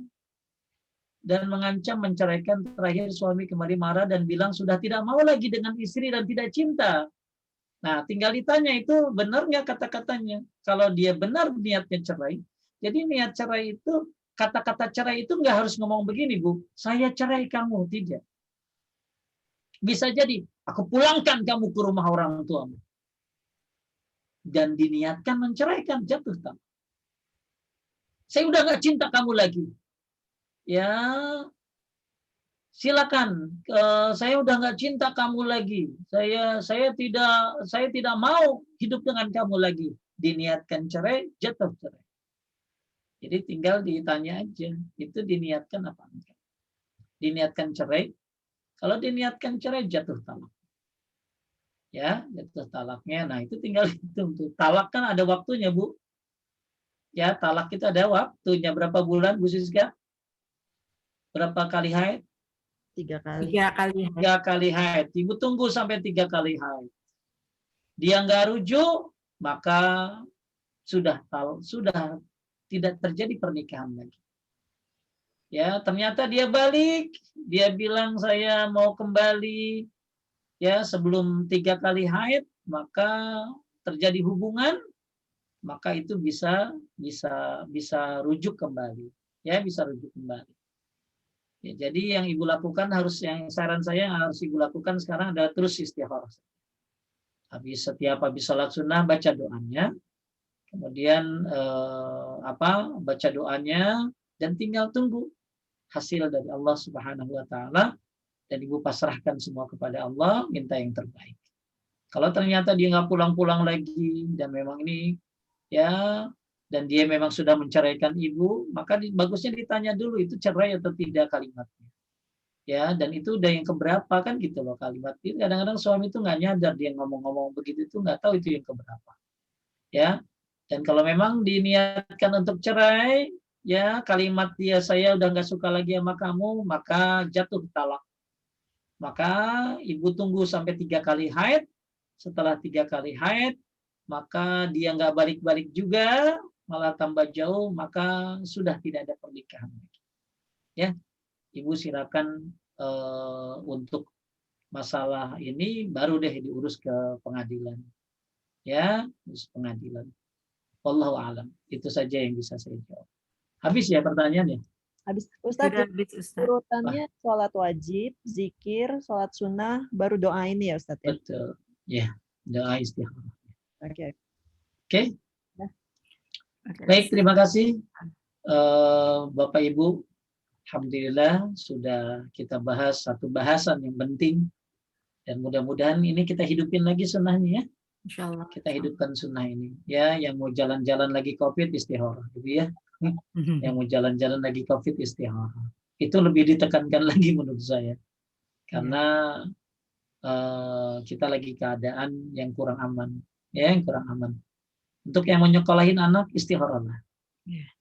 dan mengancam menceraikan. Terakhir suami kembali marah dan bilang sudah tidak mau lagi dengan istri dan tidak cinta. Nah, tinggal ditanya itu benar nggak kata-katanya. Kalau dia benar niatnya cerai, jadi niat cerai itu, kata-kata cerai itu nggak harus ngomong begini, Bu, saya cerai kamu, tidak. Bisa jadi, aku pulangkan kamu ke rumah orang tuamu. Dan diniatkan menceraikan, jatuh talak. Saya udah nggak cinta kamu lagi. Ya, silakan, saya udah nggak cinta kamu lagi, saya tidak mau hidup dengan kamu lagi. Diniatkan cerai, jatuh cerai. Jadi tinggal ditanya aja, itu diniatkan apa enggak. Diniatkan cerai, kalau diniatkan cerai jatuh talak. Ya, jatuh talaknya. Nah, itu tinggal hitung tuh. Talak kan ada waktunya, Bu. Ya, talak itu ada waktunya. Berapa bulan, Bu Siska? Berapa kali haid? 3 kali. 3 kali. 3 kali haid. Ibu tunggu sampai 3 kali haid. Dia nggak rujuk, maka sudah tidak terjadi pernikahan lagi. Ya, ternyata dia balik, dia bilang saya mau kembali ya sebelum 3 kali haid, maka terjadi hubungan, maka itu bisa rujuk kembali. Ya, bisa rujuk kembali. Ya, jadi yang ibu lakukan saran saya yang harus ibu lakukan sekarang adalah terus istikharah. Setiap habis sholat sunnah baca doanya, kemudian baca doanya dan tinggal tunggu hasil dari Allah Subhanahu wa taala, dan ibu pasrahkan semua kepada Allah, minta yang terbaik. Kalau ternyata dia nggak pulang-pulang lagi dan memang ini ya dan dia memang sudah menceraikan ibu, maka bagusnya ditanya dulu itu cerai atau tidak kalimatnya. Ya, dan itu udah yang keberapa kan gitu loh kalimat itu. Kadang-kadang suami itu nggak nyadar dia ngomong-ngomong begitu itu nggak tahu itu yang keberapa. Ya, dan kalau memang diniatkan untuk cerai, ya kalimat dia saya udah nggak suka lagi sama kamu, maka jatuh talak. Maka ibu tunggu sampai 3 kali haid. Setelah 3 kali haid, maka dia nggak balik-balik juga, malah tambah jauh, maka sudah tidak ada pernikahan lagi. Ya, ibu silakan untuk masalah ini baru deh diurus ke pengadilan. Ya, urus pengadilan. Wallahu a'lam. Itu saja yang bisa saya jawab. Habis ya pertanyaannya? Habis Ustadz, Sudah habis, Ustaz. urutannya sholat wajib, zikir, sholat sunnah, baru doa ini ya Ustadz ya? Betul. Ya, doa istikharah. Oke. Oke. Oke, Baik, Ustaz. terima kasih Bapak Ibu. Alhamdulillah sudah kita bahas satu bahasan yang penting dan mudah-mudahan ini kita hidupin lagi sunnahnya ya. Insyaallah. Kita hidupkan sunnah ini. Ya, yang mau jalan-jalan lagi Covid istikharah gitu ya. Yang mau jalan-jalan lagi Covid istikharah. Itu lebih ditekankan lagi menurut saya. Karena kita lagi keadaan yang kurang aman. Ya, yang kurang aman. Untuk yang mau nyekolahin anak istikharah lah.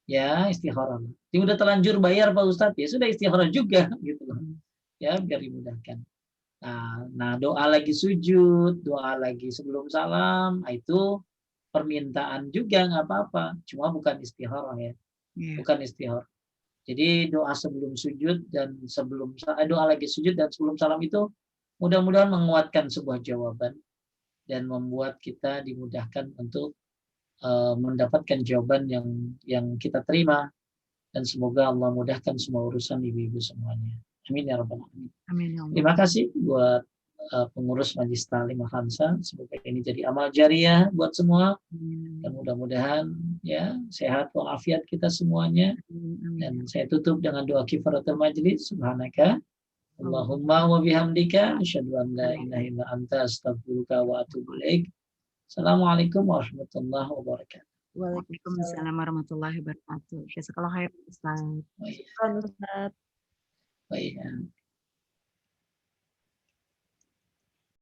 Ya, istikharah. Ini udah terlanjur bayar Pak Ustadz, ya sudah istikharah juga gitu loh. Ya, biar dimudahkan. Nah, doa lagi sujud, doa lagi sebelum salam, itu permintaan juga nggak apa-apa. Cuma bukan istikharah ya. Bukan istikharah. Jadi doa sebelum sujud dan doa lagi sujud dan sebelum salam itu mudah-mudahan menguatkan sebuah jawaban dan membuat kita dimudahkan untuk mendapatkan jawaban yang kita terima, dan semoga Allah mudahkan semua urusan ibu-ibu semuanya. Amin ya rabbal alamin. Amin ya Allah. Terima kasih buat pengurus Majelis Ta'lim Al-Khamsah. Semoga ini jadi amal jariah buat semua, dan mudah-mudahan ya sehat walafiat kita semuanya. Dan saya tutup dengan doa kifaratul majlis. Subhanaka Allahumma wa bihamdika asyhadu an la ilaha illa anta astaghfiruka wa atubu ilaik. Assalamualaikum warahmatullahi wabarakatuh. Waalaikumsalam warahmatullahi wabarakatuh. Jazakallahu khair, Ustaz. Baik. Ustadz. Baik.